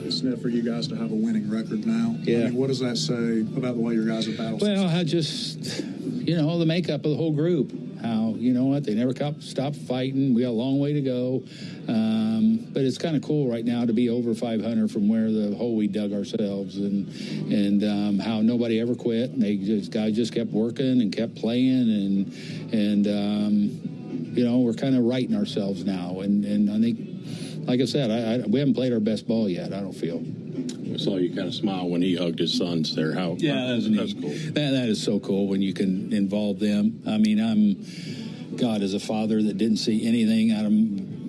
It's enough for you guys to have a winning record now. Yeah. I mean, what does that say about the way your guys have battled? Well, I just, you know, the makeup of the whole group. How, you know what, they never stopped fighting. We got a long way to go. But it's kind of cool right now to be over 500 from where the hole we dug ourselves, and how nobody ever quit. And guys just kept working and kept playing, and you know, we're kind of righting ourselves now. And I think, like I said, we haven't played our best ball yet, I don't feel. I saw you kind of smile when he hugged his sons there. That's cool. That is so cool when you can involve them. I mean, God, as a father that didn't see anything out of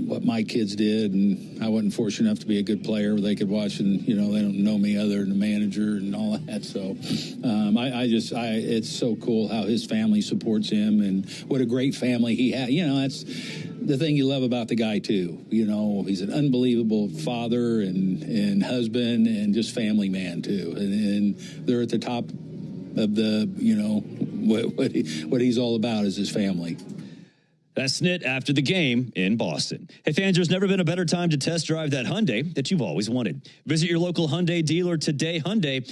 what my kids did, and I wasn't fortunate enough to be a good player where they could watch, and, you know, they don't know me other than the manager and all that. So it's so cool how his family supports him, and what a great family he had. You know, that's the thing you love about the guy too. You know, he's an unbelievable father and husband and just family man too. And they're at the top of the, you know, what he's all about is his family. That's Snit after the game in Boston. Hey, fans, there's never been a better time to test drive that Hyundai that you've always wanted. Visit your local Hyundai dealer today. Hyundai